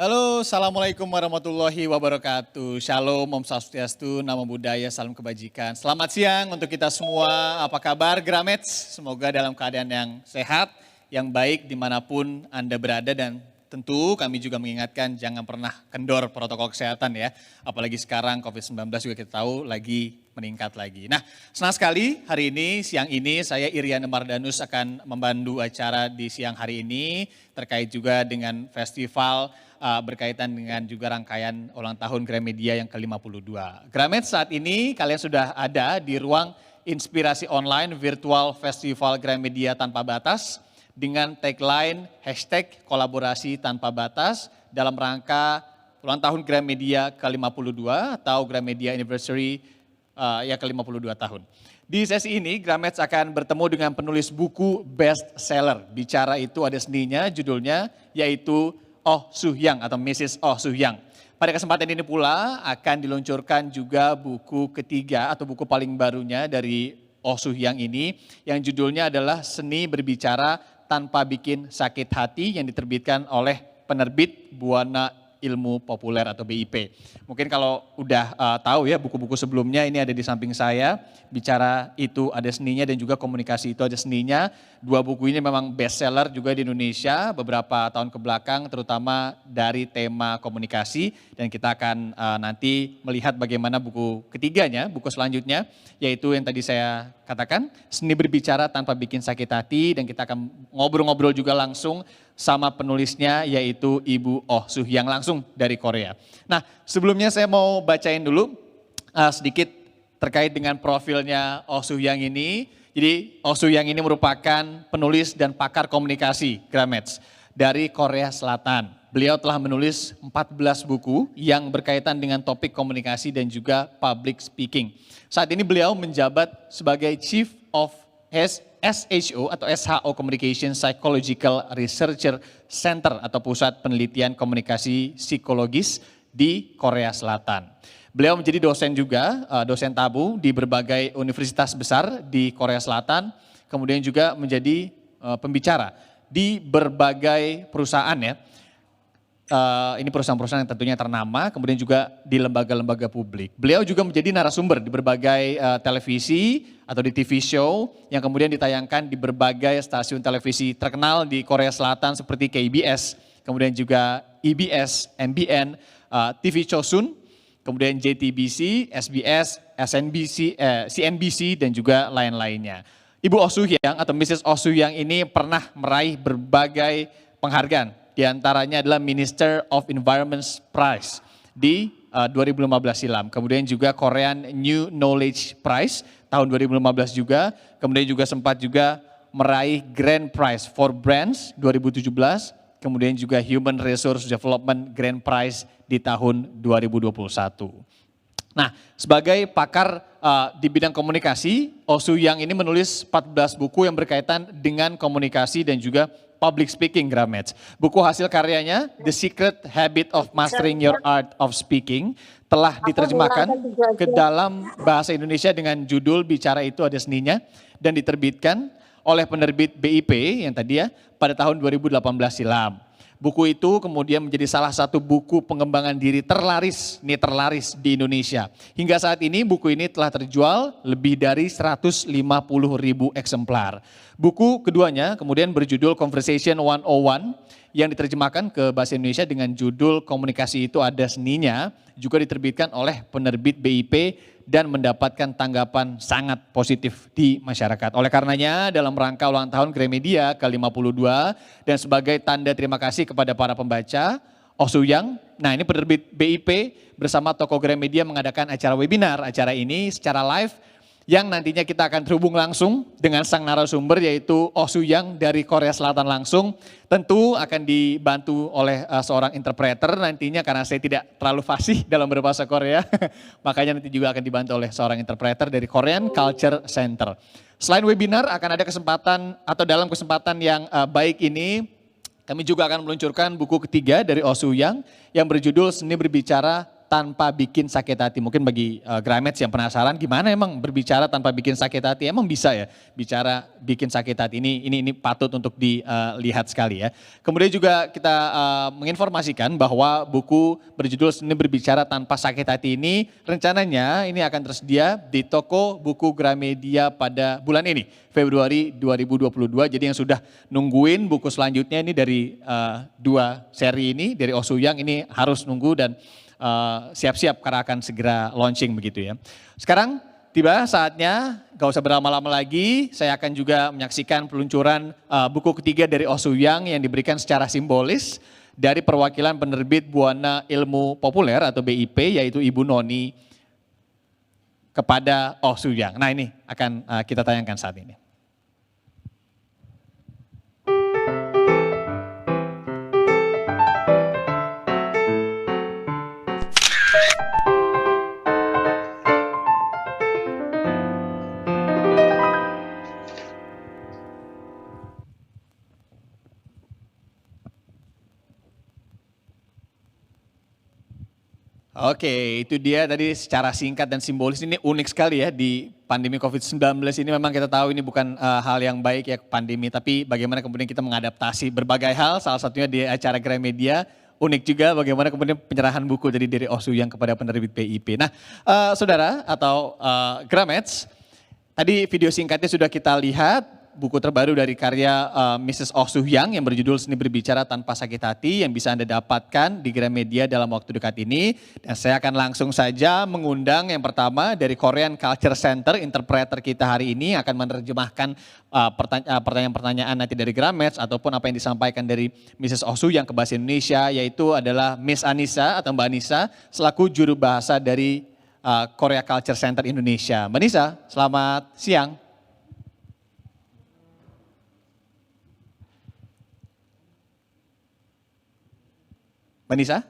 Halo, Assalamualaikum warahmatullahi wabarakatuh. Shalom, Om Swastiastu, Namo Buddhaya, salam kebajikan. Selamat siang untuk kita semua. Apa kabar Gramets? Semoga dalam keadaan yang sehat, yang baik dimanapun Anda berada, dan tentu kami juga mengingatkan jangan pernah kendor protokol kesehatan ya. Apalagi sekarang COVID-19 juga kita tahu lagi meningkat lagi. Nah, senang sekali hari ini, siang ini saya Iriana Mardanus akan membantu acara di siang hari ini terkait juga dengan festival berkaitan dengan juga rangkaian ulang tahun Gramedia yang ke-52. Gramet saat ini kalian sudah ada di ruang inspirasi online virtual festival Gramedia tanpa batas dengan tagline #kolaborasi tanpa batas dalam rangka ulang tahun Gramedia ke-52 atau Gramedia Anniversary ya ke-52 tahun. Di sesi ini Gramets akan bertemu dengan penulis buku best seller. Bicara itu ada seninya, judulnya yaitu Oh Soo-hyang atau Mrs. Oh Soo-hyang. Pada kesempatan ini pula akan diluncurkan juga buku ketiga atau buku paling barunya dari Oh Soo-hyang ini yang judulnya adalah Seni Berbicara Tanpa Bikin Sakit Hati yang diterbitkan oleh penerbit Buana Ilmu Populer atau BIP. Mungkin kalau udah tahu ya buku-buku sebelumnya ini ada di samping saya. Bicara itu ada seninya dan juga komunikasi itu ada seninya. Dua buku ini memang best seller juga di Indonesia beberapa tahun kebelakang terutama dari tema komunikasi. Dan kita akan nanti melihat bagaimana buku ketiganya, buku selanjutnya yaitu yang tadi saya katakan Seni Berbicara Tanpa Bikin Sakit Hati, dan kita akan ngobrol-ngobrol juga langsung sama penulisnya yaitu Ibu Oh Soo-hyang langsung dari Korea. Nah sebelumnya saya mau bacain dulu sedikit terkait dengan profilnya Oh Soo-hyang ini. Jadi Oh Soo-hyang ini merupakan penulis dan pakar komunikasi Gramets dari Korea Selatan. Beliau telah menulis 14 buku yang berkaitan dengan topik komunikasi dan juga public speaking. Saat ini beliau menjabat sebagai Chief of SHO atau SHO Communication Psychological Researcher Center atau Pusat Penelitian Komunikasi Psikologis di Korea Selatan. Beliau menjadi dosen juga, dosen tabu di berbagai universitas besar di Korea Selatan, kemudian juga menjadi pembicara di berbagai perusahaan ya. Ini perusahaan-perusahaan yang tentunya ternama, kemudian juga di lembaga-lembaga publik. Beliau juga menjadi narasumber di berbagai televisi atau di TV show yang kemudian ditayangkan di berbagai stasiun televisi terkenal di Korea Selatan seperti KBS, kemudian juga EBS, MBN, TV Chosun, kemudian JTBC, SBS, SNBC, CNBC, dan juga lain-lainnya. Ibu Oh Soo-hyang atau Mrs. Oh Soo-hyang ini pernah meraih berbagai penghargaan. Di antaranya adalah Minister of Environment Prize di 2015 silam. Kemudian juga Korean New Knowledge Prize tahun 2015 juga. Kemudian juga sempat juga meraih Grand Prize for Brands 2017. Kemudian juga Human Resource Development Grand Prize di tahun 2021. Nah, sebagai pakar di bidang komunikasi, Oh Soo-hyang ini menulis 14 buku yang berkaitan dengan komunikasi dan juga public speaking Gramets. Buku hasil karyanya The Secret Habit of Mastering Your Art of Speaking telah diterjemahkan ke dalam bahasa Indonesia dengan judul Bicara Itu Ada Seninya dan diterbitkan oleh penerbit BIP yang tadi ya pada tahun 2018 silam. Buku itu kemudian menjadi salah satu buku pengembangan diri terlaris di Indonesia. Hingga saat ini buku ini telah terjual lebih dari 150.000 eksemplar. Buku keduanya kemudian berjudul Conversation 101 yang diterjemahkan ke bahasa Indonesia dengan judul Komunikasi Itu Ada Seninya, juga diterbitkan oleh penerbit BIP dan mendapatkan tanggapan sangat positif di masyarakat. Oleh karenanya dalam rangka ulang tahun Gramedia ke-52 dan sebagai tanda terima kasih kepada para pembaca, Oh Soo-hyang, nah ini penerbit BIP bersama toko Gramedia mengadakan acara webinar. Acara ini secara live yang nantinya kita akan terhubung langsung dengan sang narasumber yaitu Oh Soo-hyang dari Korea Selatan langsung. Tentu akan dibantu oleh seorang interpreter nantinya karena saya tidak terlalu fasih dalam berbahasa Korea. Makanya nanti juga akan dibantu oleh seorang interpreter dari Korean Culture Center. Selain webinar akan ada kesempatan atau dalam kesempatan yang baik ini kami juga akan meluncurkan buku ketiga dari Oh Soo-hyang yang berjudul Seni Berbicara tanpa bikin sakit hati. Mungkin bagi Grametes yang penasaran gimana emang berbicara tanpa bikin sakit hati. Emang bisa ya bicara bikin sakit hati. Ini patut untuk dilihat sekali ya. Kemudian juga kita menginformasikan bahwa buku berjudul Seni Berbicara Tanpa Sakit Hati ini rencananya ini akan tersedia di toko buku Gramedia pada bulan ini, Februari 2022. Jadi yang sudah nungguin buku selanjutnya ini dari 2 seri ini, dari Oh Soo-young ini harus nunggu dan siap-siap karena akan segera launching begitu ya. Sekarang tiba saatnya, gak usah berlama-lama lagi, saya akan juga menyaksikan peluncuran buku ketiga dari Oh Soo-young yang diberikan secara simbolis dari perwakilan penerbit Buana Ilmu Populer atau BIP, yaitu Ibu Noni kepada Oh Soo-young. Nah ini akan kita tayangkan saat ini. Oke, itu dia tadi secara singkat dan simbolis. Ini unik sekali ya di pandemi COVID-19 ini. Memang kita tahu ini bukan hal yang baik ya pandemi, tapi bagaimana kemudian kita mengadaptasi berbagai hal, salah satunya di acara Gramedia. Unik juga bagaimana kemudian penyerahan buku dari Oh Soo-young kepada penerbit BIP. Nah, saudara atau Grametes, tadi video singkatnya sudah kita lihat. Buku terbaru dari karya Mrs. Oh Soo-young yang berjudul Seni Berbicara Tanpa Sakit Hati yang bisa Anda dapatkan di Gramedia dalam waktu dekat ini. Dan saya akan langsung saja mengundang yang pertama dari Korean Culture Center, interpreter kita hari ini akan menerjemahkan pertanyaan-pertanyaan nanti dari Grametes ataupun apa yang disampaikan dari Mrs. Oh Soo-young ke bahasa Indonesia, yaitu adalah Miss Anissa atau Mbak Anissa selaku juru bahasa dari Korea Culture Center Indonesia. Mbak Anissa, selamat siang. Mbak Nisa?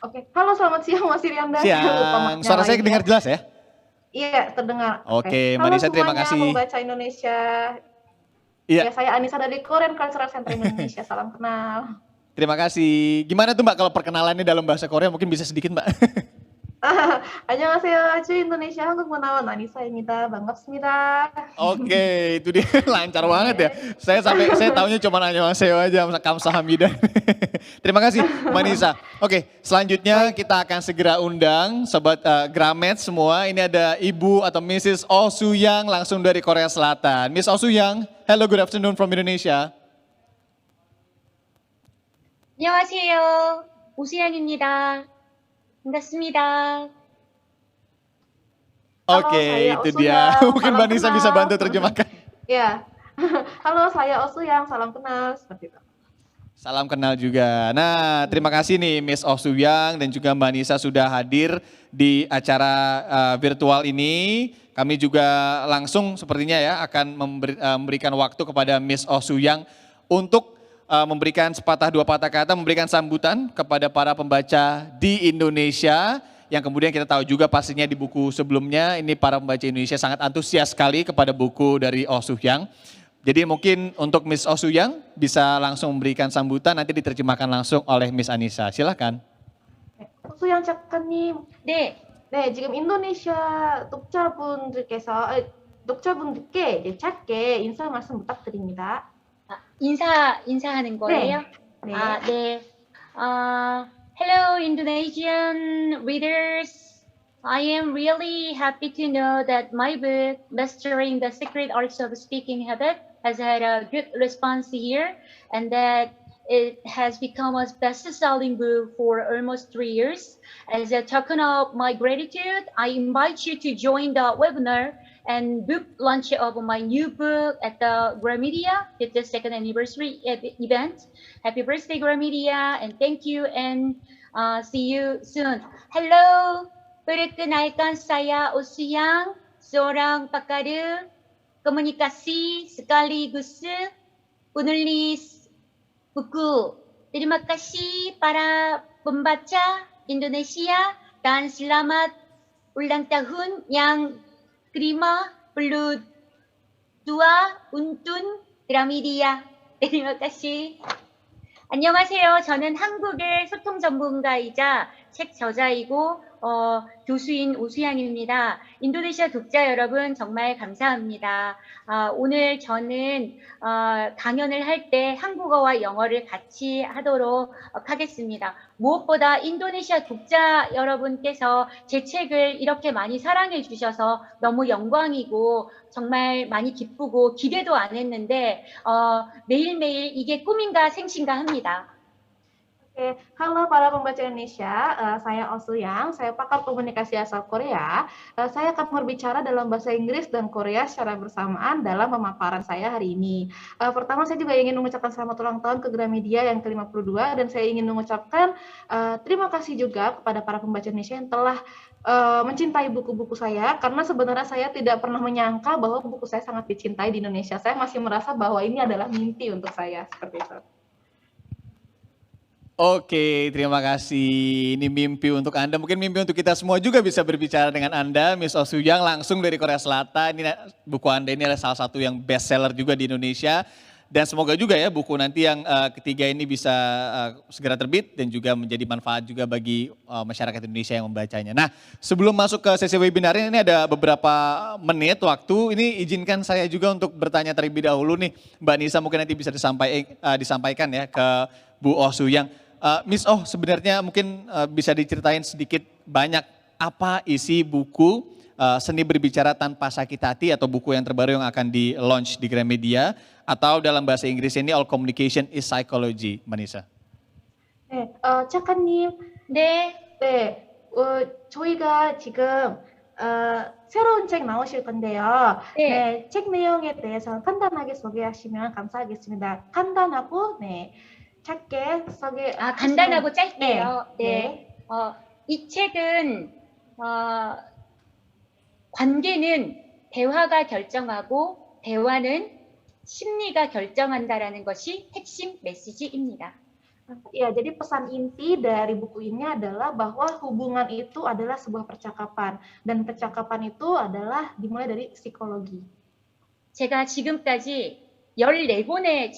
Oke, halo selamat siang Mas Irianda. Siang, suara saya dengar jelas ya? Iya, terdengar. Oke, Mbak Halo Nisa terima semuanya, kasih. membaca Indonesia. Iya. Ya, saya Anissa dari Korean Cultural Center Indonesia, salam kenal. Terima kasih. Gimana tuh Mbak kalau perkenalannya dalam bahasa Korea mungkin bisa sedikit Mbak? 안녕하세요. 주 인도네시아 한국어 나온 아니사입니다. 반갑습니다. Oke, itu dia lancar banget ya. Saya tahunya cuma annyeonghaseyo aja, kamsahamnida. Terima kasih Mbak Nisa. Oke, selanjutnya kita akan segera undang sobat Grametes semua. Ini ada Ibu atau Mrs. Oh Soo-young langsung dari Korea Selatan. Miss Oh Soo-young, hello, good afternoon from Indonesia. 안녕하세요. 오수연입니다. 반갑습니다. Oke, saya itu Oh dia. Soo-young, Mungkin salam Mbak Nisa kenal. bisa bantu terjemahkan. Ya, halo saya Oh Soo-young, salam kenal. Seperti itu. Salam kenal juga. Nah, terima kasih nih Miss Oh Soo-young dan juga Mbak Nisa sudah hadir di acara virtual ini. Kami juga langsung sepertinya ya akan memberikan waktu kepada Miss Oh Soo-young untuk memberikan sepatah dua patah kata, memberikan sambutan kepada para pembaca di Indonesia. Yang kemudian kita tahu juga pastinya di buku sebelumnya ini para pembaca Indonesia sangat antusias sekali kepada buku dari Oh Soo-young. Jadi mungkin untuk Miss Oh Soo-young bisa langsung memberikan sambutan, nanti diterjemahkan langsung oleh Miss Anissa. Silakan. Oh Soo-young 작가님, 네, 네, 지금 인도네시아 독자분들께 이제 짧게 인사 말씀 부탁드립니다. 인사하는 거예요? 네. 네. Hello, Indonesian readers. I am really happy to know that my book, Mastering the Secret Arts of Speaking Habit, has had a good response here, and that it has become a best-selling book for almost 3 years. As a token of my gratitude, I invite you to join the webinar and book launch of my new book at the Gramedia, 52nd anniversary event. Happy birthday, Gramedia, and thank you, and see you soon. Hello, perkenalkan saya Oh Soo-young, seorang pakar komunikasi sekaligus penulis buku. Terima kasih para pembaca Indonesia dan selamat ulang tahun yang ke-52 untuk Gramedia. terima kasih. 안녕하세요. 저는 한국의 소통 전문가이자 책 저자이고 교수인 오수양입니다. 인도네시아 독자 여러분 정말 감사합니다. 오늘 저는 강연을 할 때 한국어와 영어를 같이 하도록 하겠습니다. 무엇보다 인도네시아 독자 여러분께서 제 책을 이렇게 많이 사랑해 주셔서 너무 영광이고 정말 많이 기쁘고 기대도 안 했는데 매일매일 이게 꿈인가 생신가 합니다. Oke, halo para pembaca Indonesia, saya Osu Yang, saya pakar komunikasi asal Korea. Saya akan berbicara dalam bahasa Inggris dan Korea secara bersamaan dalam pemaparan saya hari ini. Pertama saya juga ingin mengucapkan selamat ulang tahun ke Gramedia yang ke-52 dan saya ingin mengucapkan terima kasih juga kepada para pembaca Indonesia yang telah mencintai buku-buku saya, karena sebenarnya saya tidak pernah menyangka bahwa buku saya sangat dicintai di Indonesia. Saya masih merasa bahwa ini adalah mimpi untuk saya, seperti itu. Oke, terima kasih. Ini mimpi untuk Anda, mungkin mimpi untuk kita semua juga bisa berbicara dengan Anda, Miss Oh Soo-young langsung dari Korea Selatan. Ini buku Anda ini adalah salah satu yang best seller juga di Indonesia. Dan semoga juga ya buku nanti yang ketiga ini bisa segera terbit dan juga menjadi manfaat juga bagi masyarakat Indonesia yang membacanya. Nah, sebelum masuk ke sesi webinar ini ada beberapa menit waktu. Ini izinkan saya juga untuk bertanya terlebih dahulu nih, Mbak Nisa, mungkin nanti bisa disampaikan ya ke Bu Oh Soo-young. Miss Oh, sebenarnya mungkin bisa diceritain sedikit banyak apa isi buku Seni Berbicara Tanpa Sakit Hati atau buku yang terbaru yang akan di-launch di Gramedia atau dalam bahasa Inggris ini All Communication is Psychology, Mbak Nisa. 네, 작가님, 네, 저희가 지금 새로운 책 나오실 건데요. 네. 책 내용에 대해서 간단하게 소개하시면 감사하겠습니다. 간단하고 짧게 간단하고 짧게요. 네. 이 책은 관계는 대화가 결정하고 대화는 심리가 결정한다라는 것이 핵심 메시지입니다. Ya, jadi pesan inti dari buku ini adalah bahwa hubungan itu adalah sebuah percakapan dan percakapan itu adalah dimulai dari psikologi. 제가 지금까지 14권의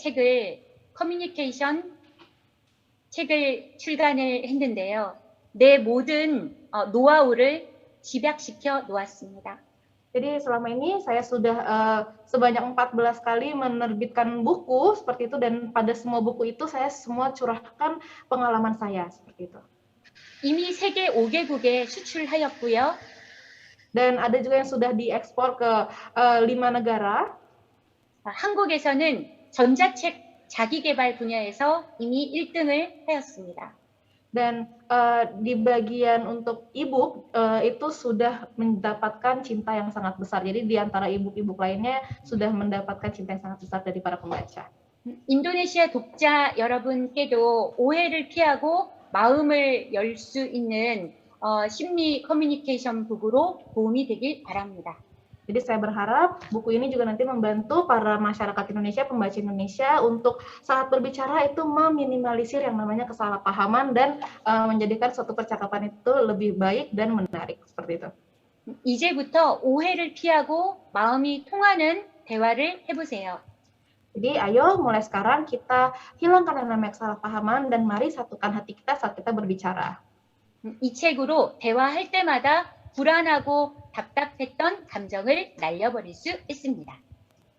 커뮤니케이션 책을 출간을 했는데요. 내 모든 노하우를 집약시켜 놓았습니다. Jadi selama ini saya sudah sebanyak 14 kali menerbitkan buku seperti itu dan pada semua buku itu saya semua curahkan pengalaman saya seperti itu. 이미 세계 5개국에 수출하였고요. Dan ada juga yang sudah diekspor ke 5 negara. 한국에서는 전자책 자기계발 분야에서 이미 1등을 하였습니다. Dan di bagian untuk e-book itu sudah mendapatkan cinta yang sangat besar. Jadi di antara e-book lainnya sudah mendapatkan cinta yang sangat besar dari para pembaca. 인도네시아 독자 여러분께도 오해를 피하고 마음을 열 수 있는 심리 커뮤니케이션 북으로 도움이 되길 바랍니다. Jadi saya berharap buku ini juga nanti membantu para masyarakat Indonesia, pembaca Indonesia untuk saat berbicara itu meminimalisir yang namanya kesalahpahaman dan menjadikan suatu percakapan itu lebih baik dan menarik seperti itu. 이제부터 오해를 피하고 마음이 통하는 대화를 해보세요. Jadi ayo mulai sekarang kita hilangkan yang namanya kesalahpahaman dan mari satukan hati kita saat kita berbicara. 이 책으로 대화할 때마다 불안하고 답답했던 감정을 날려버릴 수 있습니다.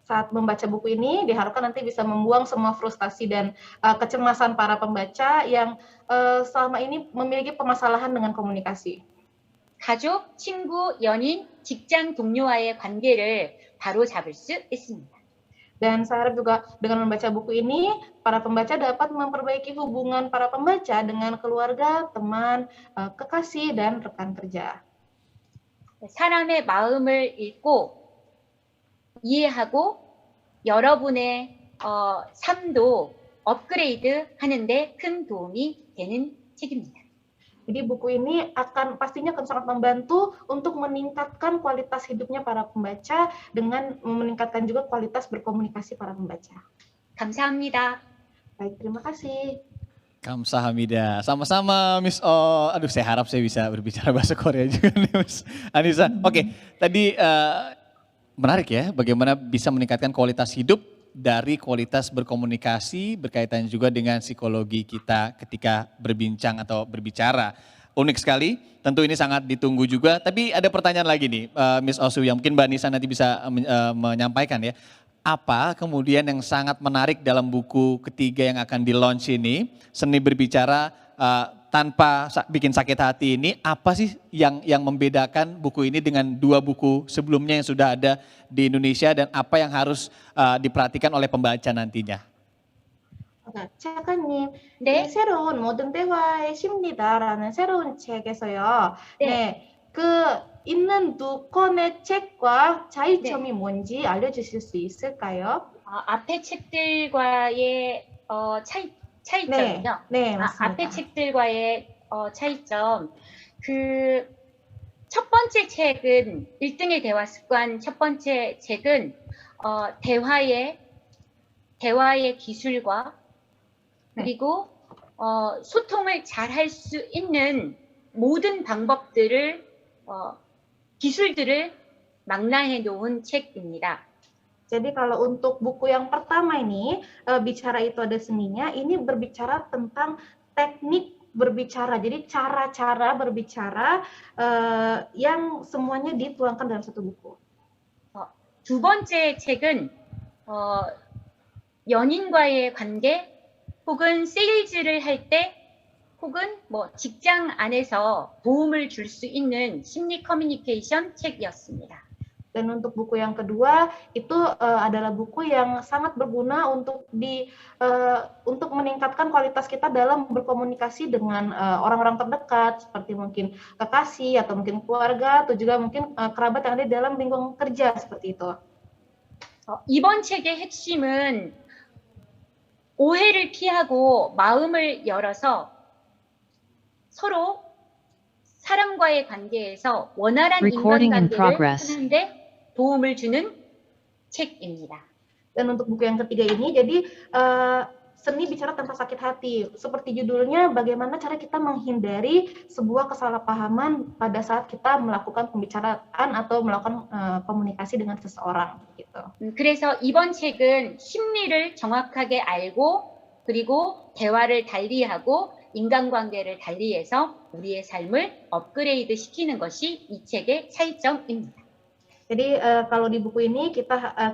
Saat membaca buku ini diharapkan nanti bisa membuang semua frustasi dan kecemasan para pembaca yang selama ini memiliki permasalahan dengan komunikasi. 가족, 친구, 연인, 직장 동료와의 관계를 바로 잡을 수 있습니다. Dan saya harap juga dengan membaca buku ini, para pembaca dapat memperbaiki hubungan para pembaca dengan keluarga, teman, kekasih, dan rekan kerja. 사람의 마음을 읽고 이해하고 여러분의 삶도 업그레이드 하는데 큰 도움이 되는 책입니다. Jadi buku ini pastinya akan sangat membantu untuk meningkatkan kualitas hidupnya para pembaca dengan meningkatkan juga kualitas berkomunikasi para pembaca. 감사합니다. Baik, terima kasih. Kamsahamnida. Sama-sama Miss Oh. Aduh, saya harap saya bisa berbicara bahasa Korea juga nih Miss Anissa. Oke, tadi menarik ya bagaimana bisa meningkatkan kualitas hidup dari kualitas berkomunikasi berkaitan juga dengan psikologi kita ketika berbincang atau berbicara. unik sekali. Tentu ini sangat ditunggu juga. Tapi ada pertanyaan lagi nih, Miss Osu, yang mungkin Mbak Nisa nanti bisa menyampaikan ya. Apa kemudian yang sangat menarik dalam buku ketiga yang akan di-launch ini, Seni Berbicara Tanpa Bikin Sakit Hati ini, apa sih yang membedakan buku ini dengan dua buku sebelumnya yang sudah ada di Indonesia dan apa yang harus diperhatikan oleh pembaca nantinya? 작가님, 네. 새로운 모든 대화의 심리다라는 새로운 책에서요. 네. 네, 있는 두 권의 책과 차이점이 뭔지 알려주실 수 있을까요? 앞에 책들과의 차이점이요. 네, 맞습니다. 앞에 책들과의 차이점. 첫 번째 책은 1등의 대화 습관, 첫 번째 책은 대화의 기술과 그리고 소통을 잘 할 수 있는 모든 방법들을 기술들을 망라해 놓은 책입니다. Jadi kalau untuk buku yang pertama ini, bicara itu ada seninya, ini berbicara tentang teknik berbicara. Jadi cara-cara berbicara yang semuanya dituangkan dalam satu buku. 두 번째 책은 연인과의 관계 혹은 세일즈를 할 때 혹은 뭐 직장 안에서 도움을 줄 수 있는 심리 커뮤니케이션 책이었습니다. Dan untuk buku yang kedua itu adalah buku yang sangat berguna untuk untuk meningkatkan kualitas kita dalam berkomunikasi dengan orang-orang terdekat seperti mungkin kekasih atau mungkin keluarga atau juga mungkin kerabat yang ada di dalam lingkungan kerja seperti itu. 이번 책의 핵심은 오해를 피하고 마음을 열어서 서로 사람과의 관계에서 원활한 인간관계를 하는데 도움을 주는 책입니다. Dan untuk buku yang ketiga ini, jadi seni bicara tanpa sakit hati. Seperti judulnya, bagaimana cara kita menghindari sebuah kesalahpahaman pada saat kita melakukan pembicaraan atau melakukan komunikasi dengan seseorang. Gitu. 그래서 이번 책은 심리를 정확하게 알고 그리고 대화를 달리하고 인간관계를 달리해서 우리의 삶을 업그레이드 시키는 것이 이 책의 차이점입니다. Jadi kalau di buku ini kita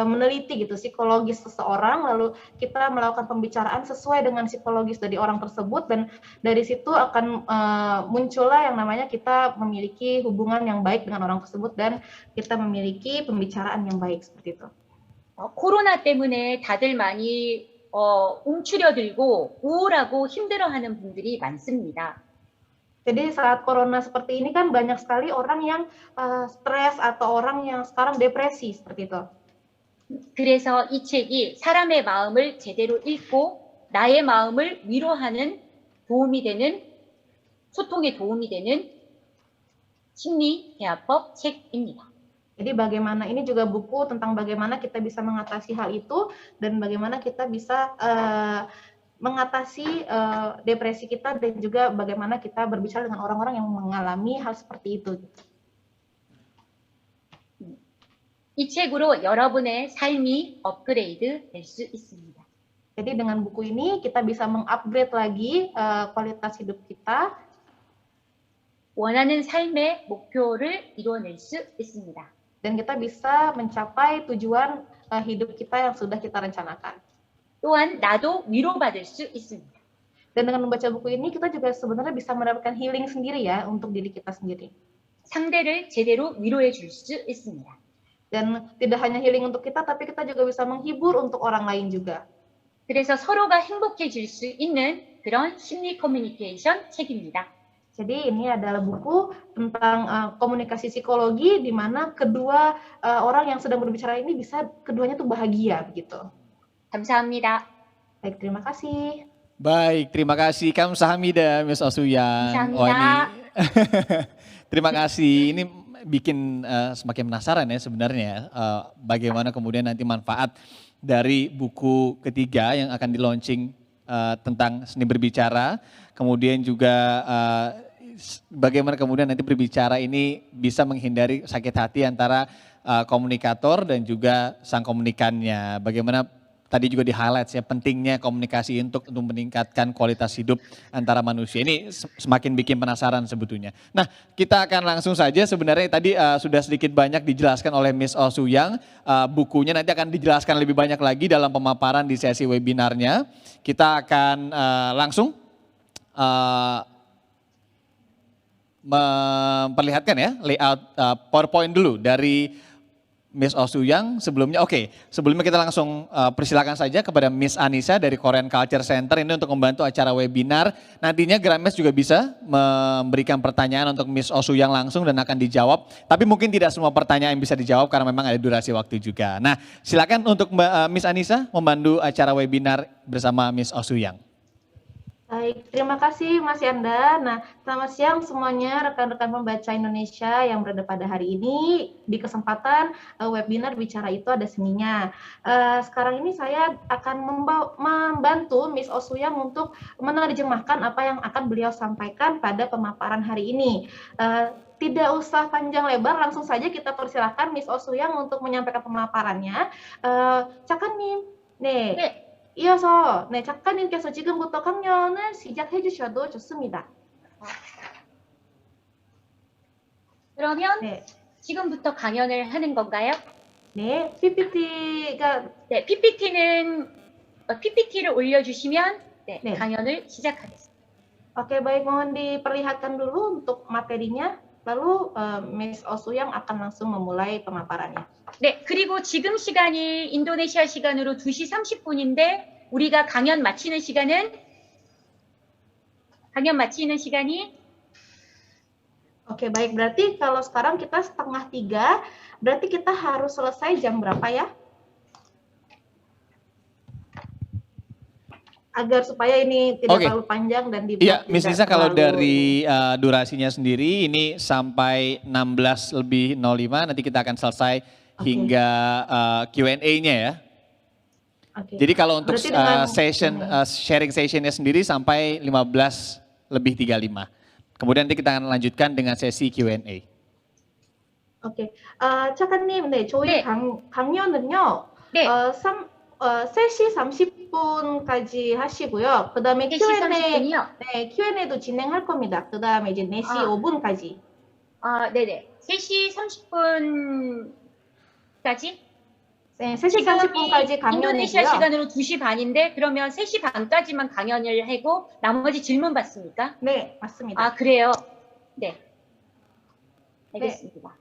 meneliti gitu psikologis seseorang, lalu kita melakukan pembicaraan sesuai dengan psikologis dari orang tersebut dan dari situ akan muncullah yang namanya kita memiliki hubungan yang baik dengan orang tersebut dan kita memiliki pembicaraan yang baik seperti itu. 코로나 때문에 다들 많이 움츠려들고 우울하고 힘들어하는 분들이 많습니다. Jadi saat corona seperti ini kan banyak sekali orang yang stres atau orang yang sekarang depresi seperti itu. 그래서 이 책이 사람의 마음을 제대로 읽고 나의 마음을 위로하는 도움이 되는 소통에 도움이 되는 심리 대화법 책입니다. Jadi bagaimana ini juga buku tentang bagaimana kita bisa mengatasi hal itu dan bagaimana kita bisa mengatasi depresi kita dan juga bagaimana kita berbicara dengan orang-orang yang mengalami hal seperti itu. 이 책으로 여러분의 삶이 업그레이드 될 수 있습니다. Jadi dengan buku ini kita bisa mengupgrade lagi kualitas hidup kita. 원하는 삶의 목표를 이뤄낼 수 있습니다. Dan kita bisa mencapai tujuan hidup kita yang sudah kita rencanakan. 또한 나도 위로받을 수 있습니다. Dan dengan membaca buku ini kita juga sebenarnya bisa mendapatkan healing sendiri ya untuk diri kita sendiri. 상대를 제대로 위로해 줄 수 있습니다. Dan tidak hanya healing untuk kita tapi kita juga bisa menghibur untuk orang lain juga. 그래서 서로가 행복해질 수 있는 그런 심리 커뮤니케이션 책입니다. Jadi ini adalah buku tentang komunikasi psikologi di mana kedua orang yang sedang berbicara ini bisa keduanya tuh bahagia begitu. 감사합니다. Baik, terima kasih. Baik, terima kasih Kamsahamnida, Miss Osuyang. Kamsahamnida. Terima kasih. Ini bikin semakin penasaran ya sebenarnya bagaimana kemudian nanti manfaat dari buku ketiga yang akan di-launching tentang seni berbicara. Kemudian juga bagaimana kemudian nanti berbicara ini bisa menghindari sakit hati antara komunikator dan juga sang komunikannya. Bagaimana tadi juga di-highlight ya pentingnya komunikasi untuk meningkatkan kualitas hidup antara manusia. Ini semakin bikin penasaran sebetulnya. Nah, kita akan langsung saja sebenarnya tadi sudah sedikit banyak dijelaskan oleh Miss Oh Soo-young. Bukunya nanti akan dijelaskan lebih banyak lagi dalam pemaparan di sesi webinarnya. Kita akan langsung memperlihatkan ya layout PowerPoint dulu dari Miss Oh Soo-young. Sebelumnya sebelumnya kita langsung persilakan saja kepada Miss Anissa dari Korean Culture Center ini untuk membantu acara webinar. Nantinya Gramesh juga bisa memberikan pertanyaan untuk Miss Oh Soo-young langsung dan akan dijawab. Tapi mungkin tidak semua pertanyaan bisa dijawab karena memang ada durasi waktu juga. Nah, silakan untuk Miss Anissa memandu acara webinar bersama Miss Oh Soo-young. Baik, terima kasih Mas Yanda. Nah, selamat siang semuanya rekan-rekan pembaca Indonesia yang berada pada hari ini di kesempatan webinar Bicara Itu Ada Seninya. Sekarang ini saya akan membantu Miss Oh Soo-young untuk menerjemahkan apa yang akan beliau sampaikan pada pemaparan hari ini. Tidak usah panjang lebar, langsung saja kita persilakan Miss Oh Soo-young untuk menyampaikan pemaparannya. 작가님, 네. 네. 이어서 작가님께서 지금부터 강연을 시작해 주셔도 좋습니다. 그러면 네, 지금부터 강연을 하는 건가요? 네, PPT가 네, PPT를 올려주시면 네. 강연을 시작하겠습니다. Oke, baik, mohon diperlihatkan dulu untuk materinya. Lalu Miss Oh Soo-young akan langsung memulai pemaparannya. 네, 그리고 지금 시간이 인도네시아 시간으로 2시 30분인데 우리가 강연 마치는 시간이 Oke, baik, berarti kalau sekarang kita 2:30, berarti kita harus selesai jam berapa ya? Agar supaya ini tidak terlalu panjang dan dibuat. Iya, Miss Nisa, kalau dari durasinya sendiri ini sampai 16:05 nanti kita akan selesai hingga Q&A-nya ya. Jadi kalau untuk sharing sessionnya sendiri sampai 15:35. Kemudian nanti kita akan lanjutkan dengan sesi Q&A. 오케이. 작가님, 네, 저희 강연은요. 3시 30분까지 하시고요. 그다음에 Q&A도 진행할 겁니다. 그다음에 이제 4시 5분까지. 네네. 3시 30분까지? 네, 3시 30분까지 강연이고요. 인도네시아 시간으로 2시 반인데 그러면 3시 반까지만 강연을 하고 나머지 질문 받습니까? 네, 맞습니다. 그래요? 네. 알겠습니다.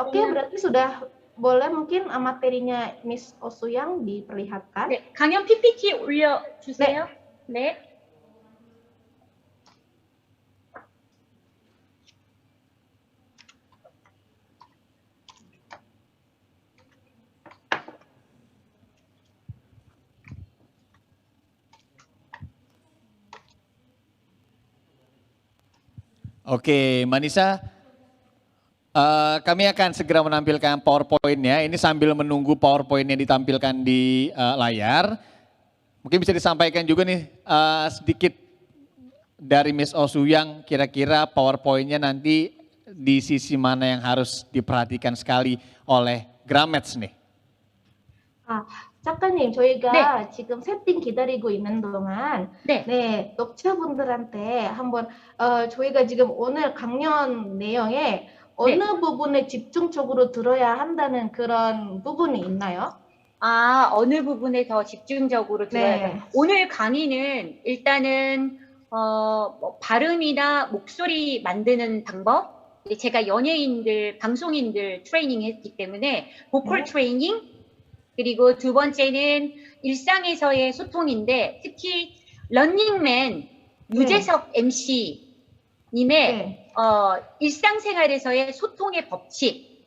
Oke, berarti sudah boleh mungkin materinya Miss Oh Soo-young diperlihatkan. 네, 강연 PPT 올려주세요. 네. Oke, Mbak Nisa, kami akan segera menampilkan PowerPoint-nya. Ini sambil menunggu PowerPoint-nya ditampilkan di layar. Mungkin bisa disampaikan juga nih sedikit dari Miss Oh Soo-young, kira-kira PowerPoint-nya nanti di sisi mana yang harus diperhatikan sekali oleh Gramesh nih. 작가님, 저희가 지금 세팅 기다리고 있는 동안 독자분들한테 한번 저희가 지금 오늘 강연 내용에 어느 부분에 집중적으로 들어야 한다는 그런 부분이 있나요? 어느 부분에 더 집중적으로 들어야 돼요? 오늘 강의는 일단은 발음이나 목소리 만드는 방법, 제가 연예인들, 방송인들 트레이닝 했기 때문에 보컬 트레이닝, 그리고 두 번째는 일상에서의 소통인데 특히 런닝맨 유재석 MC님의 일상생활에서의 소통의 법칙,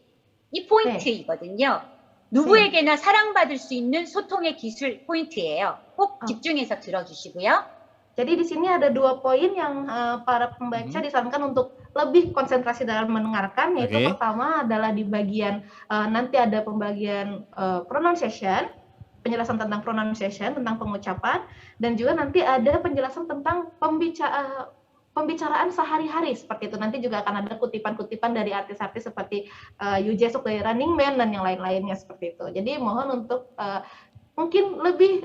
이 포인트이거든요. 누구에게나 사랑받을 수 있는 소통의 기술 포인트예요. 꼭 집중해서 들어주시고요. Jadi di sini ada 2 poin yang para pembaca disarankan untuk lebih konsentrasi dalam mendengarkan, yaitu pertama adalah di bagian nanti ada pembagian pronunciation, penjelasan tentang pronunciation, tentang pengucapan, dan juga nanti ada penjelasan tentang pembicaraan sehari-hari seperti itu. Nanti juga akan ada kutipan-kutipan dari artis-artis seperti Yoo Jae-suk dari Running Man dan yang lain-lainnya seperti itu. Jadi mohon untuk mungkin lebih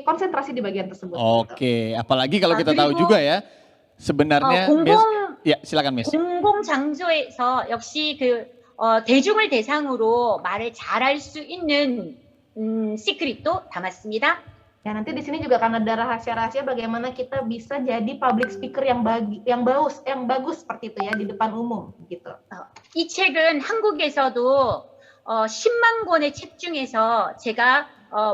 konsentrasi di bagian tersebut. Oke, apalagi kalau kita tahu 그리고 juga ya, sebenarnya Miss, ya silakan Miss. 공공 장소에서 역시 대중을 대상으로 말을 잘할 수 있는 시크릿도 담았습니다. Ya, nanti di sini juga akan ada rahasia-rahasia bagaimana kita bisa jadi public speaker yang bagus seperti itu ya di depan umum gitu. 이 책은 한국에서도 10만 권의 책 중에서 제가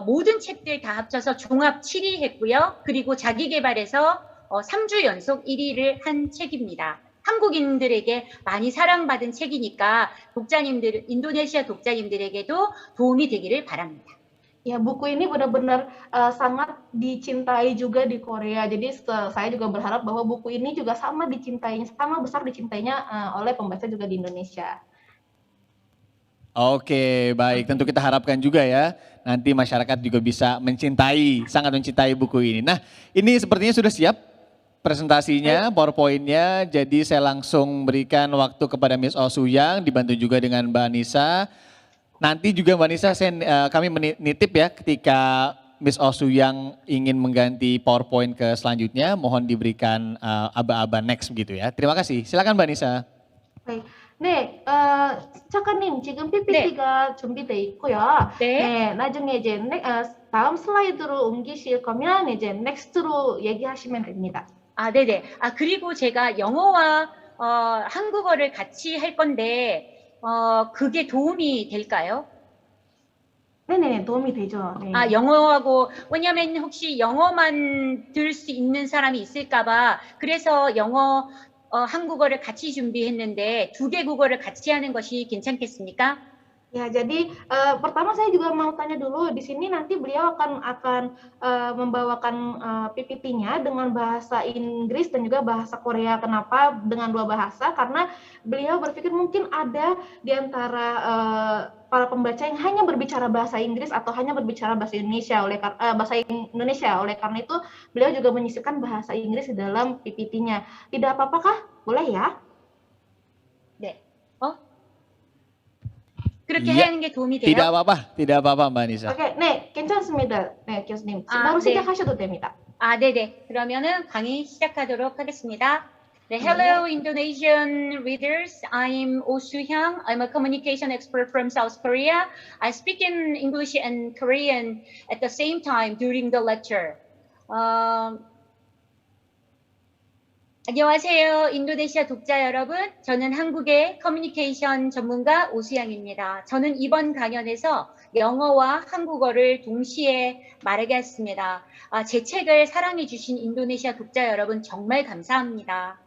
모든 책들 다 합쳐서 종합 7위 했고요. 그리고 자기 개발에서 3주 연속 1위를 한 책입니다. 한국인들에게 많이 사랑받은 책이니까 인도네시아 독자님들에게도 도움이 되기를 바랍니다. Ya, buku ini benar-benar sangat dicintai juga di Korea. Jadi saya juga berharap bahwa buku ini juga sama besar dicintainya oleh pembaca juga di Indonesia. Oke, baik. Tentu kita harapkan juga ya, nanti masyarakat juga bisa sangat mencintai buku ini. Nah, ini sepertinya sudah siap presentasinya, PowerPoint-nya. Jadi saya langsung berikan waktu kepada Miss Oh Soo-yang, dibantu juga dengan Mbak Nisa. Nanti juga Mbak Nisa, kami menitip ya ketika Miss Oh Soo-yang ingin mengganti PowerPoint ke selanjutnya, mohon diberikan aba-aba next begitu ya. Terima kasih. Silakan Mbak Nisa. Baik. 네, 작가님 지금 PPT가 준비돼 있고요. 네. 나중에 이제 다음 슬라이드로 옮기실 거면 이제 넥스트로 얘기하시면 됩니다. 네네. 그리고 제가 영어와 한국어를 같이 할 건데 그게 도움이 될까요? 네네, 도움이 되죠. 네. 영어하고, 왜냐면 혹시 영어만 들을 수 있는 사람이 있을까봐, 그래서 영어, 한국어를 같이 준비했는데, 2개 국어를 같이 하는 것이 괜찮겠습니까? Ya, jadi pertama saya juga mau tanya dulu, di sini nanti beliau akan membawakan PPT-nya dengan bahasa Inggris dan juga bahasa Korea. Kenapa dengan 2 bahasa? Karena beliau berpikir mungkin ada di antara para pembaca yang hanya berbicara bahasa Inggris atau hanya berbicara bahasa Indonesia. Oleh karena itu beliau juga menyisipkan bahasa Inggris di dalam PPT-nya. Tidak apa-apakah? Boleh ya? 그렇게 하는 게 도움이 돼요? tidak apa-apa Mbak Nisa. 오케이, 네, 괜찮습니다. 네, 교수님. 바로 시작하셔도 됩니다. 네네. 그러면은 강의 시작하도록 하겠습니다. Hello, Indonesian readers. I'm Oh Soo-hyang. I'm a communication expert from South Korea. I speak in English and Korean at the same time during the lecture. 안녕하세요, 인도네시아 독자 여러분. 저는 한국의 커뮤니케이션 전문가 오수양입니다. 저는 이번 강연에서 영어와 한국어를 동시에 말하겠습니다. 제 책을 사랑해주신 인도네시아 독자 여러분 정말 감사합니다.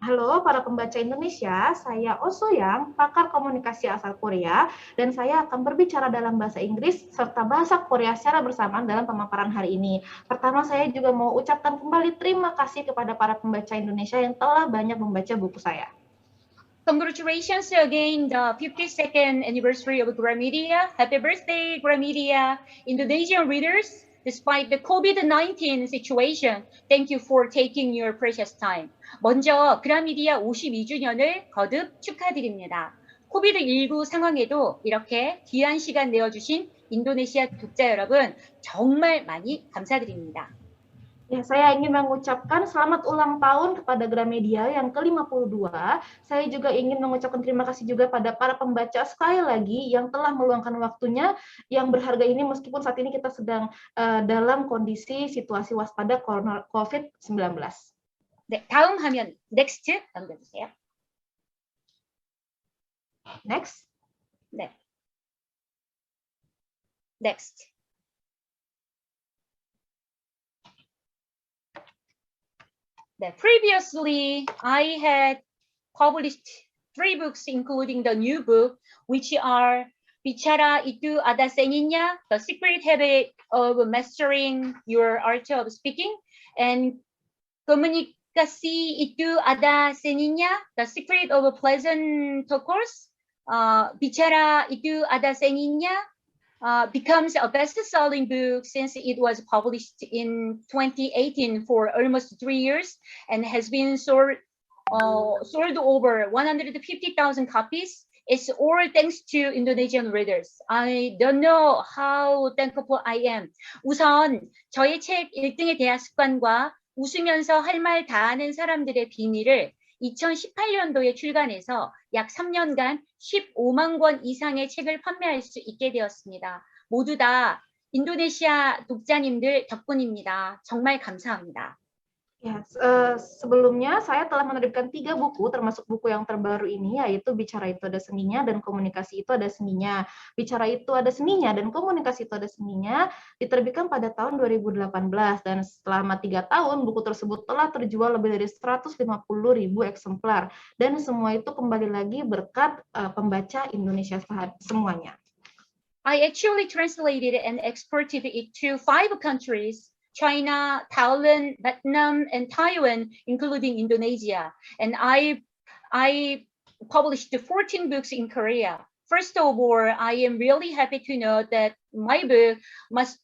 Halo para pembaca Indonesia, saya Oh Soo-yang, pakar komunikasi asal Korea, dan saya akan berbicara dalam bahasa Inggris serta bahasa Korea secara bersamaan dalam pemaparan hari ini. Pertama, saya juga mau ucapkan kembali terima kasih kepada para pembaca Indonesia yang telah banyak membaca buku saya. Congratulations again the 52nd anniversary of Gramedia. Happy birthday, Gramedia. Indonesian readers, despite the COVID-19 situation, thank you for taking your precious time. 먼저 그라미디아 52주년을 거듭 축하드립니다. 코비드19 상황에도 이렇게 귀한 시간 내어주신 인도네시아 독자 여러분 정말 많이 감사드립니다. Ya, saya ingin mengucapkan selamat ulang tahun kepada Gramedia yang ke-52. Saya juga ingin mengucapkan terima kasih juga pada para pembaca sekali lagi yang telah meluangkan waktunya yang berharga ini meskipun saat ini kita sedang dalam kondisi situasi waspada COVID-19. 네, 다음 화면 next 넘겨주세요. Next. 네. Next. Previously, I had published 3 books, including the new book, which are Bicara Itu Ada Seninya, The Secret Habit of Mastering Your Art of Speaking, and Komunikasi Itu Ada Seninya, The Secret of Pleasant Talkers. Bicara Itu Ada Seninya becomes a best-selling book since it was published in 2018 for almost 3 years and has been sold over 150,000 copies It's all thanks to Indonesian readers. I don't know how thankful I am. 우선 저의 책 1등의 대화 습관과 웃으면서 할 말 다 하는 사람들의 비밀을 2018년도에 출간해서 약 3년간 15만 권 이상의 책을 판매할 수 있게 되었습니다. 모두 다 인도네시아 독자님들 덕분입니다. 정말 감사합니다. Ya, sebelumnya saya telah menerbitkan 3 buku, termasuk buku yang terbaru ini, yaitu Bicara Itu Ada Seninya dan Komunikasi Itu Ada Seninya. Bicara Itu Ada Seninya dan Komunikasi Itu Ada Seninya diterbitkan pada tahun 2018, dan selama 3 tahun buku tersebut telah terjual lebih dari 150.000 eksemplar, dan semua itu kembali lagi berkat pembaca Indonesia semuanya. I actually translated and exported it to 5 countries. China, Thailand, Vietnam, and Taiwan, including Indonesia. And I published 14 books in Korea. First of all, I am really happy to know that my book,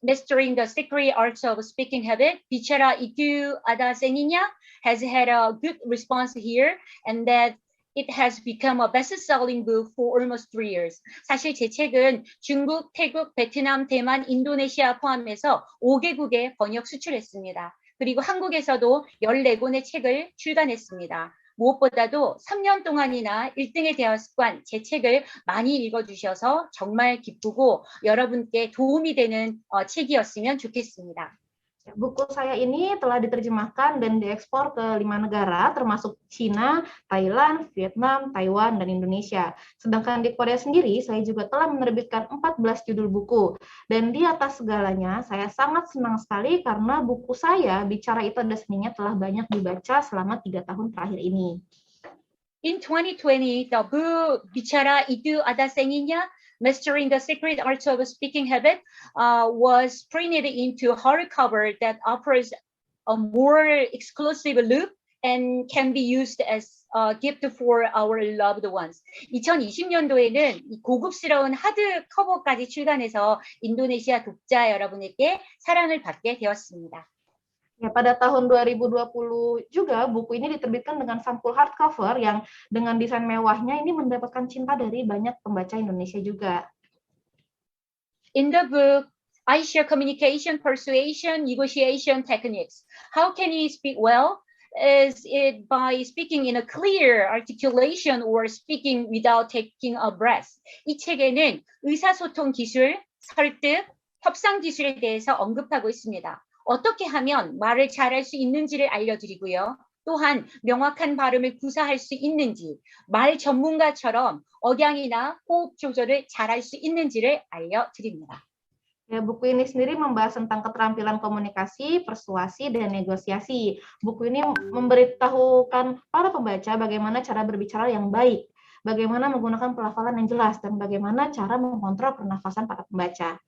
Mastering the Secret Arts of Speaking Habit, Bicara Itu Ada Seninya, has had a good response here, and that it has become a best-selling book for almost 3 years. 사실 제 책은 중국, 태국, 베트남, 대만, 인도네시아 포함해서 5개국에 번역 수출했습니다. 그리고 한국에서도 14권의 책을 출간했습니다. 무엇보다도 3년 동안이나 1등의 대화 습관, 제 책을 많이 읽어주셔서 정말 기쁘고 여러분께 도움이 되는 책이었으면 좋겠습니다. Buku saya ini telah diterjemahkan dan diekspor ke 5 negara, termasuk China, Thailand, Vietnam, Taiwan, dan Indonesia. Sedangkan di Korea sendiri, saya juga telah menerbitkan 14 judul buku. Dan di atas segalanya, saya sangat senang sekali karena buku saya, Bicara Itu Ada Seninya, telah banyak dibaca selama 3 tahun terakhir ini. In 2020, the book Bicara Itu Ada Seninya, Mastering the Secret Arts of Speaking Habit, was printed into hardcover that offers a more exclusive look and can be used as a gift for our loved ones. 2020년도에는 이 고급스러운 하드 커버까지 출간해서 인도네시아 독자 여러분에게 사랑을 받게 되었습니다. Ya, pada tahun 2020 juga buku ini diterbitkan dengan sampul hardcover yang dengan desain mewahnya ini mendapatkan cinta dari banyak pembaca Indonesia juga. In the book, I share communication, persuasion, negotiation techniques. How can you speak well? Is it by speaking in a clear articulation or speaking without taking a breath? 이 책에는 의사소통 기술, 설득, 협상 기술에 대해서 언급하고 있습니다. 어떻게 하면 말을 잘할 수 있는지를 알려드리고요. 또한 명확한 발음을 구사할 수 있는지, 말 전문가처럼 억양이나 호흡 조절을 잘할 수 있는지를 알려드립니다. Ya, buku ini sendiri membahas tentang keterampilan komunikasi, persuasi, dan negosiasi. Buku ini memberitahukan para pembaca bagaimana cara berbicara yang baik, bagaimana menggunakan pelafalan yang jelas, dan bagaimana cara mengontrol pernafasan para pembaca.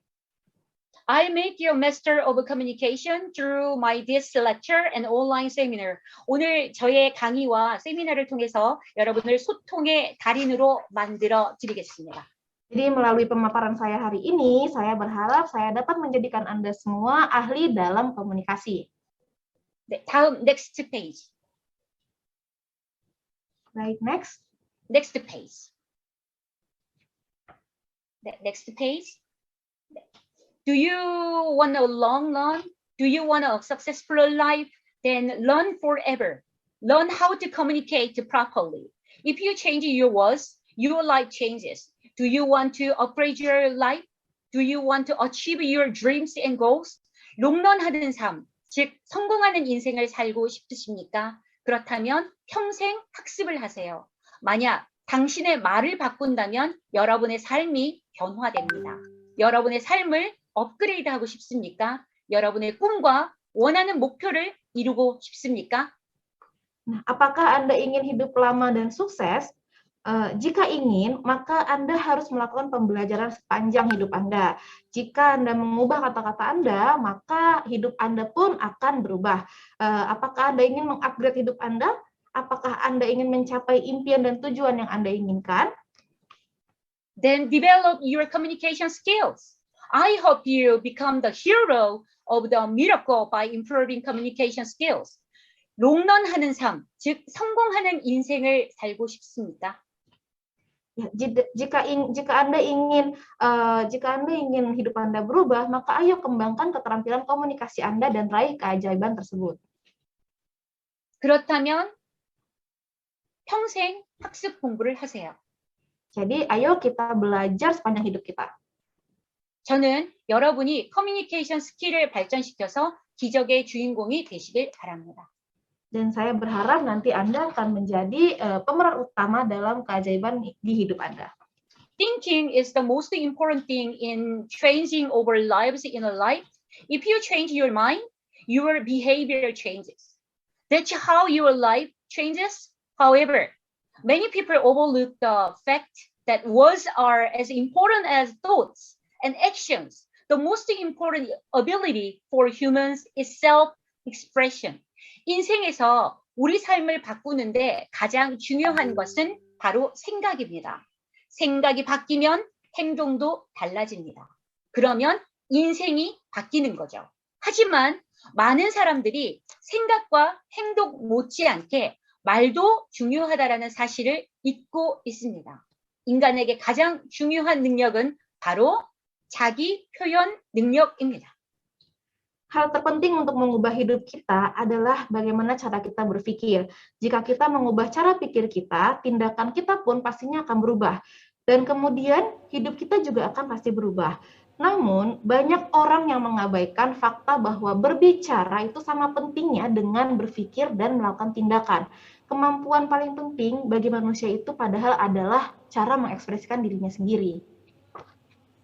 I make you a master of communication through my this lecture and online seminar. 오늘 저의 강의와 세미나를 통해서 여러분을 소통의 달인으로 만들어 드리겠습니다. Jadi melalui pemaparan saya hari ini, saya berharap saya dapat menjadikan Anda semua ahli dalam komunikasi. 네, 다음 next page. Right, next. Next page. Next page. Do you want a long run? Do you want a successful life? Then learn forever. Learn how to communicate properly. If you change your words, your life changes. Do you want to upgrade your life? Do you want to achieve your dreams and goals? 롱런하는 삶, 즉 성공하는 인생을 살고 싶으십니까? 그렇다면 평생 학습을 하세요. 만약 당신의 말을 바꾼다면 여러분의 삶이 변화됩니다. 여러분의 삶을 업그레이드하고 싶습니까? 여러분의 꿈과 원하는 목표를 이루고 싶습니까? Nah, apakah Anda ingin hidup lama dan sukses? Jika ingin, maka Anda harus melakukan pembelajaran sepanjang hidup Anda. Jika Anda mengubah kata-kata Anda, maka hidup Anda pun akan berubah. Apakah Anda ingin mengupgrade hidup Anda? Apakah Anda ingin mencapai impian dan tujuan yang Anda inginkan? Then develop your communication skills. I hope you become the hero of the miracle by improving communication skills. 롱런하는 삶, 즉 성공하는 인생을 살고 싶습니다. Ya, jika Anda ingin hidup Anda berubah, maka ayo kembangkan keterampilan komunikasi Anda dan raih keajaiban tersebut. 그렇다면 평생 학습 공부를 하세요. Jadi, ayo kita belajar sepanjang hidup kita. 저는 여러분이 커뮤니케이션 스킬을 발전시켜서 기적의 주인공이 되시길 바랍니다. Dan saya berharap nanti Anda akan menjadi pemeran utama dalam keajaiban di hidup Anda. Thinking is the most important thing in changing our lives in a life. If you change your mind, your behavior changes. That's how your life changes. However, many people overlook the fact that words are as important as thoughts and actions. The most important ability for humans is self-expression. 인생에서 우리 삶을 바꾸는데 가장 중요한 것은 바로 생각입니다. 생각이 바뀌면 행동도 달라집니다. 그러면 인생이 바뀌는 거죠. 하지만 많은 사람들이 생각과 행동 못지않게 말도 중요하다라는 사실을 잊고 있습니다. 인간에게 가장 중요한 능력은 바로 자기 표현 능력입니다. Hal terpenting untuk mengubah hidup kita adalah bagaimana cara kita berpikir. Jika kita mengubah cara pikir kita, tindakan kita pun pastinya akan berubah. Dan kemudian hidup kita juga akan pasti berubah. Namun, banyak orang yang mengabaikan fakta bahwa berbicara itu sama pentingnya dengan berpikir dan melakukan tindakan. Kemampuan paling penting bagi manusia itu padahal adalah cara mengekspresikan dirinya sendiri.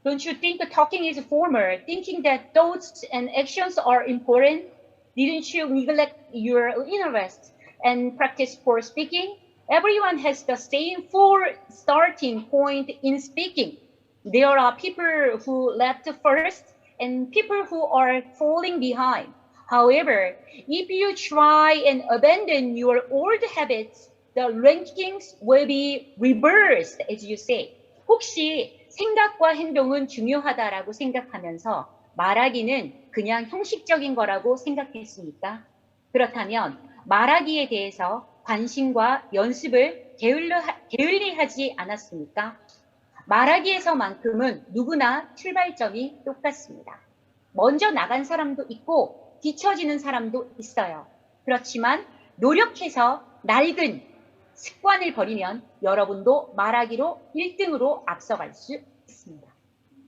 Don't you think talking is formal? Thinking that thoughts and actions are important? Didn't you neglect your interest and practice for speaking? Everyone has the same starting point in speaking. There are people who left first and people who are falling behind. However, if you try and abandon your old habits, the rankings will be reversed, as you say. 혹시 생각과 행동은 중요하다라고 생각하면서 말하기는 그냥 형식적인 거라고 생각했습니까? 그렇다면 말하기에 대해서 관심과 연습을 게을리 하지 않았습니까? 말하기에서만큼은 누구나 출발점이 똑같습니다. 먼저 나간 사람도 있고 뒤처지는 사람도 있어요. 그렇지만 노력해서 낡은 습관을 버리면 여러분도 말하기로 1등으로 앞서갈 수 있습니다.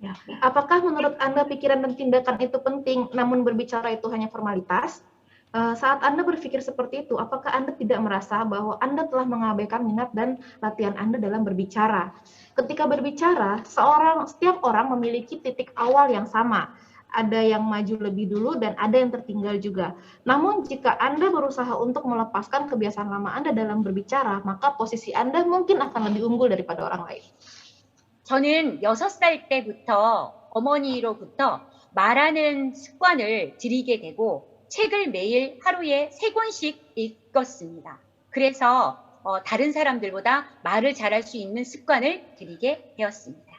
Ya. Apakah menurut Anda pikiran dan tindakan itu penting, namun berbicara itu hanya formalitas? Saat Anda berpikir seperti itu, apakah Anda tidak merasa bahwa Anda telah mengabaikan minat dan latihan Anda dalam berbicara? Ketika berbicara, setiap orang memiliki titik awal yang sama. Ada yang maju lebih dulu dan ada yang tertinggal juga. Namun jika Anda berusaha untuk melepaskan kebiasaan lama Anda dalam berbicara, maka posisi Anda mungkin akan lebih unggul daripada orang lain. 저는 6살 때부터 어머니로부터 말하는 습관을 들이게 되고 책을 매일 하루에 3권씩 읽었습니다. 그래서 다른 사람들보다 말을 잘할 수 있는 습관을 들이게 되었습니다.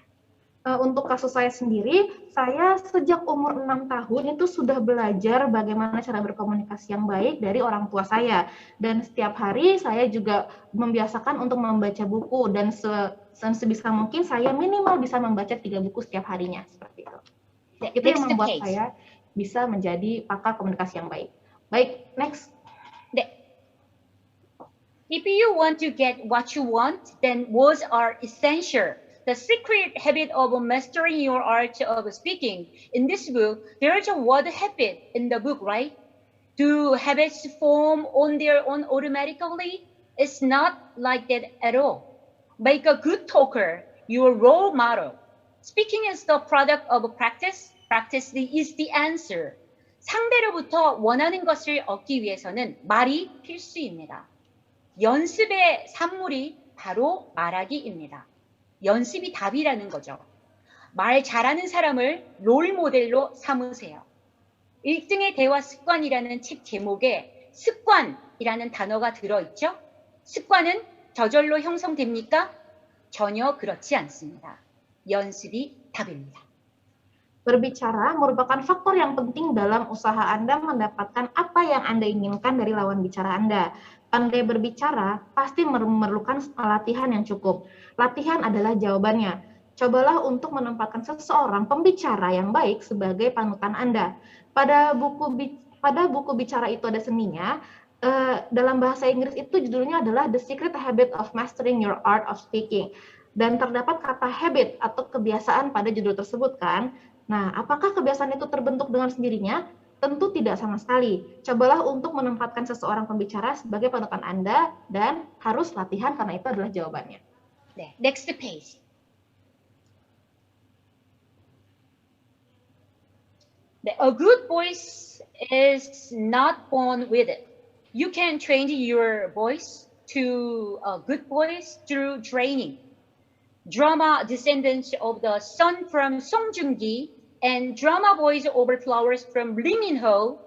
Untuk kasus saya sendiri, saya sejak umur 6 tahun itu sudah belajar bagaimana cara berkomunikasi yang baik dari orang tua saya. Dan setiap hari saya juga membiasakan untuk membaca buku dan sebisa mungkin saya minimal bisa membaca 3 buku setiap harinya seperti itu. Itu yang membuat saya bisa menjadi pakar komunikasi yang baik. Baik, next. If you want to get what you want, then words are essential. The secret habit of mastering your art of speaking. In this book, there is a word habit in the book, right? Do habits form on their own automatically? It's not like that at all. Make a good talker your role model. Speaking is the product of practice. Practice is the answer. 상대로부터 원하는 것을 얻기 위해서는 말이 필수입니다. 연습의 산물이 바로 말하기입니다. 연습이 답이라는 거죠. 말 잘하는 사람을 롤 모델로 삼으세요. 1등의 대화 습관이라는 책 제목에 습관이라는 단어가 들어있죠? 습관은 저절로 형성됩니까? 전혀 그렇지 않습니다. 연습이 답입니다. Berbicara merupakan faktor yang penting dalam usaha Anda mendapatkan apa yang Anda inginkan dari lawan bicara Anda. Pandai berbicara pasti memerlukan latihan yang cukup. Latihan adalah jawabannya. Cobalah untuk menempatkan seseorang pembicara yang baik sebagai panutan Anda. Pada buku bicara itu ada seninya. Dalam bahasa Inggris itu judulnya adalah The Secret Habit of Mastering Your Art of Speaking. Dan terdapat kata habit atau kebiasaan pada judul tersebut kan. Nah, apakah kebiasaan itu terbentuk dengan sendirinya? Tentu tidak sama sekali. Cobalah untuk menempatkan seseorang pembicara sebagai panutan Anda dan harus latihan karena itu adalah jawabannya. Next page. A good voice is not born with it. You can train your voice to a good voice through training. Drama Descendants of the Sun from Song Joong-ki and Drama Boys Over Flowers from Lee Min-ho,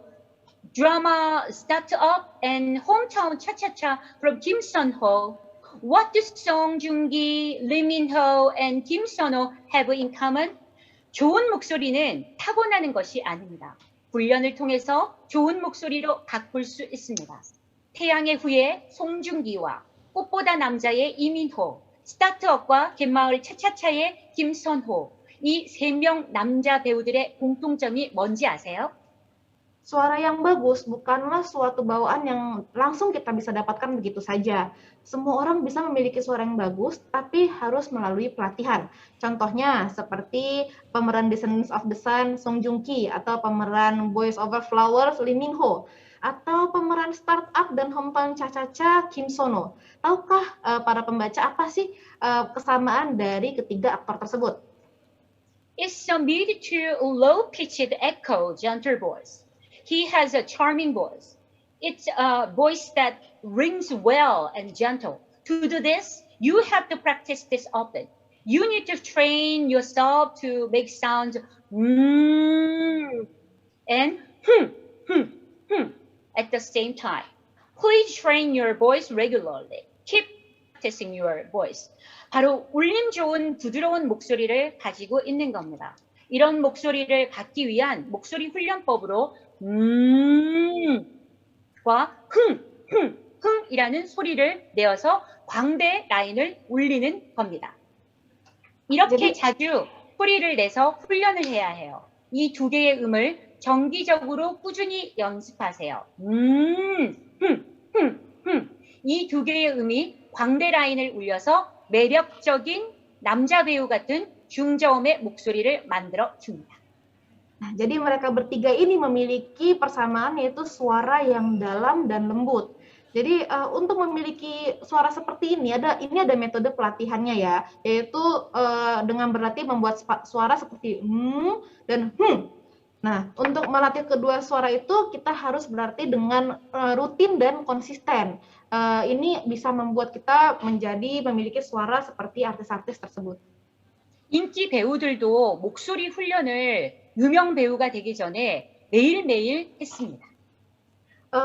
Drama Start Up and Hometown Cha-Cha-Cha from Kim Sun-ho. What do Song Joong-ki, Lee Min-ho, and Kim Sun-ho have in common? 좋은 목소리는 타고나는 것이 아닙니다. 훈련을 통해서 좋은 목소리로 바꿀 수 있습니다. 태양의 후예 송중기와 꽃보다 남자의 이민호, 스타트업과 갯마을 차차차의 김선호, 이 3명 남자 배우들의 공통점이 뭔지 아세요? Suara yang bagus bukanlah suatu bawaan yang langsung kita bisa dapatkan begitu saja. Semua orang bisa memiliki suara yang bagus, tapi harus melalui pelatihan. Contohnya seperti pemeran Descendants of the Sun, Song Joong-ki, atau pemeran Boys Over Flowers, Lee Min-ho, atau pemeran Startup dan Hometown Cha-Cha-Cha, Kim Sun-ho. Tahukah para pembaca apa sih kesamaan dari ketiga aktor tersebut? It's a mid to low-pitched echo, gentle voice. He has a charming voice. It's a voice that rings well and gentle. To do this, you have to practice this often. You need to train yourself to make sounds and at the same time. Please train your voice regularly. Keep practicing your voice. 바로 울림 좋은 부드러운 목소리를 가지고 있는 겁니다. 이런 목소리를 갖기 위한 목소리 훈련법으로 과 흥이라는 소리를 내어서 광대 라인을 울리는 겁니다. 이렇게 자주 소리를 내서 훈련을 해야 해요. 이 두 개의 음을 정기적으로 꾸준히 연습하세요. 이 두 개의 음이 광대 라인을 울려서 매력적인 남자 배우 같은 중저음의 목소리를 만들어 줍니다. Nah, jadi mereka bertiga ini memiliki persamaan yaitu suara yang dalam dan lembut. Jadi untuk memiliki suara seperti ini ada metode pelatihannya ya, yaitu dengan berlatih membuat suara seperti dan Nah, untuk melatih kedua suara itu kita harus berlatih dengan rutin dan konsisten. Ini bisa membuat kita memiliki suara seperti artis-artis tersebut. 인기 배우들도 목소리 훈련을 유명 배우가 되기 전에 매일매일 했습니다.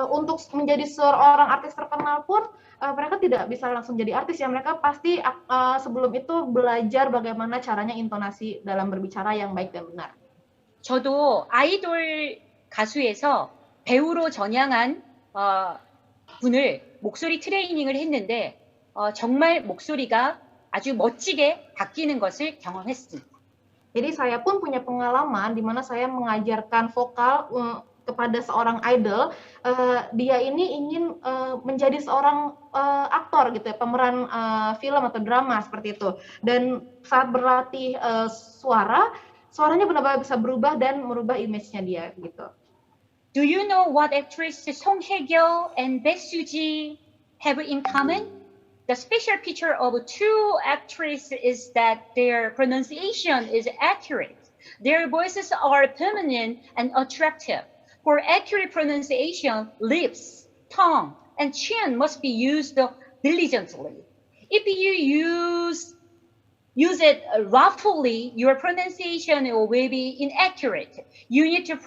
Untuk menjadi seorang artis terkenal pun mereka tidak bisa langsung jadi artis ya. Mereka pasti sebelum itu belajar bagaimana caranya intonasi dalam berbicara yang baik dan benar. 저도 아이돌 가수에서 배우로 전향한 분을 목소리 트레이닝을 했는데 정말 목소리가 아주 멋지게 바뀌는 것을 경험했습니다. Jadi saya pun punya pengalaman di mana saya mengajarkan vokal kepada seorang idol. Dia ini ingin menjadi seorang aktor gitu ya, pemeran film atau drama seperti itu. Dan saat berlatih suaranya benar-benar bisa berubah dan merubah image-nya dia gitu. Do you know what actress Song Hye-kyo and Bae Su-ji have in common? The special feature of two actresses is that their pronunciation is accurate. Their voices are feminine and attractive. For accurate pronunciation, lips, tongue, and chin must be used diligently. If you use it roughly, your pronunciation will be inaccurate. You need to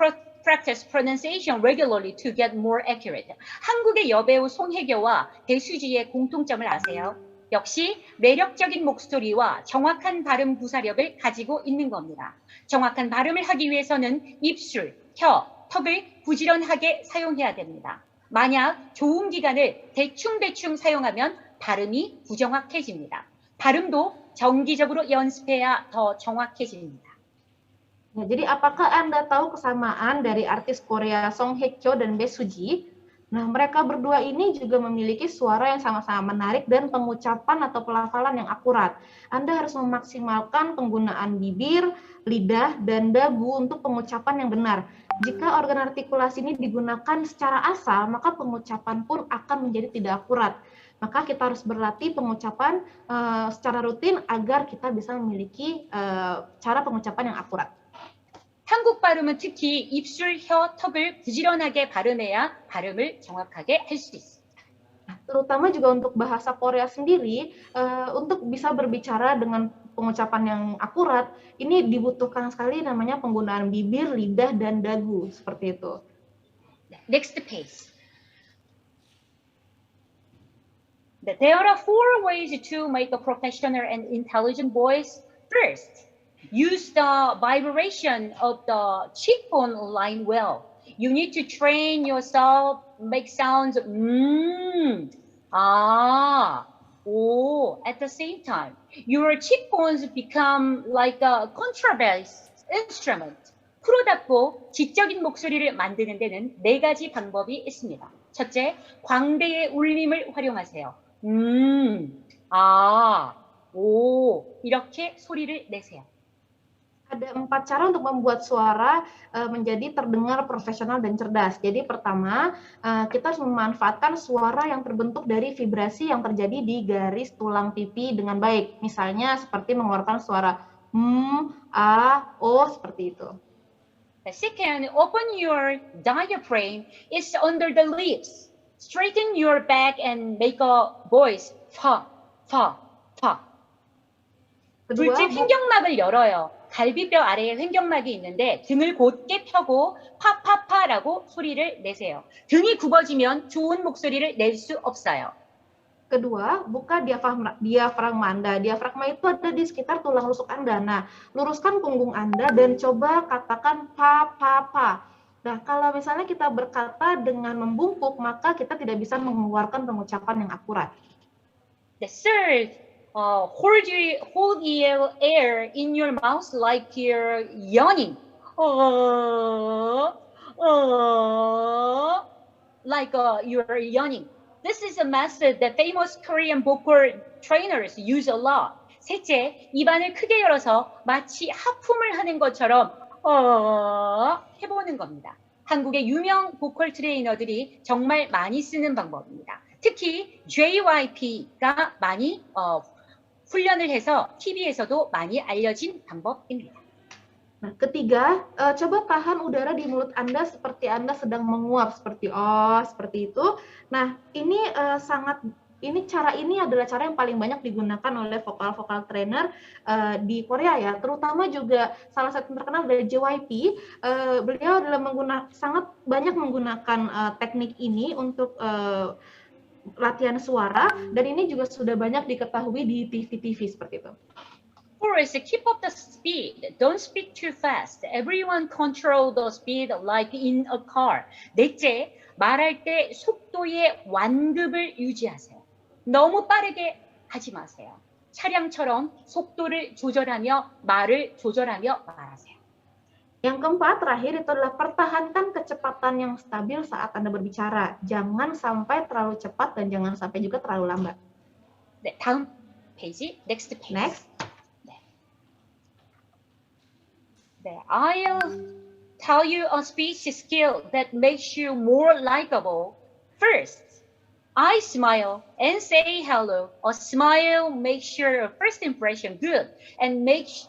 practice pronunciation regularly to get more accurate. 한국의 여배우 송혜교와 배수지의 공통점을 아세요? 역시 매력적인 목소리와 정확한 발음 구사력을 가지고 있는 겁니다. 정확한 발음을 하기 위해서는 입술, 혀, 턱을 부지런하게 사용해야 됩니다. 만약 좋은 기관을 대충대충 sa용하면 발음이 부정확해집니다. 발음도 정기적으로 연습해야 더 정확해집니다. Ya, jadi apakah Anda tahu kesamaan dari artis Korea Song Hye Kyo dan Bae Suji? Nah, mereka berdua ini juga memiliki suara yang sama-sama menarik dan pengucapan atau pelafalan yang akurat. Anda harus memaksimalkan penggunaan bibir, lidah, dan dagu untuk pengucapan yang benar. Jika organ artikulasi ini digunakan secara asal, maka pengucapan pun akan menjadi tidak akurat. Maka kita harus berlatih pengucapan secara rutin agar kita bisa memiliki cara pengucapan yang akurat. 한국 발음은 특히 입술, 혀, 턱을 부지런하게 발음해야 발음을 정확하게 할 수 있습니다. Terutama juga untuk bahasa Korea sendiri, untuk bisa berbicara dengan pengucapan yang akurat, ini dibutuhkan sekali namanya penggunaan bibir, lidah, dan dagu, seperti itu. Next page. There are 4 ways to make a professional and intelligent voice. First, use the vibration of the cheekbone line well. You need to train yourself, make sounds at the same time. Your cheekbones become like a contrabass instrument. 프로답고 지적인 목소리를 만드는 데는 4가지 방법이 있습니다. 첫째, 광대의 울림을 활용하세요. 이렇게 소리를 내세요. Ada 4 cara untuk membuat suara menjadi terdengar profesional dan cerdas. Jadi pertama, kita harus memanfaatkan suara yang terbentuk dari vibrasi yang terjadi di garis tulang pipi dengan baik. Misalnya seperti mengeluarkan suara o, seperti itu. The second, open your diaphragm. It's under the lips. Straighten your back and make a voice. fa, fa, fa. 둘째, 횡격막을 열어요. 갈비뼈 아래에 횡격막이 있는데 등을 곧게 펴고 파파파라고 소리를 내세요. 등이 굽어지면 좋은 목소리를 낼 수 없어요. Kedua, buka diafragma Anda. Diafragma itu ada di sekitar tulang rusuk Anda. Nah, luruskan punggung Anda dan coba katakan pa, pa, pa. Nah, kalau misalnya kita berkata dengan membungkuk, maka kita tidak bisa mengeluarkan pengucapan yang akurat. The third, hold air in your mouth like you're yawning. Like you're yawning. This is a method that famous Korean vocal trainers use a lot. 셋째, 입안을 크게 열어서 마치 하품을 하는 것처럼 해보는 겁니다. 한국의 유명 보컬 트레이너들이 정말 많이 쓰는 방법입니다. 특히 JYP가 많이 훈련을 해서 TV에서도 많이 알려진 방법입니다. Nah, ketiga, coba tahan udara di mulut Anda seperti Anda sedang menguap, seperti seperti itu. Nah, cara ini adalah cara yang paling banyak digunakan oleh vokal trainer di Korea ya, terutama juga salah satu yang terkenal dari JYP. Beliau sangat banyak menggunakan teknik ini untuk latihan suara, dan ini juga sudah banyak diketahui di TV-TV seperti itu. First, keep up the speed. Don't speak too fast. Everyone control the speed like in a car. 넷째, 말할 때 속도의 완급을 유지하세요. 너무 빠르게 하지 마세요. 차량처럼 속도를 조절하며 말을 조절하며 말하세요. Yang keempat, terakhir itu adalah pertahankan kecepatan yang stabil saat Anda berbicara. Jangan sampai terlalu cepat dan jangan sampai juga terlalu lambat. 네, 다음 페이지, next page. Next. I'll tell you a speech skill that makes you more likable. First, I smile and say hello. A smile makes your first impression good and makes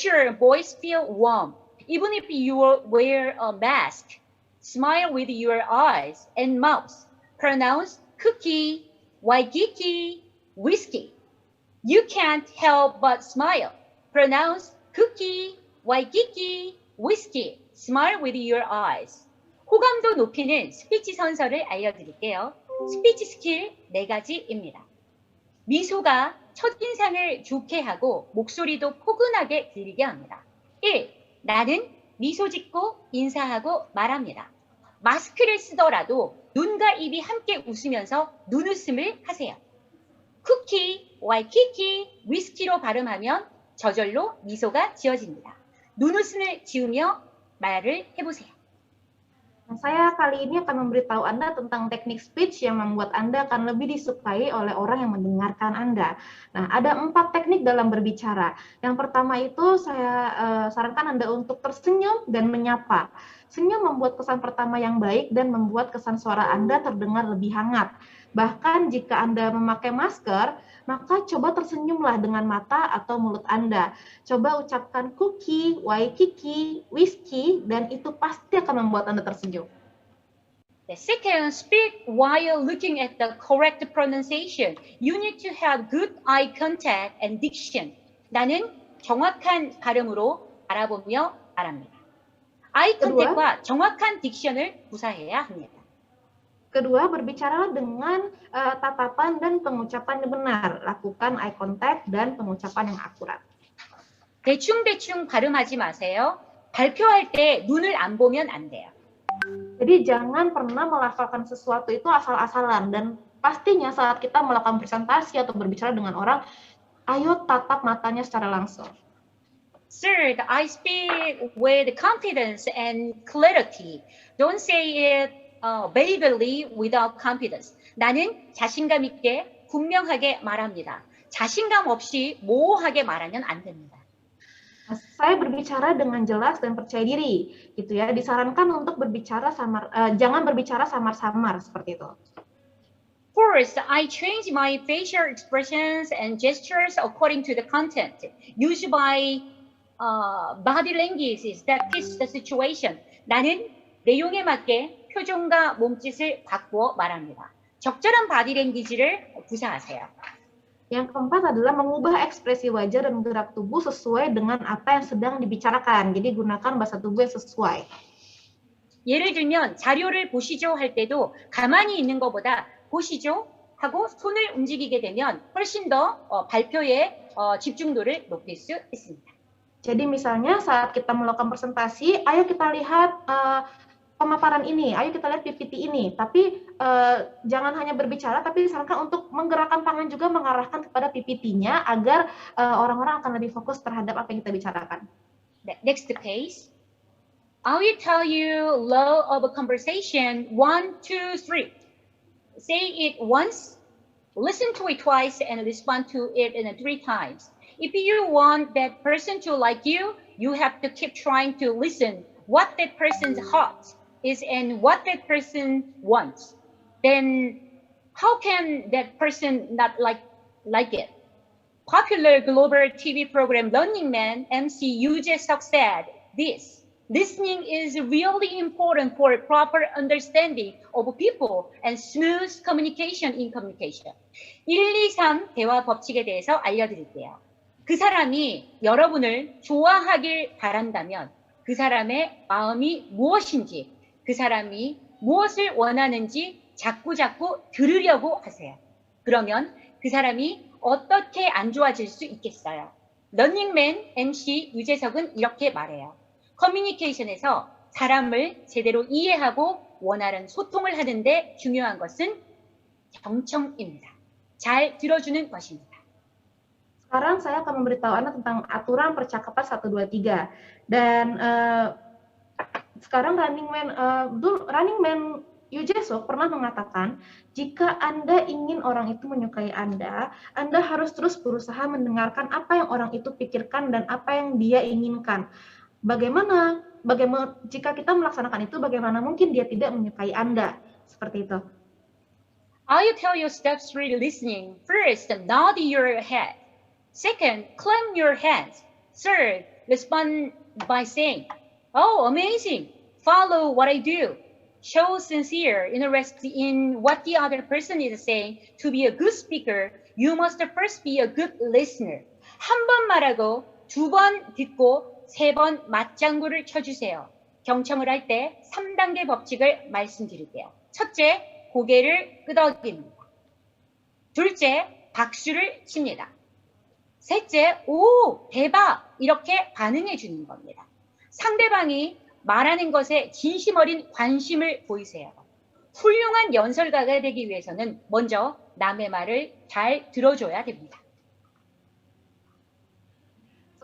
your voice feel warm. Even if you wear a mask, smile with your eyes and mouth. Pronounce cookie, waikiki, whiskey. You can't help but smile. Pronounce cookie, waikiki, whiskey. Smile with your eyes. 호감도 높이는 스피치 선서를 알려드릴게요. 스피치 스킬 4가지입니다. 미소가 첫인상을 좋게 하고 목소리도 포근하게 들리게 합니다. 1. 나는 미소 짓고 인사하고 말합니다. 마스크를 쓰더라도 눈과 입이 함께 웃으면서 눈웃음을 하세요. 쿠키, 와이키키, 위스키로 발음하면 저절로 미소가 지어집니다. 눈웃음을 지으며 말을 해보세요. Saya kali ini akan memberitahu Anda tentang teknik speech yang membuat Anda akan lebih disukai oleh orang yang mendengarkan Anda. Nah, ada 4 teknik dalam berbicara. Yang pertama itu saya sarankan Anda untuk tersenyum dan menyapa. Senyum membuat kesan pertama yang baik dan membuat kesan suara Anda terdengar lebih hangat. Bahkan jika Anda memakai masker, maka coba tersenyumlah dengan mata atau mulut Anda. Coba ucapkan cookie, waikiki, whiskey, dan itu pasti akan membuat Anda tersenyum. The second, speak while looking at the correct pronunciation. You need to have good eye contact and diction. 나는 정확한 발음으로 알아보며 말합니다. eye contact과 정확한 딕션을 구사해야 합니다. Kedua, berbicaralah dengan tatapan dan pengucapan yang benar. Lakukan eye contact dan pengucapan yang akurat. 대충대충 발음하지 마세요. 발표할 때 눈을 안 보면 안 돼요. Jadi jangan pernah melafalkan sesuatu itu asal-asalan. Dan pastinya saat kita melakukan presentasi atau berbicara dengan orang, ayo tatap matanya secara langsung. Third, I speak with confidence and clarity. Don't say it vaguely without confidence. 나는 자신감 있게 분명하게 말합니다. 자신감 없이 모호하게 말하면 안 됩니다. Saya berbicara dengan jelas dan percaya diri, gitu ya. Disarankan untuk berbicara jangan berbicara samar-samar seperti itu. First, I change my facial expressions and gestures according to the content. Used by body languages that fits the situation. 나는 내용에 맞게 표정과 몸짓을 바꾸어 말합니다. 적절한 바디 랭귀지를 구사하세요. Yang keempat adalah mengubah ekspresi wajah dan gerak tubuh sesuai dengan apa yang sedang dibicarakan. Jadi gunakan bahasa tubuh yang sesuai. 예를 들면 자료를 보시죠 할 때도 가만히 있는 것보다 보시죠 하고 손을 움직이게 되면 훨씬 더 발표의 집중도를 높일 수 있습니다. Jadi misalnya saat kita melakukan presentasi, ayo kita lihat pemaparan ini, ayo kita lihat PPT ini. Tapi jangan hanya berbicara, tapi disarankan untuk menggerakkan tangan juga mengarahkan kepada PPT-nya agar orang-orang akan lebih fokus terhadap apa yang kita bicarakan. Next page. I will tell you law of a conversation 1, 2, 3. Say it once, listen to it twice, and respond to it 3 times. If you want that person to like you, you have to keep trying to listen what that person's heart is and what that person wants. Then how can that person not like it? Popular global TV program Running Man MC Yoo Jae-suk said this: listening is really important for proper understanding of people and smooth communication in communication. 1, 2, 3 대화 법칙에 대해서 알려드릴게요. 그 사람이 여러분을 좋아하길 바란다면 그 사람의 마음이 무엇인지, 그 사람이 무엇을 원하는지 자꾸자꾸 들으려고 하세요. 그러면 그 사람이 어떻게 안 좋아질 수 있겠어요? 런닝맨 MC 유재석은 이렇게 말해요. 커뮤니케이션에서 사람을 제대로 이해하고 원활한 소통을 하는데 중요한 것은 경청입니다. 잘 들어주는 것입니다. Sekarang saya akan memberitahu Anda tentang aturan percakapan 1, 2, 3. Dan sekarang Running Man Yoo Jae-suk pernah mengatakan, jika Anda ingin orang itu menyukai Anda harus terus berusaha mendengarkan apa yang orang itu pikirkan dan apa yang dia inginkan. Bagaimana jika kita melaksanakan itu, bagaimana mungkin dia tidak menyukai Anda? Seperti itu. I'll tell you steps through listening. First, nod your head. Second, clap your hands. Third, respond by saying, "Oh, amazing. Follow what I do." Show sincere interest in what the other person is saying. To be a good speaker, you must first be a good listener. 한 번 말하고 2번 듣고 3번 맞장구를 쳐주세요. 경청을 할 때 3단계 법칙을 말씀드릴게요. 첫째, 고개를 끄덕입니다. 둘째, 박수를 칩니다. 셋째, 오, 대박! 이렇게 반응해 주는 겁니다. 상대방이 말하는 것에 진심 어린 관심을 보이세요. 훌륭한 연설가가 되기 위해서는 먼저 남의 말을 잘 들어줘야 됩니다.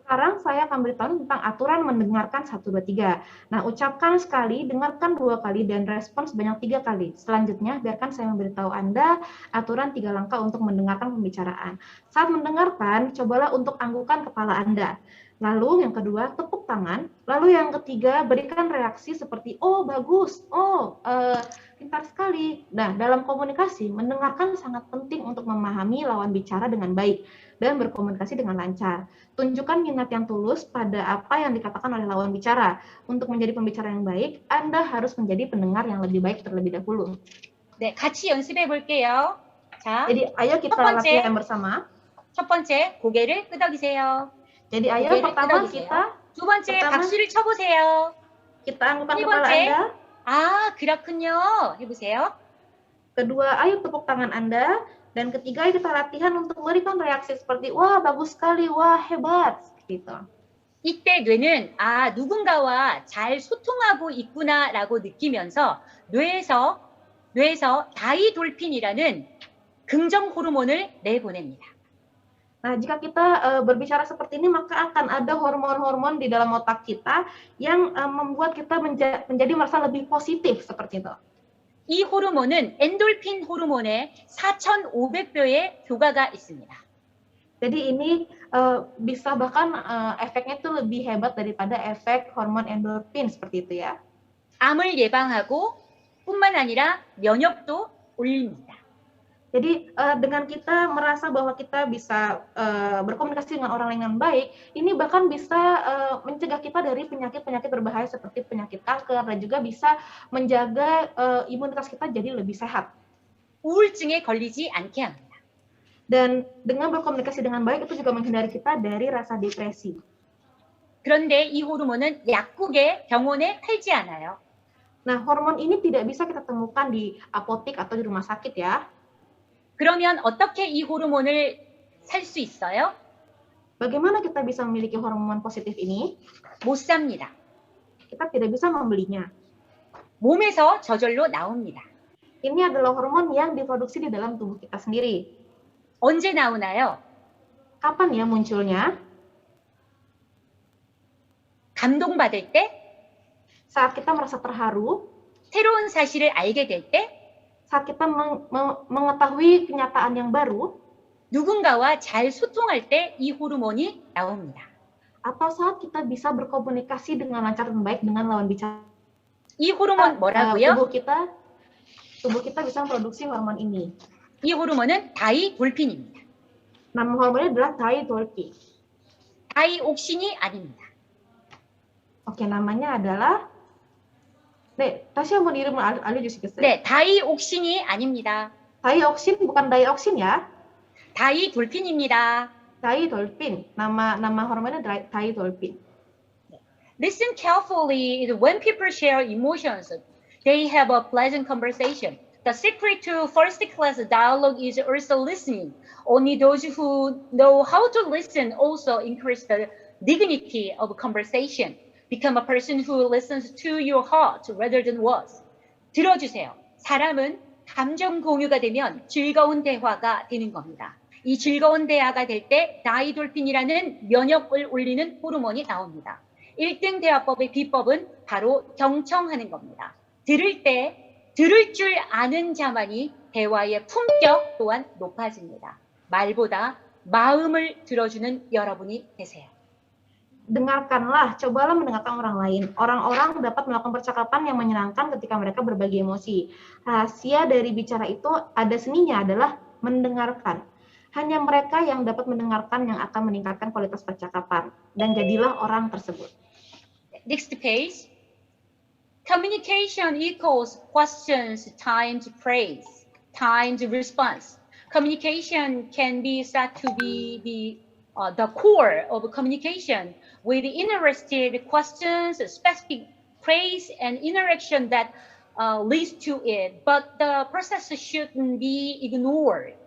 Sekarang saya akan beritahu tentang aturan mendengarkan 1, 2, 3. Nah, ucapkan sekali, dengarkan 2 kali, dan respon sebanyak 3 kali. Selanjutnya, biarkan saya memberitahu Anda aturan 3 langkah untuk mendengarkan pembicaraan. Saat mendengarkan, cobalah untuk anggukan kepala Anda. Lalu yang kedua, tepuk tangan. Lalu yang ketiga, berikan reaksi seperti, oh bagus, oh pintar sekali. Nah, dalam komunikasi, mendengarkan sangat penting untuk memahami lawan bicara dengan baik dan berkomunikasi dengan lancar. Tunjukkan minat yang tulus pada apa yang dikatakan oleh lawan bicara. Untuk menjadi pembicara yang baik, Anda harus menjadi pendengar yang lebih baik terlebih dahulu. 네, 같이 연습해 볼게요. 자, Jadi, ayo kita latihan bersama. 첫 번째, 고개를 끄덕이세요. Jadi, ayo 고개를 pertama 끄덕이세요. kita 두 번째, 박수를 쳐보세요. anggukan 세 kepala 번째, Anda. 아, 그렇군요. 해보세요. Kedua, ayo tepuk tangan Anda. Dan ketiga, kita latihan untuk memberikan reaksi seperti, wah bagus sekali, wah hebat, seperti itu. 이때 뇌는 아, 누군가와 잘 소통하고 있구나라고 느끼면서 뇌에서 다이돌핀이라는 긍정 호르몬을 내보냅니다. Nah, jika kita berbicara seperti ini, maka akan ada hormon-hormon di dalam otak kita yang membuat kita menjadi merasa lebih positif, seperti itu. 이 호르몬은 엔돌핀 호르몬의 4,500배의 효과가 있습니다. Jadi ini bisa bahkan efeknya itu lebih hebat daripada efek hormon endorfin seperti itu ya. 암을 예방하고 뿐만 아니라 면역도 올립니다. Jadi dengan kita merasa bahwa kita bisa berkomunikasi dengan orang lain dengan baik, ini bahkan bisa mencegah kita dari penyakit-penyakit berbahaya seperti penyakit kanker dan juga bisa menjaga imunitas kita jadi lebih sehat. 우울증에 걸리지 않게 합니다. Dan dengan berkomunikasi dengan baik itu juga menghindari kita dari rasa depresi. 그런데 이 호르몬은 약국에 병원에 팔지 않아요. Nah, hormon ini tidak bisa kita temukan di apotek atau di rumah sakit ya. 그러면 어떻게 이 호르몬을 살 수 있어요? Bagaimana kita bisa memiliki hormon positif ini? 못 삽니다. Kita tidak bisa membelinya. 몸에서 저절로 나옵니다. Ini adalah hormon yang diproduksi di dalam tubuh kita sendiri. 언제 나오나요? Kapan ya munculnya? 감동받을 때, Saat kita merasa terharu, 새로운 사실을 알게 될 때, saat kita mengetahui kenyataan yang baru, 누군가와 잘 소통할 때 이 호르몬이 나옵니다. atau saat kita bisa berkomunikasi dengan lancar dan baik dengan lawan bicara. 이 호르몬 뭐라고요? Tubuh kita bisa memproduksi hormon ini. 이 호르몬은 다이돌핀입니다. Nama hormonnya adalah thyroid. 다이옥신이 아닙니다. Oke, namanya adalah 다시 한번 이름을 알려주시겠어요? 네, 다이옥신이 아닙니다. 다이옥신 bukan 다이옥신 ya. 다이돌핀입니다. 다이돌핀. nama hormonnya 다이돌핀. Listen carefully. When people share emotions, they have a pleasant conversation. The secret to first-class dialogue is also listening. Only those who know how to listen also increase the dignity of conversation. Become a person who listens to your heart rather than words. 들어주세요. 사람은 감정 공유가 되면 즐거운 대화가 되는 겁니다. 이 즐거운 대화가 될 때 다이돌핀이라는 면역을 올리는 호르몬이 나옵니다. 1등 대화법의 비법은 바로 경청하는 겁니다. 들을 줄 아는 자만이 대화의 품격 또한 높아집니다. 말보다 마음을 들어주는 여러분이 되세요. Dengarkanlah, cobalah mendengarkan orang lain. Orang-orang dapat melakukan percakapan yang menyenangkan ketika mereka berbagi emosi. Rahasia dari bicara itu ada seninya adalah mendengarkan. Hanya mereka yang dapat mendengarkan yang akan meningkatkan kualitas percakapan. Dan jadilah orang tersebut. Next page. Communication equals questions, time to praise, time to response. Communication can be said to be the core of communication with interested questions, specific praise, and interaction that leads to it. But the process shouldn't be ignored.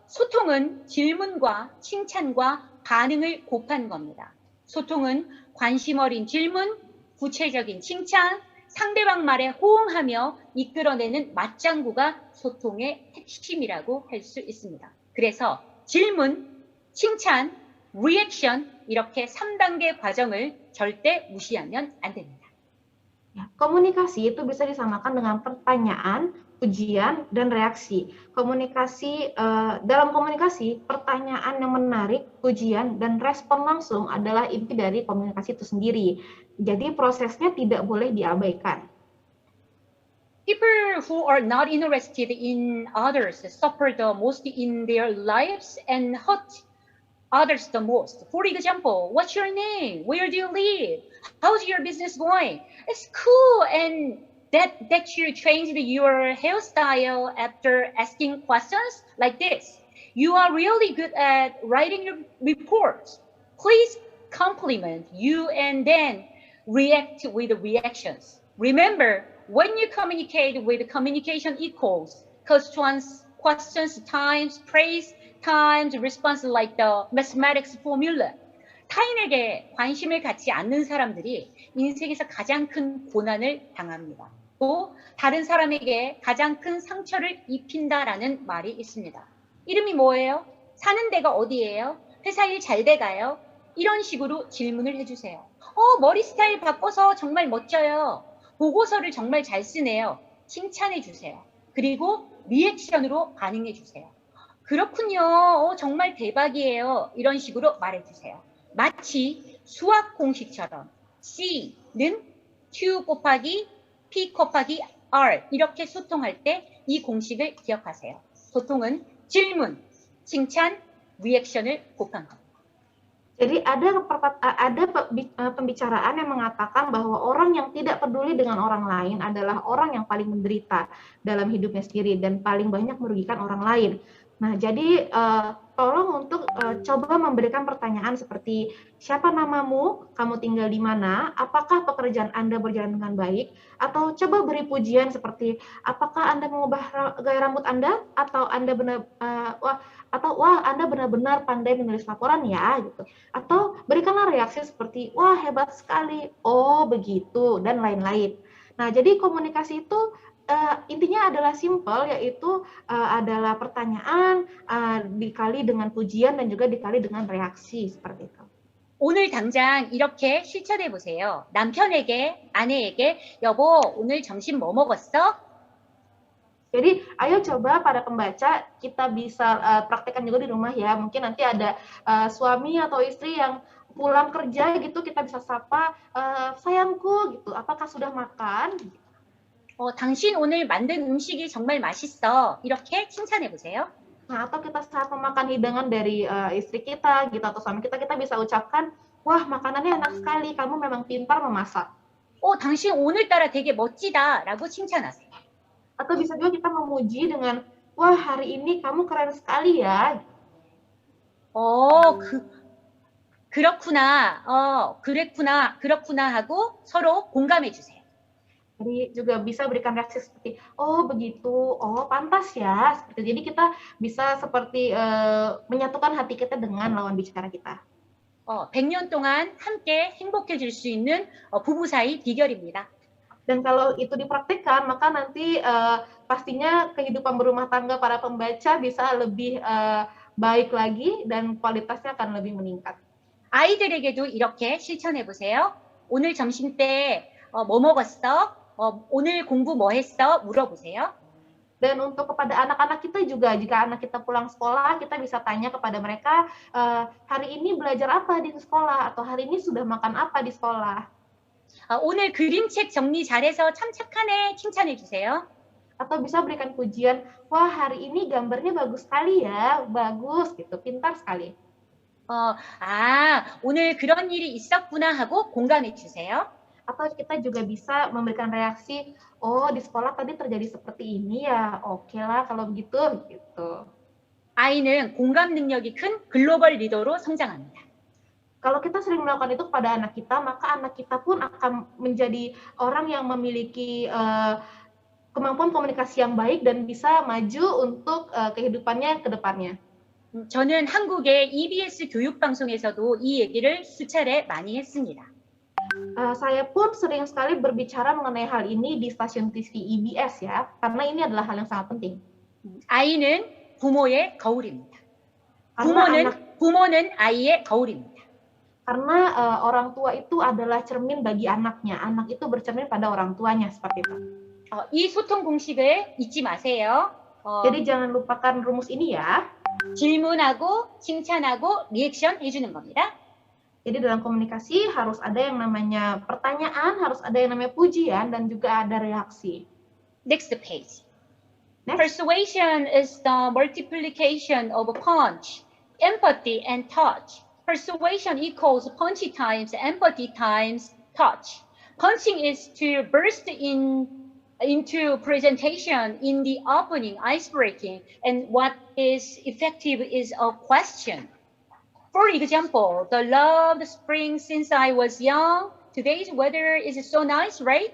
소통은 질문과 칭찬과 반응을 곱한 겁니다. 소통은 관심 어린 질문, 구체적인 칭찬, 상대방 말에 호응하며 이끌어내는 맞장구가 소통의 핵심이라고 할 수 있습니다. 그래서 질문, 칭찬, 리액션 이렇게 3단계 과정을 절대 무시하면 안 됩니다. Ya, komunikasi itu bisa disamakan dengan pertanyaan, pujian, dan reaksi. Dalam komunikasi, pertanyaan yang menarik, pujian, dan respon langsung adalah inti dari komunikasi itu sendiri. Jadi prosesnya tidak boleh diabaikan. People who are not interested in others suffer the most in their lives and hurt others the most. For example, what's your name? Where do you live? How's your business going? It's cool, and that you changed your hairstyle after asking questions like this. You are really good at writing your reports. Please compliment you and then react with reactions. Remember, when you communicate with communication equals questions times praise times response like the mathematics formula. 타인에게 관심을 갖지 않는 사람들이 인생에서 가장 큰 고난을 당합니다. 또 다른 사람에게 가장 큰 상처를 입힌다라는 말이 있습니다. 이름이 뭐예요? 사는 데가 어디예요? 회사 일 잘 돼가요? 이런 식으로 질문을 해주세요. 머리 스타일 바꿔서 정말 멋져요. 보고서를 정말 잘 쓰네요. 칭찬해 주세요. 그리고 리액션으로 반응해 주세요. 그렇군요. 정말 대박이에요. 이런 식으로 말해 주세요. 마치 수학 공식처럼 C는 Q 곱하기 P 곱하기 R 이렇게 소통할 때 이 공식을 기억하세요. 소통은 질문, 칭찬, 리액션을 곱한 겁니다. Jadi ada pembicaraan yang mengatakan bahwa orang yang tidak peduli dengan orang lain adalah orang yang paling menderita dalam hidupnya sendiri dan paling banyak merugikan orang lain. Nah, jadi tolong untuk coba memberikan pertanyaan seperti siapa namamu, kamu tinggal di mana, apakah pekerjaan Anda berjalan dengan baik, atau coba beri pujian seperti apakah Anda mengubah gaya rambut Anda, atau Anda wah Anda benar-benar pandai menulis laporan ya gitu. Atau berikanlah reaksi seperti wah hebat sekali, oh begitu dan lain-lain. Nah, jadi komunikasi itu intinya adalah simple, yaitu adalah pertanyaan dikali dengan pujian dan juga dikali dengan reaksi seperti itu. 오늘 당장 이렇게 실천해 보세요. 남편에게, 아내에게 여보 오늘 점심 뭐 먹었어? Jadi ayo coba para pembaca kita bisa praktekkan juga di rumah ya. Mungkin nanti ada suami atau istri yang pulang kerja gitu kita bisa sapa sayangku gitu. Apakah sudah makan? 당신 오늘 만든 음식이 정말 맛있어. 이렇게 칭찬해 보세요. Nah, atau kita saat memakan hidangan dari istri kita gitu atau suami kita bisa ucapkan, wah makanannya enak sekali, kamu memang pintar memasak. 당신 오늘따라 되게 멋지다라고 칭찬하세요. Atau bisa juga kita memuji dengan, wah hari ini kamu keren sekali ya. 그렇구나. 그렇구나 하고 서로 공감해 주세요. Jadi juga bisa berikan reaksi seperti, oh begitu, oh pantas ya. Jadi kita bisa seperti menyatukan hati kita dengan lawan bicara kita. 100년 동안 함께 행복해질 수 있는 부부 사이 비결입니다. Dan kalau itu dipraktikkan, maka nanti pastinya kehidupan berumah tangga para pembaca bisa lebih baik lagi dan kualitasnya akan lebih meningkat. 아이들에게도 이렇게 실천해 보세요. 오늘 점심 때 뭐 먹었어? 오늘 공부 뭐 했어? 물어보세요. Dan untuk kepada anak-anak kita juga, jika anak kita pulang sekolah, kita bisa tanya kepada mereka, hari ini belajar apa di sekolah? Atau hari ini sudah makan apa di sekolah? 오늘 그림책 정리 잘해서 참 착하네. 칭찬해 주세요. Atau bisa berikan pujian, wah hari ini gambarnya bagus sekali ya, bagus gitu, pintar sekali. 오늘 그런 일이 있었구나 하고 공감해 주세요. Atau kita juga bisa memberikan reaksi, oh di sekolah tadi terjadi seperti ini ya, oke lah kalau begitu gitu. 아이는 공감 능력이 큰 글로벌 리더로 성장합니다. Kalau kita sering melakukan itu kepada anak kita, maka anak kita pun akan menjadi orang yang memiliki kemampuan komunikasi yang baik dan bisa maju untuk kehidupannya ke depannya. 저는 한국의 EBS 교육방송에서도 이 얘기를 수차례 많이 했습니다. Saya pun sering sekali berbicara mengenai hal ini di stasiun TV EBS ya, karena ini adalah hal yang sangat penting. 아이는 부모의 거울입니다. Karena 부모는 아이의 거울입니다. Karena orang tua itu adalah cermin bagi anaknya. Anak itu bercermin pada orang tuanya, seperti itu. 이 소통 공식을 잊지 마세요. Jadi jangan lupakan rumus ini ya. 질문하고 칭찬하고 리액션 해주는 겁니다. Jadi dalam komunikasi harus ada yang namanya pertanyaan, harus ada yang namanya pujian, dan juga ada reaksi. Next page. Next. Persuasion is the multiplication of punch, empathy, and touch. Persuasion equals punchy times empathy times touch. Punching is to burst into presentation in the opening, ice-breaking, and what is effective is a question. For example, the love spring since I was young. Today's weather is so nice, right?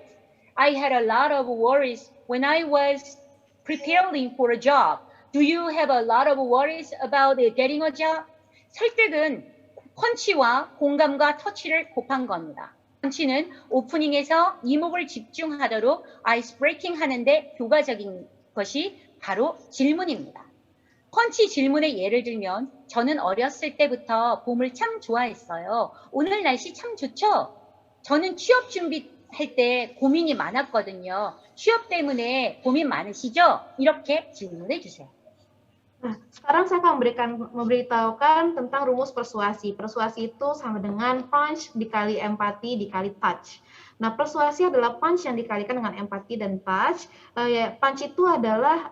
I had a lot of worries when I was preparing for a job. Do you have a lot of worries about getting a job? 설득은 펀치와 공감과 터치를 곱한 겁니다. 펀치는 오프닝에서 이목을 집중하도록 아이스 브레이킹 하는데 교과적인 것이 바로 질문입니다. 펀치 질문의 예를 들면 저는 어렸을 때부터 봄을 참 좋아했어요. 오늘 날씨 참 좋죠? 저는 취업 준비할 때 고민이 많았거든요. 취업 때문에 고민 많으시죠? 이렇게 질문해 주세요. Nah, sekarang saya akan memberitahukan tentang rumus persuasi. Persuasi itu sama dengan punch dikali empati dikali touch. Nah, persuasi adalah punch yang dikalikan dengan empati dan touch. Punch itu adalah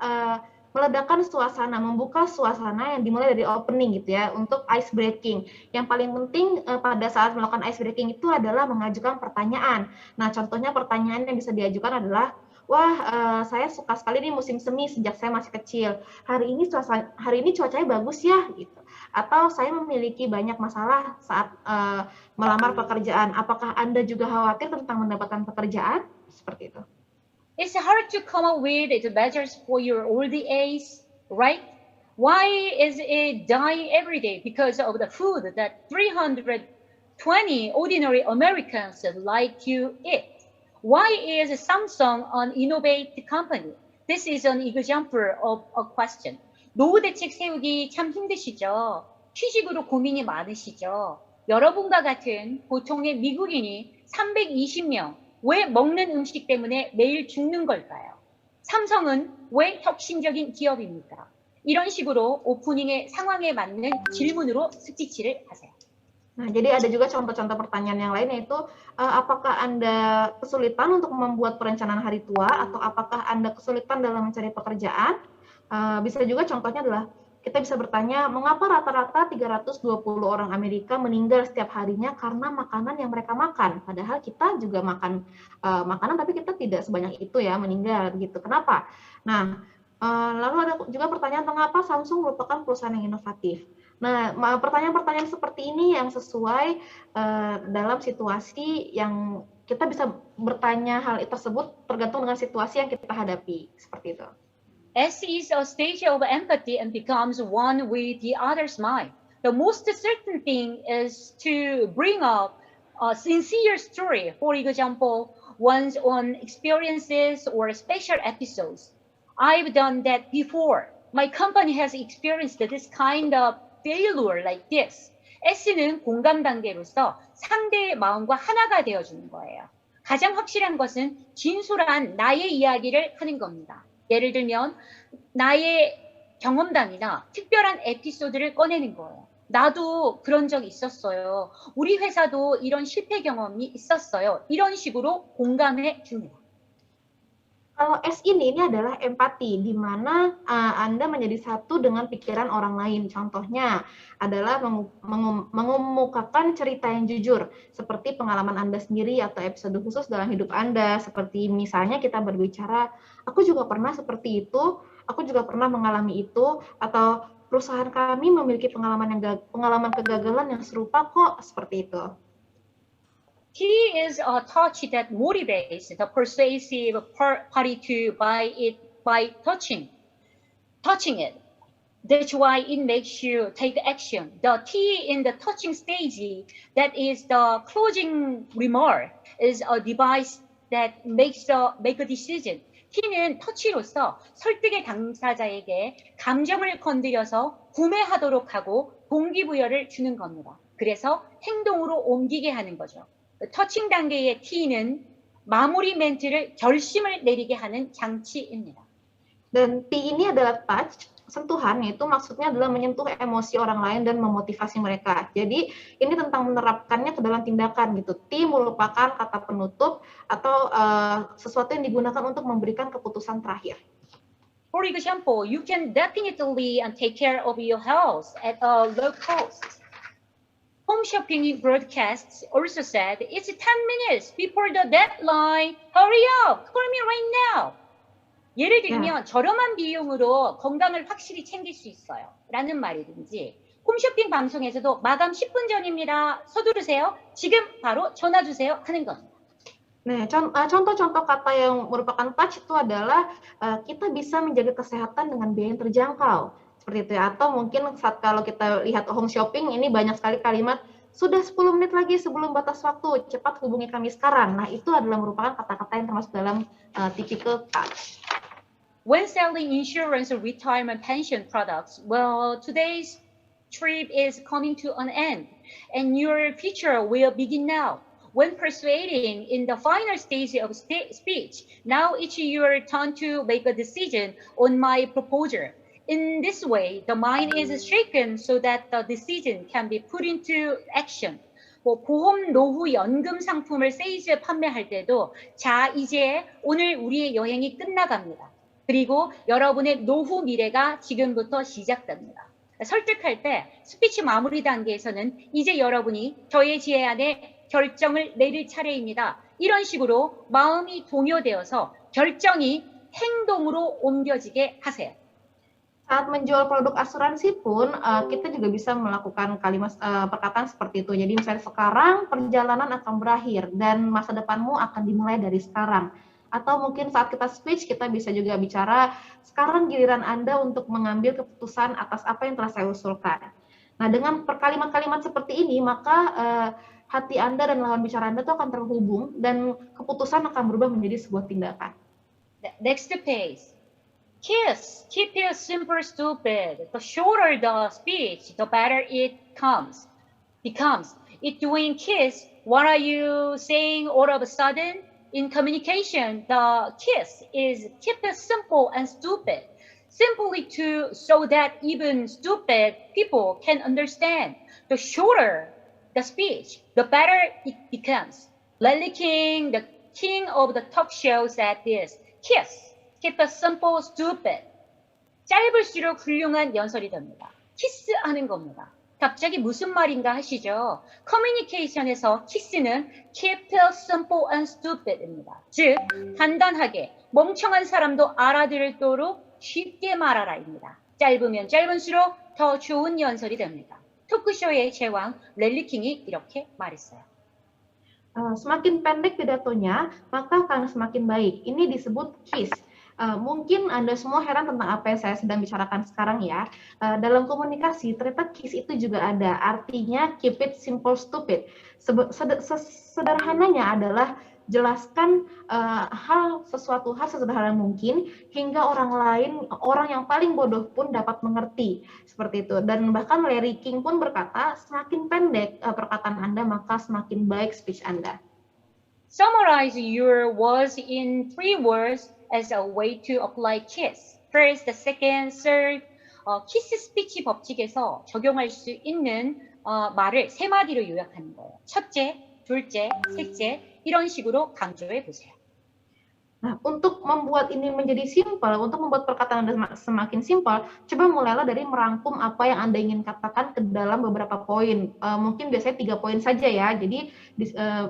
meledakkan suasana, membuka suasana yang dimulai dari opening gitu ya, untuk ice breaking. Yang paling penting pada saat melakukan ice breaking itu adalah mengajukan pertanyaan. Nah, contohnya pertanyaan yang bisa diajukan adalah, wah, saya suka sekali nih musim semi sejak saya masih kecil. Hari ini cuacanya bagus ya, gitu. Atau saya memiliki banyak masalah saat melamar pekerjaan. Apakah Anda juga khawatir tentang mendapatkan pekerjaan? Seperti itu. It's hard to come up with the measures for your old age, right? Why is it dying every day? Because of the food that 320 ordinary Americans like to eat. Why is Samsung an innovative company? This is an example of a question. 노후 대책 세우기 참 힘드시죠? 취직으로 고민이 많으시죠? 여러분과 같은 보통의 미국인이 320명, 왜 먹는 음식 때문에 매일 죽는 걸까요? 삼성은 왜 혁신적인 기업입니까? 이런 식으로 오프닝의 상황에 맞는 질문으로 스피치를 하세요. Nah, jadi ada juga contoh-contoh pertanyaan yang lain, yaitu apakah Anda kesulitan untuk membuat perencanaan hari tua, atau apakah Anda kesulitan dalam mencari pekerjaan? Bisa juga contohnya adalah, kita bisa bertanya, mengapa rata-rata 320 orang Amerika meninggal setiap harinya karena makanan yang mereka makan? Padahal kita juga makan makanan, tapi kita tidak sebanyak itu ya meninggal gitu. Kenapa? Nah, lalu ada juga pertanyaan, mengapa Samsung merupakan perusahaan yang inovatif? Nah, pertanyaan-pertanyaan seperti ini yang sesuai dalam situasi yang kita bisa bertanya hal tersebut tergantung dengan situasi yang kita hadapi, seperti itu. S is a stage of empathy and becomes one with the other's mind. The most certain thing is to bring up a sincere story, for example, one's own experiences or special episodes. I've done that before. My company has experienced this kind of failure like this. S는 공감 단계로서 상대의 마음과 하나가 되어주는 거예요. 가장 확실한 것은 진솔한 나의 이야기를 하는 겁니다. 예를 들면 나의 경험담이나 특별한 에피소드를 꺼내는 거예요. 나도 그런 적 있었어요. 우리 회사도 이런 실패 경험이 있었어요. 이런 식으로 공감해 줍니다. Kalau S ini adalah empati, di mana Anda menjadi satu dengan pikiran orang lain. Contohnya adalah mengemukakan cerita yang jujur, seperti pengalaman Anda sendiri atau episode khusus dalam hidup Anda. Seperti misalnya kita berbicara, aku juga pernah seperti itu, aku juga pernah mengalami itu, atau perusahaan kami memiliki pengalaman kegagalan yang serupa kok, seperti itu. T is a touch that motivates the persuasive party to buy it by touching it. That's why it makes you take action. The T in the touching stage, that is the closing remark, is a device that make a decision. T는 터치로서 설득의 당사자에게 감정을 건드려서 구매하도록 하고 동기부여를 주는 겁니다. 그래서 행동으로 옮기게 하는 거죠. 터칭 단계의 T는 마무리 멘트를 결심을 내리게 하는 장치입니다. Dan T ini adalah touch, sentuhan, yaitu maksudnya adalah menyentuh emosi orang lain dan memotivasi mereka. Jadi ini tentang menerapkannya ke dalam tindakan gitu. T merupakan kata penutup atau sesuatu yang digunakan untuk memberikan keputusan terakhir. For example, you can definitely take care of your health at a low cost. Home shopping broadcasts also said, it's 10 minutes before the deadline. Hurry up, call me right now. 예를 들면 저렴한 비용으로 건강을 확실히 챙길 수 있어요 라는 말이든지 홈쇼핑 방송에서도 마감 10분 전입니다. 서두르세요. 지금 바로 전화 주세요 하는 겁니다. Nah, contoh-contoh kata yang merupakan touch itu adalah kita bisa menjaga kesehatan dengan biaya yang terjangkau. Seperti itu ya. Atau mungkin saat kalau kita lihat home shopping ini banyak sekali kalimat sudah 10 menit lagi sebelum batas waktu, cepat hubungi kami sekarang. Nah, itu adalah merupakan kata-kata yang termasuk dalam typical touch. When selling insurance or retirement pension products, well, today's trip is coming to an end, and your future will begin now. When persuading in the final stage of speech, now it's your turn to make a decision on my proposal. In this way, the mind is shaken so that the decision can be put into action. 보험 노후 연금 상품을 세일즈에 판매할 때도 자, 이제 오늘 우리의 여행이 끝나갑니다. 그리고 여러분의 노후 미래가 지금부터 시작됩니다. 설득할 때 스피치 마무리 단계에서는 이제 여러분이 저의 제안에 결정을 내릴 차례입니다. 이런 식으로 마음이 동요되어서 결정이 행동으로 옮겨지게 하세요. Saat menjual produk asuransi pun kita juga bisa melakukan kalimat perkataan seperti itu. Jadi misalnya sekarang perjalanan akan berakhir dan masa depanmu akan dimulai dari sekarang. Atau mungkin saat kita speech kita bisa juga bicara sekarang giliran Anda untuk mengambil keputusan atas apa yang telah saya usulkan. Nah, dengan kalimat-kalimat seperti ini maka hati Anda dan lawan bicara Anda itu akan terhubung dan keputusan akan berubah menjadi sebuah tindakan. Next page. Kiss. Keep it simple, stupid. The shorter the speech, the better it becomes. If doing kiss, what are you saying all of a sudden? In communication, the kiss is keep it simple and stupid, simply so that even stupid people can understand. The shorter the speech, the better it becomes. Larry King, the king of the talk show, said this: kiss, keep it simple, stupid. 짧을수록 훌륭한 연설이 됩니다. 키스하는 겁니다. 갑자기 무슨 말인가 하시죠? 커뮤니케이션에서 키스는 keep it simple and stupid입니다. 즉, 간단하게 멍청한 사람도 알아들도록 쉽게 말하라입니다. 짧으면 짧을수록 더 좋은 연설이 됩니다. 토크쇼의 제왕 랠리 킹이 이렇게 말했어요. Semakin pendek pidatonya, maka akan semakin baik. Ini disebut kiss. Mungkin Anda semua heran tentang apa yang saya sedang bicarakan sekarang ya. Dalam komunikasi, ternyata KISS itu juga ada. Artinya keep it simple stupid. Sederhananya adalah jelaskan sesuatu hal sesederhana mungkin hingga orang yang paling bodoh pun dapat mengerti. Seperti itu. Dan bahkan Larry King pun berkata, semakin pendek perkataan Anda, maka semakin baik speech Anda. Summarize your words in 3 words as a way to apply KISS. First, second, third. 키스 스피치 법칙에서 적용할 수 있는 말을 3마디로 요약하는 거예요. 첫째, 둘째, 셋째. 이런 식으로 강조해 보세요. Nah, untuk membuat ini menjadi simpel, untuk membuat perkataan Anda semakin simpel, coba mulailah dari merangkum apa yang Anda ingin katakan ke dalam beberapa poin. Mungkin biasanya 3 poin saja ya. Jadi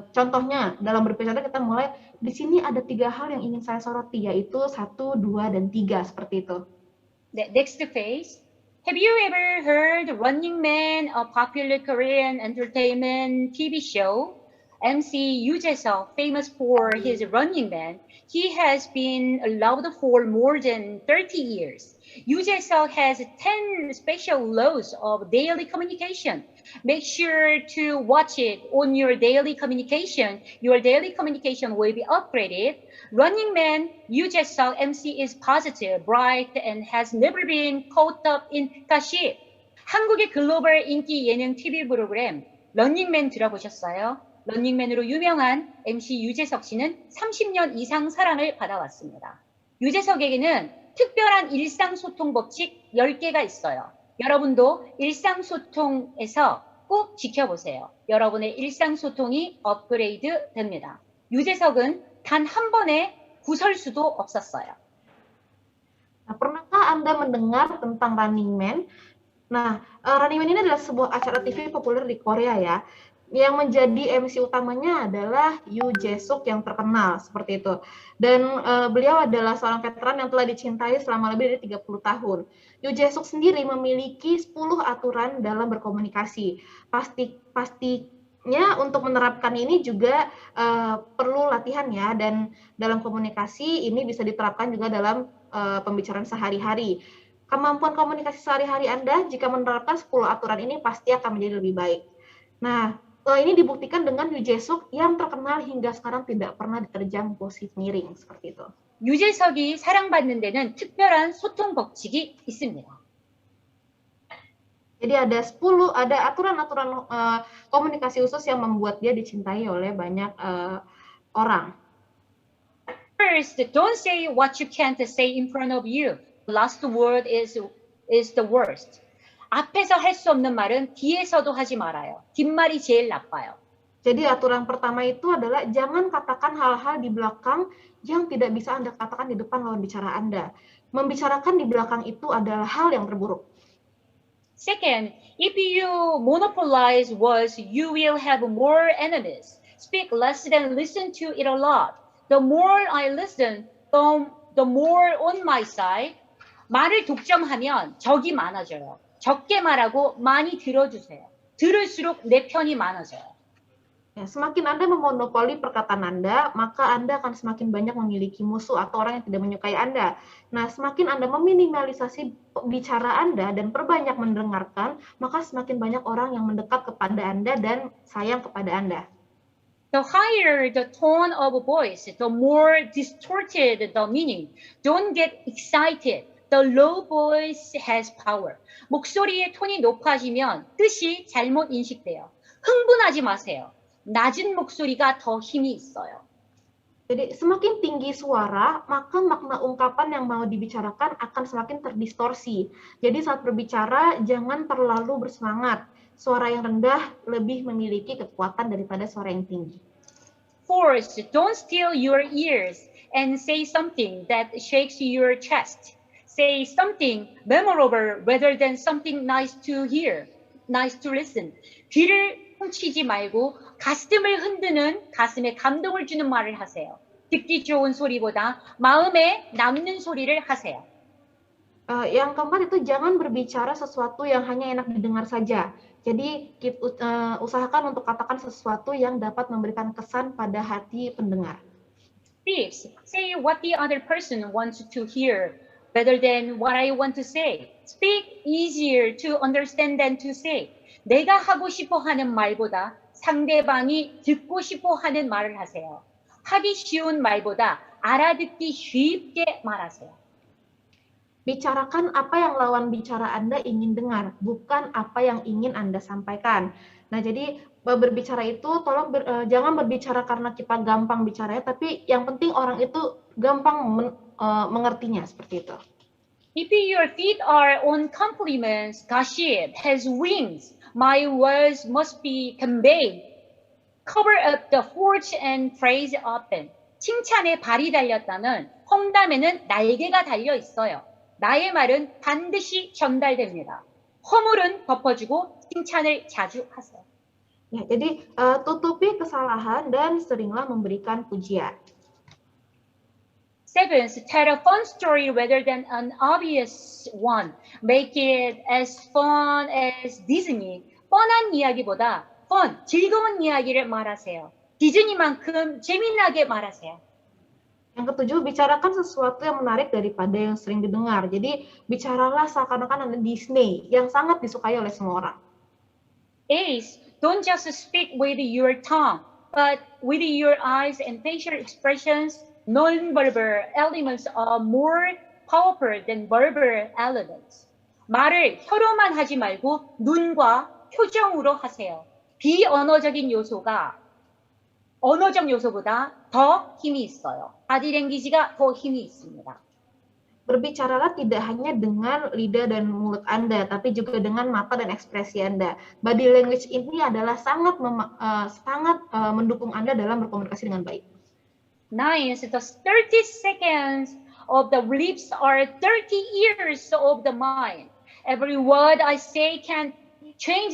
contohnya dalam berbicara kita mulai di sini ada 3 hal yang ingin saya soroti, yaitu 1, 2, dan 3 seperti itu. Next phase. Have you ever heard Running Man, a popular Korean entertainment TV show? MC Yoo Jae-seok, famous for his Running Man, he has been allowed for more than 30 years. Yoo Jae-seok has 10 special laws of daily communication. Make sure to watch it on your daily communication. Your daily communication will be upgraded. Running Man Yoo Jae-seok MC is positive, bright, and has never been caught up in gossip. 한국의 글로벌 인기 예능 TV 프로그램 런닝맨 들어보셨어요? 런닝맨으로 유명한 MC 유재석 씨는 30년 이상 사랑을 받아왔습니다. 유재석에게는 특별한 일상소통 법칙 10개가 있어요. 여러분도 일상소통에서 꼭 지켜보세요. 여러분의 일상소통이 업그레이드 됩니다. 유재석은 단 한 번의 구설수도 없었어요. Nah, pernahkah Anda mendengar tentang Running Man? Nah, Running Man ini adalah sebuah acara TV populer di Korea ya. Yang menjadi MC utamanya adalah Yoo Jae-suk yang terkenal seperti itu. Dan beliau adalah seorang veteran yang telah dicintai selama lebih dari 30 tahun. Yoo Jae-suk sendiri memiliki 10 aturan dalam berkomunikasi. Pastinya untuk menerapkan ini juga perlu latihan ya, dan dalam komunikasi ini bisa diterapkan juga dalam pembicaraan sehari-hari. Kemampuan komunikasi sehari-hari Anda jika menerapkan 10 aturan ini pasti akan menjadi lebih baik. Nah, ini dibuktikan dengan Yoo Jae-suk yang terkenal hingga sekarang tidak pernah diterjang posisi miring seperti itu. 유재석이 사랑받는 데는 특별한 소통 법칙이 있습니다. Jadi ada aturan-aturan komunikasi khusus yang membuat dia dicintai oleh banyak orang. First, don't say what you can't say in front of you. Last word is the worst. 앞에서 할 수 없는 말은 뒤에서도 하지 말아요. 뒷말이 제일 나빠요. Jadi aturan pertama itu adalah jangan katakan hal-hal di belakang yang tidak bisa Anda katakan di depan lawan bicara Anda. Membicarakan di belakang itu adalah hal yang terburuk. Second, if you monopolize words, you will have more enemies. Speak less than listen to it a lot. The more I listen, the more on my side. 말을 독점하면 적이 많아져요. 적게 말하고 많이 들어주세요. 들을수록 내 편이 많아져요. Ya, semakin Anda memonopoli perkataan Anda, maka Anda akan semakin banyak memiliki musuh atau orang yang tidak menyukai Anda. Nah, semakin Anda meminimalisasi bicara Anda dan perbanyak mendengarkan, maka semakin banyak orang yang mendekat kepada Anda dan sayang kepada Anda. The higher the tone of voice, the more distorted the meaning. Don't get excited. The low voice has power. 목소리의 톤이 높아지면 뜻이 잘못 인식돼요. 흥분하지 마세요. 낮은 목소리가 더 힘이 있어요. Jadi semakin tinggi suara, maka makna ungkapan yang mau dibicarakan akan semakin terdistorsi. Jadi saat berbicara, jangan terlalu bersemangat. Suara yang rendah lebih memiliki kekuatan daripada suara yang tinggi. Fourth, don't steal your ears and say something that shakes your chest. Say something memorable rather than something nice to hear, nice to listen. 귀를 훔치지 말고 가슴을 흔드는, 가슴에 감동을 주는 말을 하세요. 듣기 좋은 소리보다 마음에 남는 소리를 하세요. Yang keempat itu jangan berbicara sesuatu yang hanya enak didengar saja. Jadi usahakan untuk katakan sesuatu yang dapat memberikan kesan pada hati pendengar. Fifth, say what the other person wants to hear rather than what I want to say. Speak easier to understand than to say. 내가 하고 싶어 하는 말보다 상대방이 듣고 싶어 하는 말을 하세요. 하기 쉬운 말보다 알아듣기 쉽게 말하세요. Bicarakan apa yang lawan bicara Anda ingin dengar, bukan apa yang ingin Anda sampaikan. Nah, jadi berbicara itu tolong jangan berbicara karena kita gampang bicaranya, tapi yang penting orang itu gampang mengertinya seperti itu. If your feet are on compliments, gossip has wings. My words must be conveyed. Cover up the faults and praise often. 칭찬에 발이 달렸다는 험담에는 날개가 달려 있어요. 나의 말은 반드시 전달됩니다. 허물은 덮어주고 칭찬을 자주 하세요. Ya, jadi tutupi kesalahan dan seringlah memberikan pujian. Seventh, tell a fun story rather than an obvious one. Make it as fun as Disney. 뻔한 이야기보다 즐거운 이야기를 말하세요. 디즈니만큼 재미나게 말하세요. Yang ketujuh, bicarakan sesuatu yang menarik daripada yang sering didengar. Jadi, bicaralah seakan-akan ada Disney yang sangat disukai oleh semua orang. Ace, don't just speak with your tongue, but with your eyes and facial expressions. Non-verbal elements are more powerful than verbal elements. 말을 혀로만 하지 말고 눈과 표정으로 하세요. 비언어적인 요소가 언어적 요소보다 더 힘이 있어요. 바디랭귀지가 더 힘이 있습니다. Berbicaralah tidak hanya dengan lidah dan mulut Anda, tapi juga dengan mata dan ekspresi Anda. Body language ini adalah sangat mendukung Anda dalam berkomunikasi dengan baik. 9. The 30 seconds of the lips are 30 years of the mind. Every word I say can change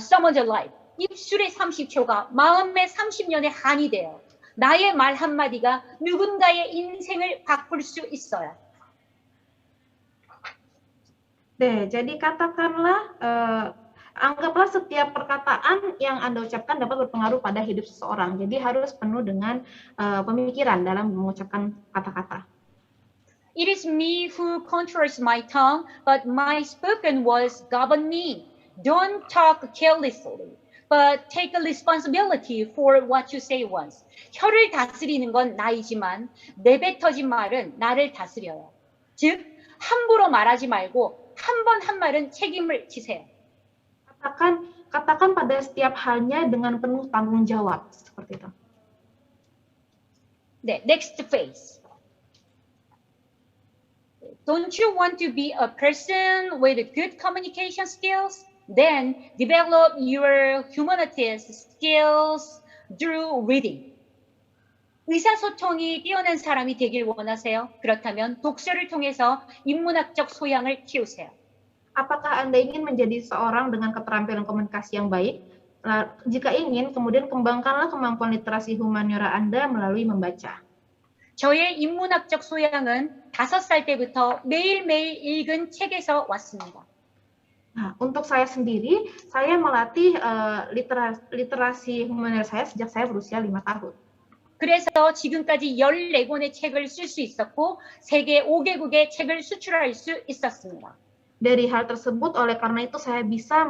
someone's life. 입술의 30초가 마음의 30년의 한이 돼요. 나의 말 한마디가 누군가의 인생을 바꿀 수 있어요. Jadi katakanlah, anggaplah setiap perkataan yang Anda ucapkan dapat berpengaruh pada hidup seseorang. Jadi harus penuh dengan pemikiran dalam mengucapkan kata-kata. It is me who controls my tongue, but my spoken words govern me. Don't talk carelessly, but take a responsibility for what you say once. 혀를 다스리는 건 나이지만 내뱉어진 말은 나를 다스려요. 즉, 함부로 말하지 말고 한 번 한 말은 책임을 지세요. Katakan pada setiap halnya dengan penuh tanggung jawab, seperti itu. 네, next phase. Don't you want to be a person with good communication skills? Then develop your humanities skills through reading. 의사소통이 뛰어난 사람이 되길 원하세요? 그렇다면 독서를 통해서 인문학적 소양을 키우세요. Apakah Anda ingin menjadi seorang dengan keterampilan komunikasi yang baik? Jika ingin, kemudian kembangkanlah kemampuan literasi humaniora Anda melalui membaca. 저의 인문학적 소양은 5살 때부터 매일매일 읽은 책에서 왔습니다. Nah, untuk saya sendiri, saya melatih literasi humaniora saya sejak saya berusia 5 tahun. 그래서 지금까지 14권의 책을 쓸 수 있었고 세계 5개국의 책을 수출할 수 있었습니다. Dari hal tersebut, oleh karena itu saya bisa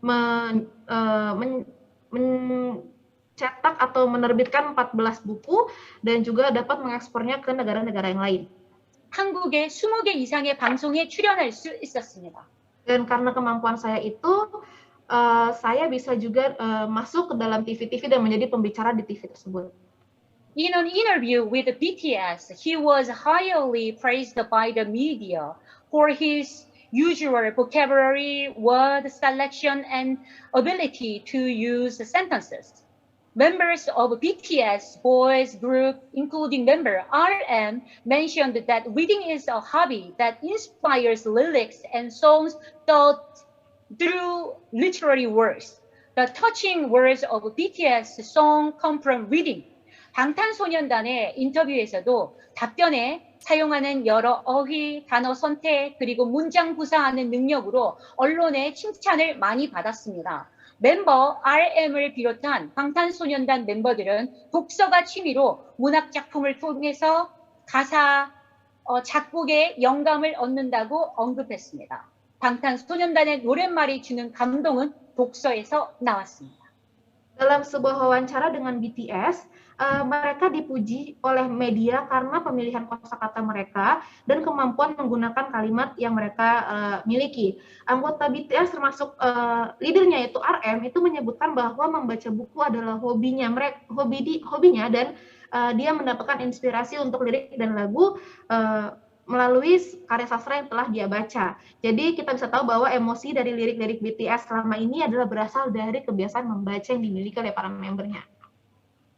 mencetak atau menerbitkan 14 buku dan juga dapat mengekspornya ke negara-negara yang lain. 한국에 20개 이상의 방송에 출연할 수 있었습니다. Dan karena kemampuan saya itu, saya bisa juga masuk ke dalam TV-TV dan menjadi pembicara di TV tersebut. In an interview with BTS, he was highly praised by the media for his usual vocabulary, word selection, and ability to use sentences. Members of BTS boys group, including member RM, mentioned that reading is a hobby that inspires lyrics and songs taught through literary works. The touching words of BTS song come from reading. 방탄소년단의 인터뷰에서도 답변에 사용하는 여러 어휘, 단어 선택, 그리고 문장 구사하는 능력으로 언론의 칭찬을 많이 받았습니다. 멤버 RM을 비롯한 방탄소년단 멤버들은 독서가 취미로 문학 작품을 통해서 가사, 작곡에 영감을 얻는다고 언급했습니다. 방탄소년단의 노랫말이 주는 감동은 독서에서 나왔습니다. Dalam sebuah wawancara dengan BTS, mereka dipuji oleh media karena pemilihan kosakata mereka dan kemampuan menggunakan kalimat yang mereka miliki. Anggota BTS termasuk leadernya yaitu RM itu menyebutkan bahwa membaca buku adalah hobinya dan dia mendapatkan inspirasi untuk lirik dan lagu melalui karya sastra yang telah dia baca. Jadi kita bisa tahu bahwa emosi dari lirik-lirik BTS selama ini adalah berasal dari kebiasaan membaca yang dimiliki oleh para membernya.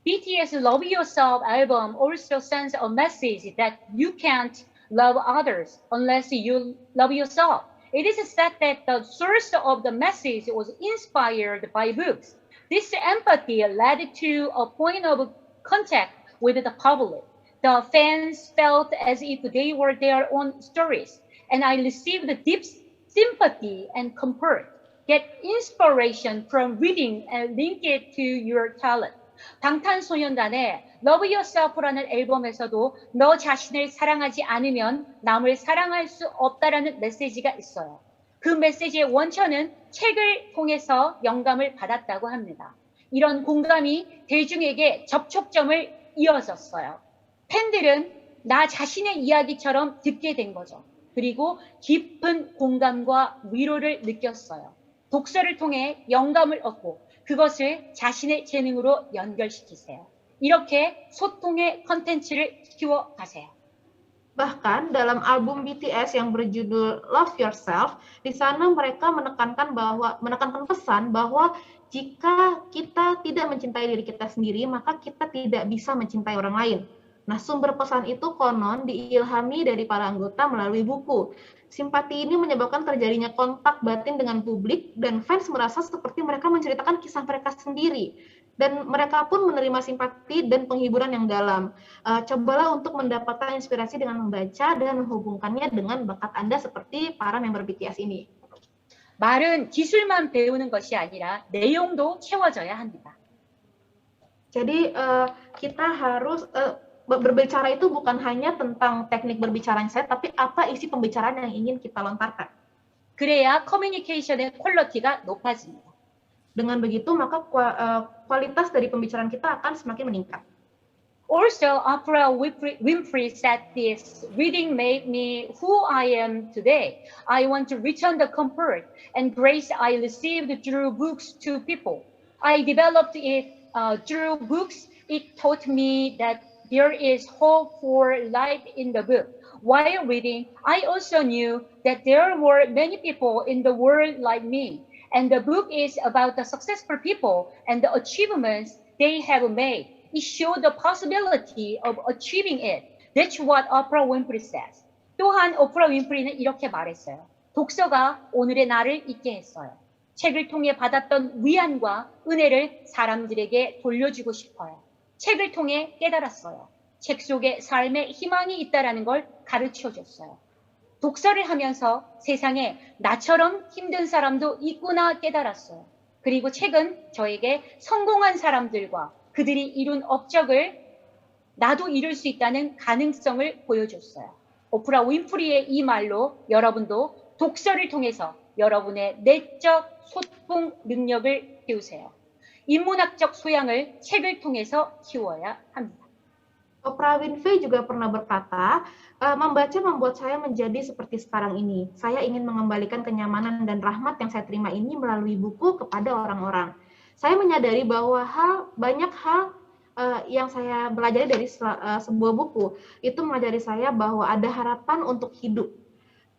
BTS Love Yourself album also sends a message that you can't love others unless you love yourself. It is said that the source of the message was inspired by books. This empathy led to a point of contact with the public. The fans felt as if they were their own stories, and I received deep sympathy and comfort. Get inspiration from reading and link it to your talent. 방탄소년단의 Love Yourself라는 앨범에서도 너 자신을 사랑하지 않으면 남을 사랑할 수 없다라는 메시지가 있어요. 그 메시지의 원천은 책을 통해서 영감을 받았다고 합니다. 이런 공감이 대중에게 접촉점을 이어졌어요. 팬들은 나 자신의 이야기처럼 듣게 된 거죠. 그리고 깊은 공감과 위로를 느꼈어요. 독서를 통해 영감을 얻고 그것을 자신의 재능으로 연결시키세요. 이렇게 소통의 컨텐츠를 키워가세요. Bahkan dalam album BTS yang berjudul Love Yourself, di sana mereka menekankan pesan bahwa jika kita tidak mencintai diri kita sendiri, maka kita tidak bisa mencintai orang lain. Nah, sumber pesan itu konon diilhami dari para anggota melalui buku. Simpati ini menyebabkan terjadinya kontak batin dengan publik dan fans merasa seperti mereka menceritakan kisah mereka sendiri. Dan mereka pun menerima simpati dan penghiburan yang dalam. Cobalah untuk mendapatkan inspirasi dengan membaca dan menghubungkannya dengan bakat Anda seperti para member BTS ini. 말은 기술만 배우는 것이 아니라 내용도 채워져야 합니다. Jadi kita harus berbicara itu bukan hanya tentang teknik berbicara saya, tapi apa isi pembicaraan yang ingin kita lontarkan. 그래야 커뮤니케이션의 퀄리티가 높아집니다. Dengan begitu, maka kualitas dari pembicaraan kita akan semakin meningkat. Also, Oprah Winfrey said this, reading made me who I am today. I want to return the comfort and grace I received through books to people. I developed it through books. It taught me that there is hope for life in the book. While reading, I also knew that there were many people in the world like me. And the book is about the successful people and the achievements they have made. It showed the possibility of achieving it. That's what Oprah Winfrey says. 또한 오프라 윈프리는 이렇게 말했어요. 독서가 오늘의 나를 있게 했어요. 책을 통해 받았던 위안과 은혜를 사람들에게 돌려주고 싶어요. 책을 통해 깨달았어요. 책 속에 삶의 희망이 있다는 걸 가르쳐줬어요. 독서를 하면서 세상에 나처럼 힘든 사람도 있구나 깨달았어요. 그리고 책은 저에게 성공한 사람들과 그들이 이룬 업적을 나도 이룰 수 있다는 가능성을 보여줬어요. 오프라 윈프리의 이 말로 여러분도 독서를 통해서 여러분의 내적 소통 능력을 키우세요. 인문학적 소양을 책을 통해서 키워야 합니다. Oprah Winfrey juga pernah berkata, membaca membuat saya menjadi seperti sekarang ini. Saya ingin mengembalikan kenyamanan dan rahmat yang saya terima ini melalui buku kepada orang-orang. Saya menyadari bahwa banyak hal yang saya pelajari dari sebuah buku itu mengajari saya bahwa ada harapan untuk hidup.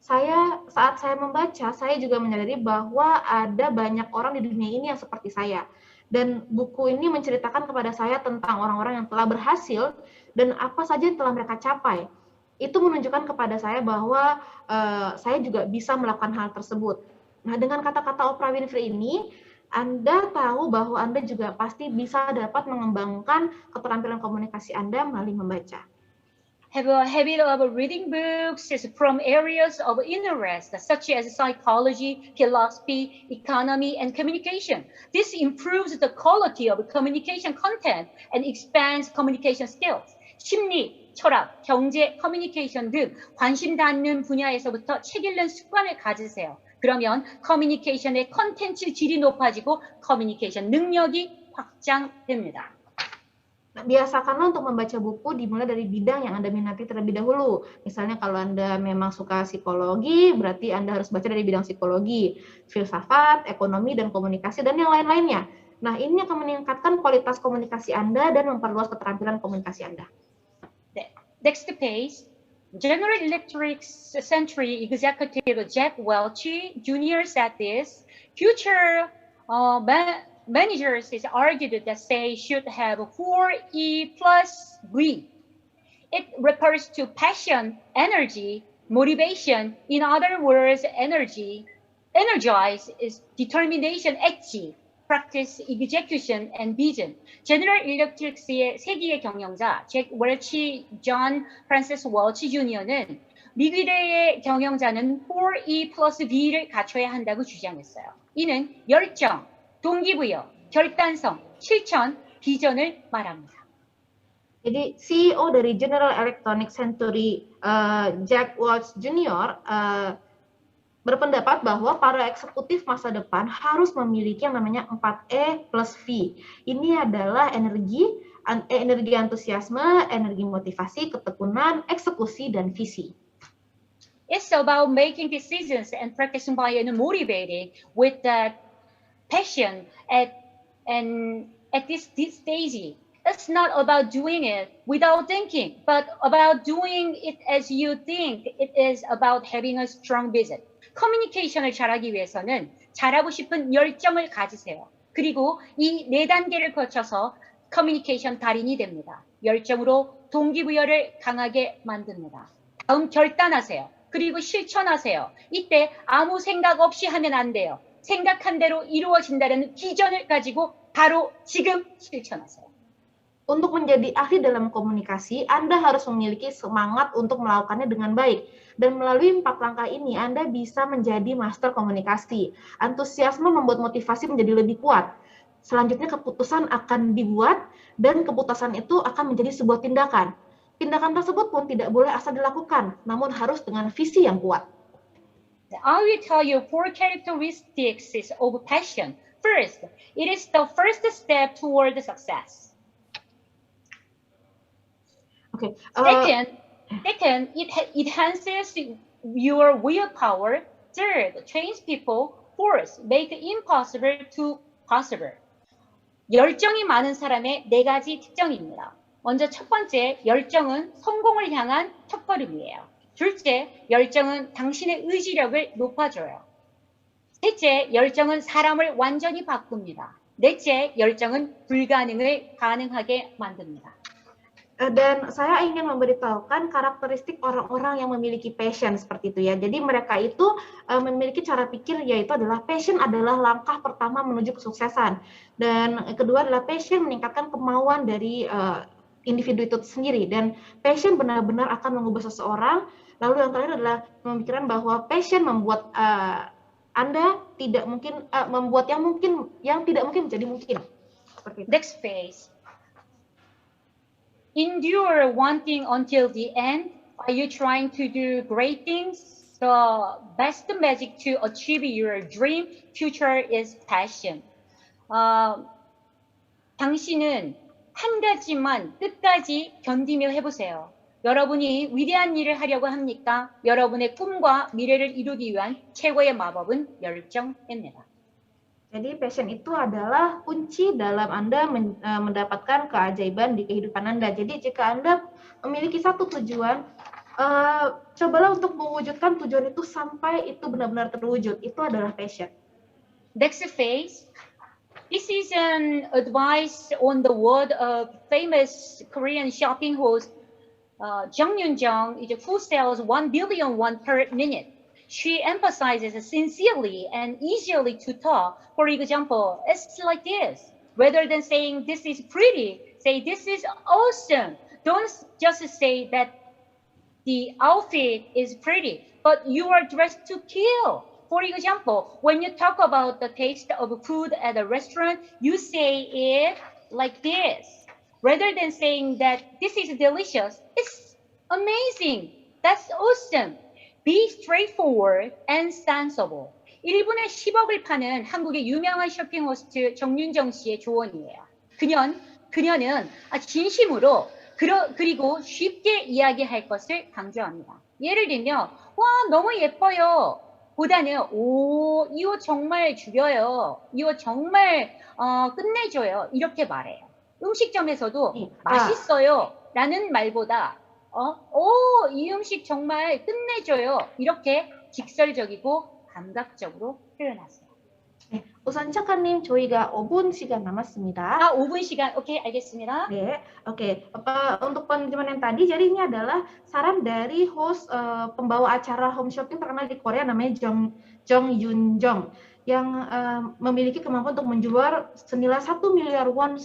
Saat saya membaca, saya juga menyadari bahwa ada banyak orang di dunia ini yang seperti saya. Dan buku ini menceritakan kepada saya tentang orang-orang yang telah berhasil dan apa saja yang telah mereka capai. Itu menunjukkan kepada saya bahwa saya juga bisa melakukan hal tersebut. Nah, dengan kata-kata Oprah Winfrey ini, Anda tahu bahwa Anda juga pasti bisa dapat mengembangkan keterampilan komunikasi Anda melalui membaca. Have a habit of reading books from areas of interest such as psychology, philosophy, economy, and communication. This improves the quality of communication content and expands communication skills. 심리, 철학, 경제, 커뮤니케이션 등 관심 닿는 분야에서부터 책 읽는 습관을 가지세요. 그러면 커뮤니케이션의 컨텐츠 질이 높아지고 커뮤니케이션 능력이 확장됩니다. Nah, biasakanlah untuk membaca buku dimulai dari bidang yang Anda minati terlebih dahulu. Misalnya kalau Anda memang suka psikologi, berarti Anda harus baca dari bidang psikologi, filsafat, ekonomi, dan komunikasi, dan yang lain-lainnya. Nah, ini akan meningkatkan kualitas komunikasi Anda dan memperluas keterampilan komunikasi Anda. Next page. General Electric's Century Executive Jack Welch Jr. said this, future managers is argued that they should have 4E plus B. It refers to passion, energy, motivation. In other words, energize is determination, action, practice, execution, and vision. General Electric의 세기의 경영자 잭 웰치 존 프란시스 월치 주니어는 미래의 경영자는 4E plus B를 갖춰야 한다고 주장했어요. 이는 열정, 동기부여, 결단성, 실천, 비전을 말합니다. Jadi CEO dari General Electronics Century, Jack Welch Jr. Berpendapat bahwa para eksekutif masa depan harus memiliki yang namanya 4E plus V. Ini adalah energi antusiasme, energi motivasi, ketekunan, eksekusi, dan visi. It's about making decisions and practicing by motivating with that passion at this stage. It's not about doing it without thinking, but about doing it as you think. It is about having a strong vision. 커뮤니케이션을 잘하기 위해서는 잘하고 싶은 열정을 가지세요. 그리고 이 4단계를 거쳐서 커뮤니케이션 달인이 됩니다. 열정으로 동기부여를 강하게 만듭니다. 다음 결단하세요. 그리고 실천하세요. 이때 아무 생각 없이 하면 안 돼요. 생각한 대로 이루어진다는 비전을 가지고 바로 지금 실천하세요. Untuk menjadi ahli dalam komunikasi, Anda harus memiliki semangat untuk melakukannya dengan baik. Dan melalui 4 langkah ini, Anda bisa menjadi master komunikasi. Antusiasme membuat motivasi menjadi lebih kuat. Selanjutnya keputusan akan dibuat, dan keputusan itu akan menjadi sebuah tindakan. Tindakan tersebut pun tidak boleh asal dilakukan, namun harus dengan visi yang kuat. I will tell you 4 characteristics of passion. First, it is the first step toward success. Okay. Second, it enhances your willpower. Third, trains people. Fourth, make impossible to possible. 열정이 많은 사람의 4가지 특징입니다. 먼저 첫 번째, 열정은 성공을 향한 첫걸음이에요. 둘째, 열정은 당신의 의지력을 높아줘요. 셋째, 열정은 사람을 완전히 바꿉니다. 넷째, 열정은 불가능을 가능하게 만듭니다. Dan saya ingin memberitahukan karakteristik orang-orang yang memiliki passion seperti itu ya. Jadi mereka itu memiliki cara pikir, yaitu adalah passion adalah langkah pertama menuju kesuksesan. Dan kedua adalah passion meningkatkan kemauan dari individu itu sendiri. Dan passion benar-benar akan mengubah seseorang. Lalu yang terakhir adalah pemikiran bahwa passion membuat Anda tidak mungkin membuat yang tidak mungkin menjadi mungkin. Seperti itu. Next phase. Endure wanting until the end. Are you trying to do great things? The best magic to achieve your dream future is passion. 당신은 한 가지만 끝까지 견디며 해보세요. 여러분이 위대한 일을 하려고 합니까? 여러분의 꿈과 미래를 이루기 위한 최고의 마법은 열정입니다. Jadi passion itu adalah kunci dalam Anda mendapatkan keajaiban di kehidupan Anda. Jadi jika Anda memiliki satu tujuan, cobalah untuk mewujudkan tujuan itu sampai itu benar-benar terwujud. Itu adalah passion. Next phase. This is an advice on the word of famous Korean shopping host Jung Yoon-jung, who sells 1 billion won per minute. She emphasizes sincerely and easily to talk. For example, it's like this. Rather than saying this is pretty, say this is awesome. Don't just say that the outfit is pretty, but you are dressed to kill. For example, when you talk about the taste of food at a restaurant, you say it like this. Rather than saying that this is delicious, it's amazing. That's awesome. Be straightforward and sensible. 1분에 10억을 파는 한국의 유명한 쇼핑 호스트 정윤정 씨의 조언이에요. 그녀는 진심으로 그리고 쉽게 이야기할 것을 강조합니다. 예를 들면 와 너무 예뻐요 보다는 오 이 옷 정말 죽여요. 이 옷 정말 끝내줘요. 이렇게 말해요. 음식점에서도 맛있어요 라는 말보다 이 음식 정말 끝내줘요. 이렇게 직설적이고 감각적으로 표현하세요. 네, 우선 착한님 저희가 5분 시간 남았습니다. 5분 시간. 오케이, 알겠습니다. 네, oke. Untuk penerjemahan yang tadi, jadi ini adalah saran dari host pembawa acara home shopping terkenal di Korea namanya Jung Yoon-jung yang memiliki kemampuan untuk menjual senilai 1 miliar won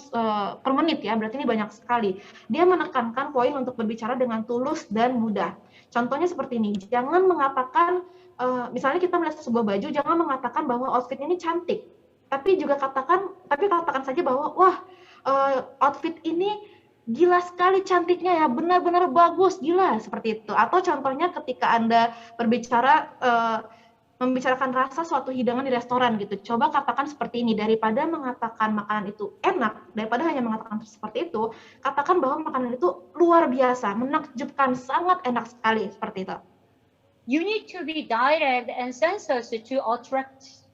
per menit ya, berarti ini banyak sekali. Dia menekankan poin untuk berbicara dengan tulus dan mudah. Contohnya seperti ini, jangan mengatakan, misalnya kita melihat sebuah baju, jangan mengatakan bahwa outfitnya ini cantik, tapi katakan saja bahwa wah outfit ini gila sekali cantiknya ya, benar-benar bagus, gila, seperti itu. Atau contohnya ketika Anda berbicara, membicarakan rasa suatu hidangan di restoran gitu. Coba katakan seperti ini, daripada mengatakan makanan itu enak, daripada hanya mengatakan seperti itu, katakan bahwa makanan itu luar biasa, menakjubkan, sangat enak sekali, seperti itu. You need to be direct and sensitive to attract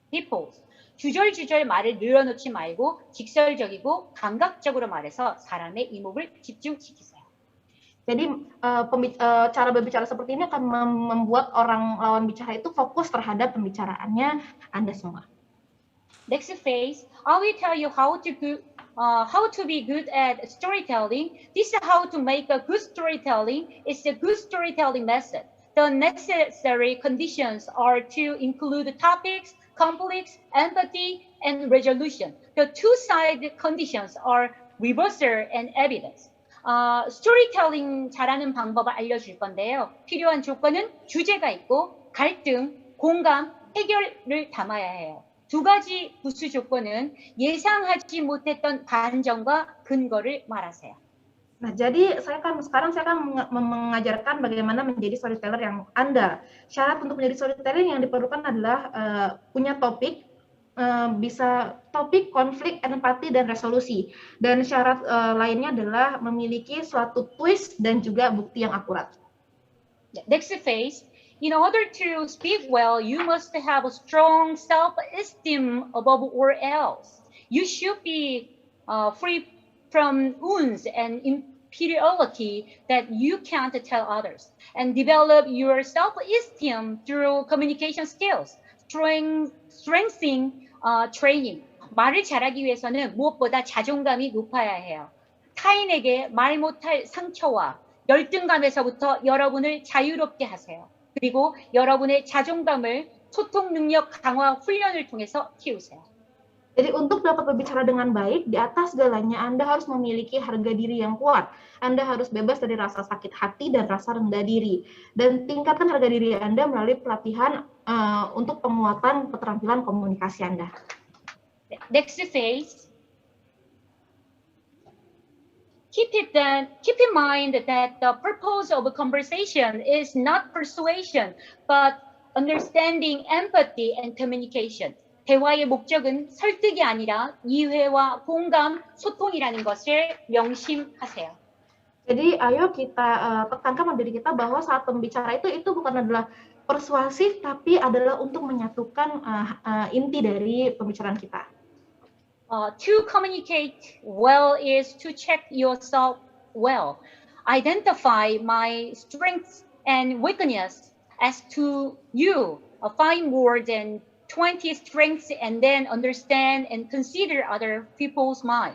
people. 주절주절 말을 늘어놓지 말고 직설적이고 감각적으로 말해서 사람의 이목을 집중시키세요. Jadi cara berbicara seperti ini akan membuat orang lawan bicara itu fokus terhadap pembicaraannya Anda semua. Next phase, I will tell you how to be good at storytelling. This is how to make a good storytelling. It's a good storytelling method. The necessary conditions are to include topics, conflicts, empathy, and resolution. The two-side conditions are reversal and evidence. 스토리텔링 잘하는 방법을 알려줄 건데요. 필요한 조건은 주제가 있고 갈등, 공감, 해결을 담아야 해요. 두 가지 부수 조건은 예상하지 못했던 반전과 근거를 말하세요. Nah, jadi sekarang saya akan mengajarkan bagaimana menjadi storyteller yang andal. Syarat untuk menjadi storyteller yang diperlukan adalah punya topik, bisa topik, konflik, empati, dan resolusi. Dan syarat lainnya adalah memiliki suatu twist dan juga bukti yang akurat. Next phase, in order to speak well, you must have a strong self-esteem above all else. You should be free from wounds and inferiority that you can't tell others, and develop your self-esteem through communication skills, strengthening training. 말을 잘하기 위해서는 무엇보다 자존감이 높아야 해요. 타인에게 말 못할 상처와 열등감에서부터 여러분을 자유롭게 하세요. 그리고 여러분의 자존감을 소통 능력 강화 훈련을 통해서 키우세요. Jadi untuk dapat berbicara dengan baik, di atas segalanya Anda harus memiliki harga diri yang kuat. Anda harus bebas dari rasa sakit hati dan rasa rendah diri. Dan tingkatkan harga diri Anda melalui pelatihan untuk penguatan keterampilan komunikasi Anda. Next phase. Keep in mind that the purpose of a conversation is not persuasion, but understanding, empathy, and communication. 대화의 목적은 설득이 아니라 이해와 공감, 소통이라는 것을 명심하세요. Jadi ayo kita tekankan pada diri kita bahwa saat pembicara itu bukan adalah persuasif, tapi adalah untuk menyatukan inti dari pembicaraan kita. To communicate well is to check yourself well. Identify my strengths and weakness as to you. Find more than 20 strengths and then understand and consider other people's mind.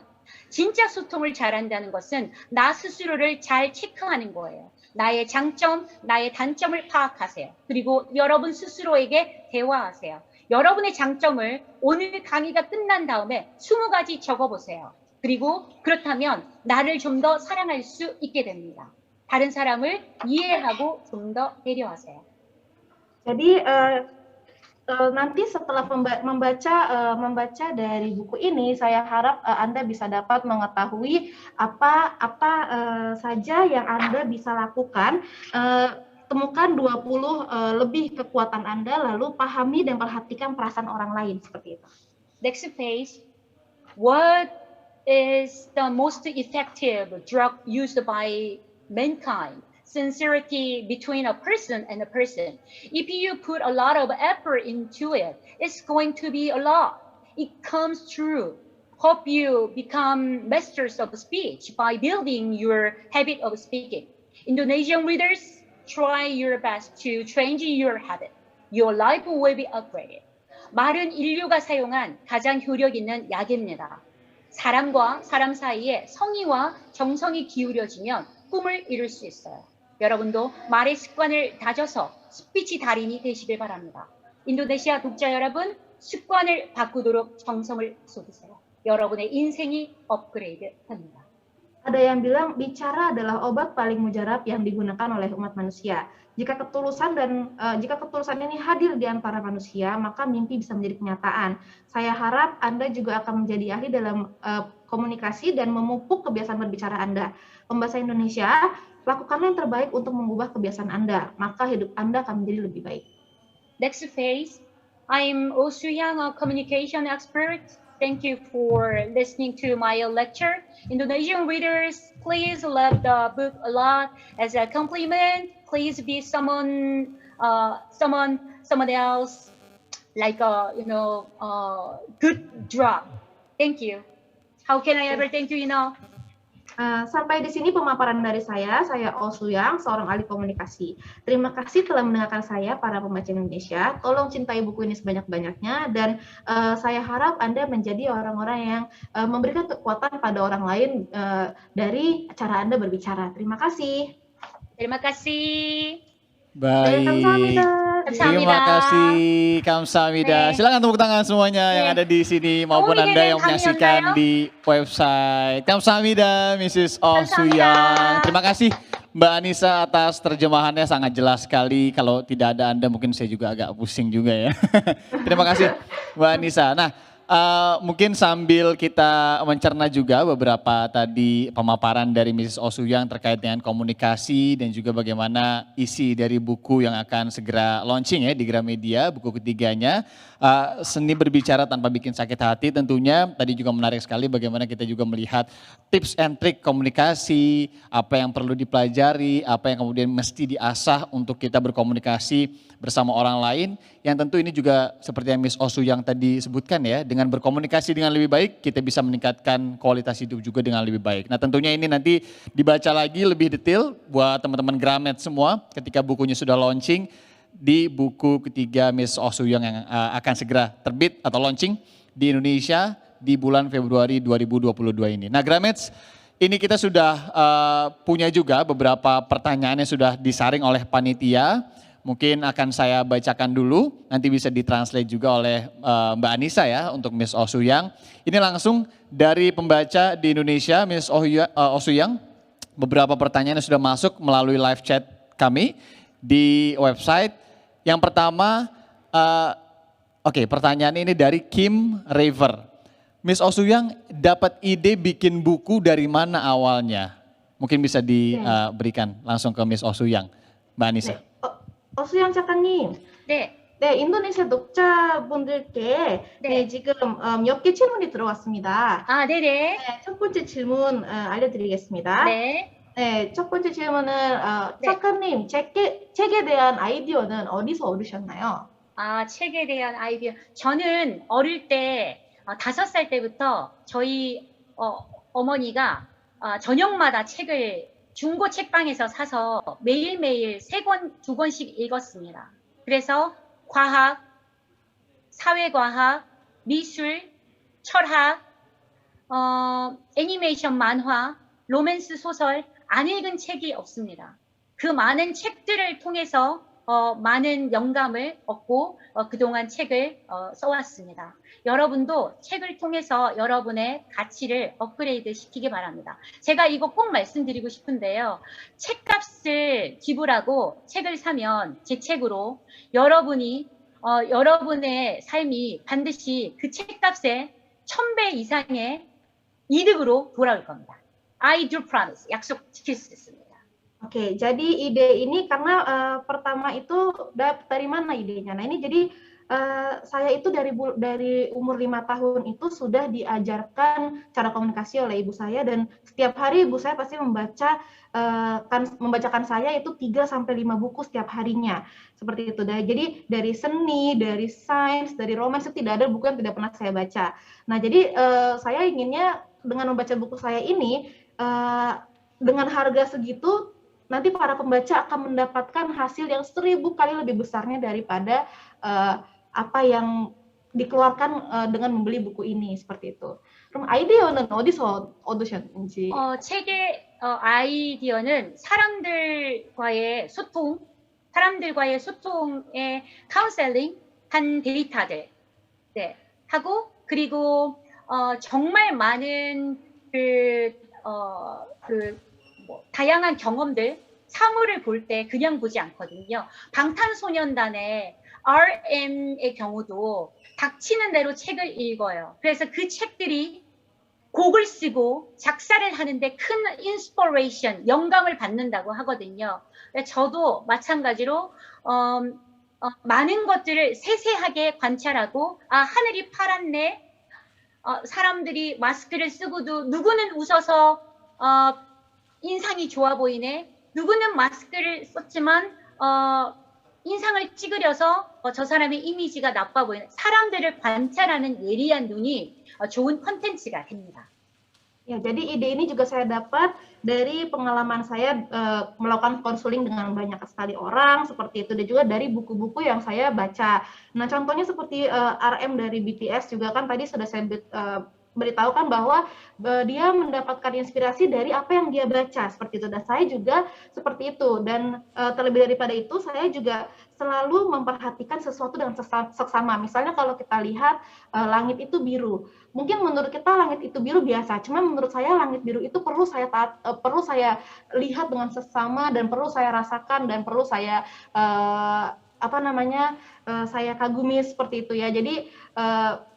진짜 소통을 잘한다는 것은 나 스스로를 잘 체크하는 거예요. 나의 장점, 나의 단점을 파악하세요. 그리고 여러분 스스로에게 대화하세요. 여러분의 장점을 오늘 강의가 끝난 다음에 20가지 적어보세요. 그리고 그렇다면 나를 좀 더 사랑할 수 있게 됩니다. 다른 사람을 이해하고 좀 더 배려하세요. Jadi nanti setelah membaca dari buku ini, saya harap Anda bisa dapat mengetahui apa saja yang Anda bisa lakukan. Temukan 20 lebih kekuatan Anda, lalu pahami dan perhatikan perasaan orang lain, seperti itu. Next page. What is the most effective drug used by mankind? Sincerity between a person and a person. If you put a lot of effort into it, it's going to be a lot. It comes true. Hope you become masters of speech by building your habit of speaking. Indonesian readers, try your best to change your habit. Your life will be upgraded. 말은 인류가 사용한 가장 효력 있는 약입니다. 사람과 사람 사이에 성의와 정성이 기울여지면 꿈을 이룰 수 있어요. 여러분도 말의 습관을 다져서 스피치 달인이 되시길 바랍니다. 인도네시아 독자 여러분, 습관을 바꾸도록 정성을 쏟으세요. 여러분의 인생이 업그레이드 됩니다. Ada yang bilang bicara adalah obat paling mujarab yang digunakan oleh umat manusia. Jika ketulusan ini hadir di antara manusia, maka mimpi bisa menjadi kenyataan. Saya harap Anda juga akan menjadi ahli dalam komunikasi dan memupuk kebiasaan berbicara Anda. Pembahasa Indonesia, lakukanlah yang terbaik untuk mengubah kebiasaan Anda, maka hidup Anda akan menjadi lebih baik. Next phase. I'm also Yang, a communication expert. Thank you for listening to my lecture. Indonesian readers, please love the book a lot. As a compliment, please be someone else like good job. Thank you. How can I ever thank you? Sampai di sini pemaparan dari saya Oh Suyang, seorang ahli komunikasi. Terima kasih telah mendengarkan saya, para pembaca Indonesia. Tolong cintai buku ini sebanyak-banyaknya, dan saya harap Anda menjadi orang-orang yang memberikan kekuatan pada orang lain dari cara Anda berbicara. Terima kasih. Terima kasih. Baik. Terima kasih, kamsahamnida. Silakan tepuk tangan semuanya yang ada di sini maupun Anda yang menyaksikan di website. Kamsahamnida, Mrs. Oh Suyang. Terima kasih Mbak Anissa atas terjemahannya, sangat jelas sekali. Kalau tidak ada Anda mungkin saya juga agak pusing juga ya. Terima kasih Mbak Anissa. Nah, mungkin sambil kita mencerna juga beberapa tadi pemaparan dari Mrs. Oh Suyang terkait dengan komunikasi dan juga bagaimana isi dari buku yang akan segera launching ya di Gramedia, buku ketiganya. Seni berbicara tanpa bikin sakit hati, tentunya tadi juga menarik sekali bagaimana kita juga melihat tips and trik komunikasi, apa yang perlu dipelajari, apa yang kemudian mesti diasah untuk kita berkomunikasi bersama orang lain, yang tentu ini juga seperti yang Miss Oh Suyang tadi sebutkan ya, dengan berkomunikasi dengan lebih baik kita bisa meningkatkan kualitas hidup juga dengan lebih baik. Nah tentunya ini nanti dibaca lagi lebih detail buat teman-teman Gramet semua ketika bukunya sudah launching di buku ketiga Miss Oh Suyang yang akan segera terbit atau launching di Indonesia di bulan Februari 2022 ini. Nah Gramets, ini kita sudah punya juga beberapa pertanyaan yang sudah disaring oleh panitia. Mungkin akan saya bacakan dulu, nanti bisa ditranslate juga oleh Mbak Anissa ya untuk Miss Oh Suyang. Ini langsung dari pembaca di Indonesia, Miss Oh Suyang. Beberapa pertanyaan yang sudah masuk melalui live chat kami di website. Yang pertama, pertanyaan ini dari Kim Raver. Miss Oh Suyang dapat ide bikin buku dari mana awalnya? Mungkin bisa diberikan langsung ke Miss Oh Suyang, Mbak Anissa. 어수영 작가님. 네. 네, 인도네시아 독자분들께 지금 몇 개 질문이 들어왔습니다. 네네. 네, 첫 번째 질문 알려드리겠습니다. 네. 네, 첫 번째 질문은 작가님, 책에 대한 아이디어는 어디서 얻으셨나요? 책에 대한 아이디어. 저는 어릴 때 5살 때부터 저희 어머니가 저녁마다 책을 중고 책방에서 사서 매일매일 3권, 2권씩 읽었습니다. 그래서 과학, 사회과학, 미술, 철학, 애니메이션 만화, 로맨스 소설, 안 읽은 책이 없습니다. 그 많은 책들을 통해서 많은 영감을 얻고 그동안 책을 써왔습니다. 여러분도 책을 통해서 여러분의 가치를 업그레이드 시키기 바랍니다. 제가 이거 꼭 말씀드리고 싶은데요. 책값을 지불하고 책을 사면 제 책으로 여러분이 여러분의 삶이 반드시 그 책값의 1000배 이상의 이득으로 돌아올 겁니다. I do promise. 약속 지킬 수 있습니다. Oke, jadi ide ini karena pertama itu dari mana idenya? Nah ini jadi saya itu dari umur 5 tahun itu sudah diajarkan cara komunikasi oleh ibu saya, dan setiap hari ibu saya pasti membacakan saya itu 3-5 buku setiap harinya. Seperti itu. Jadi dari seni, dari sains, dari romans itu tidak ada buku yang tidak pernah saya baca. Nah jadi saya inginnya dengan membaca buku saya ini dengan harga segitu nanti para pembaca akan mendapatkan hasil yang 1000 kali lebih besarnya daripada apa yang dikeluarkan dengan membeli 부ku ini, seperti itu. 그럼 아이디어는 어디서 얻으셨는지? 책의 아이디어는 사람들과의 소통의 카운셀링 한 데이터들 하고, 그리고 정말 많은 다양한 경험들, 사물을 볼 때 그냥 보지 않거든요. 방탄소년단의 RM의 경우도 닥치는 대로 책을 읽어요. 그래서 그 책들이 곡을 쓰고 작사를 하는데 큰 인스피레이션, 영감을 받는다고 하거든요. 저도 마찬가지로 많은 것들을 세세하게 관찰하고 하늘이 파랗네. 사람들이 마스크를 쓰고도 누구는 웃어서 인상이 좋아 보이네. 누구는 마스크를 썼지만 인상을 찌그려서 저 사람의 이미지가 나빠 보이네. 사람들을 관찰하는 예리한 눈이 좋은 콘텐츠가 됩니다. Ya, jadi ide ini juga saya dapat dari pengalaman saya melakukan konseling dengan banyak sekali orang seperti itu, dan juga dari buku-buku yang saya baca. Nah, contohnya seperti RM dari BTS juga kan tadi sudah saya beritahukan bahwa dia mendapatkan inspirasi dari apa yang dia baca seperti itu, dan saya juga seperti itu. Dan terlebih daripada itu saya juga selalu memperhatikan sesuatu dengan seksama. Misalnya kalau kita lihat langit itu biru, mungkin menurut kita langit itu biru biasa, cuma menurut saya langit biru itu perlu saya lihat dengan seksama, dan perlu saya rasakan, dan perlu saya saya kagumi seperti itu ya. Jadi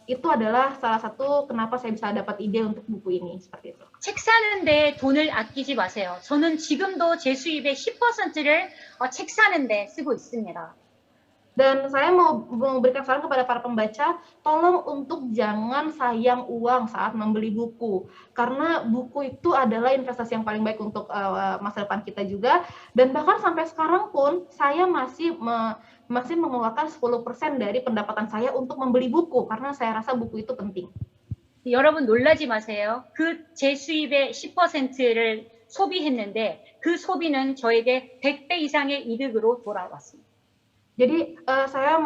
itu adalah salah satu kenapa saya bisa dapat ide untuk buku ini seperti itu. 책 사는데 돈을 아끼지 마세요. 저는 지금도 제 수입의 10%를 책 사는데 쓰고 있습니다. Dan saya mau memberikan saran kepada para pembaca, tolong untuk jangan sayang uang saat membeli buku, karena buku itu adalah investasi yang paling baik untuk masa depan kita juga. Dan bahkan sampai sekarang pun saya masih mengeluarkan 10% dari pendapatan saya untuk membeli buku, karena saya rasa buku itu penting. 여러분 놀라지 마세요. 제 수입의 10%를 소비했는데 그 소비는 저에게 100배 이상의 이득으로 돌아왔습니다. Jadi saya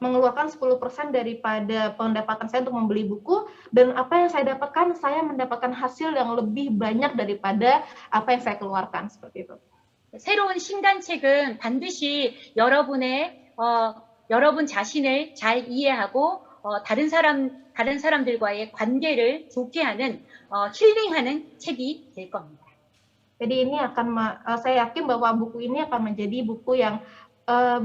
mengeluarkan 10% daripada pendapatan saya untuk membeli buku, dan apa yang saya dapatkan, saya mendapatkan hasil yang lebih banyak daripada apa yang saya keluarkan seperti itu. 새로운 신간책은 반드시 여러분 자신을 잘 이해하고 다른 사람들과의 관계를 좋게 하는 힐링하는 책이 될 겁니다. Jadi ini saya yakin bahwa buku ini akan menjadi buku yang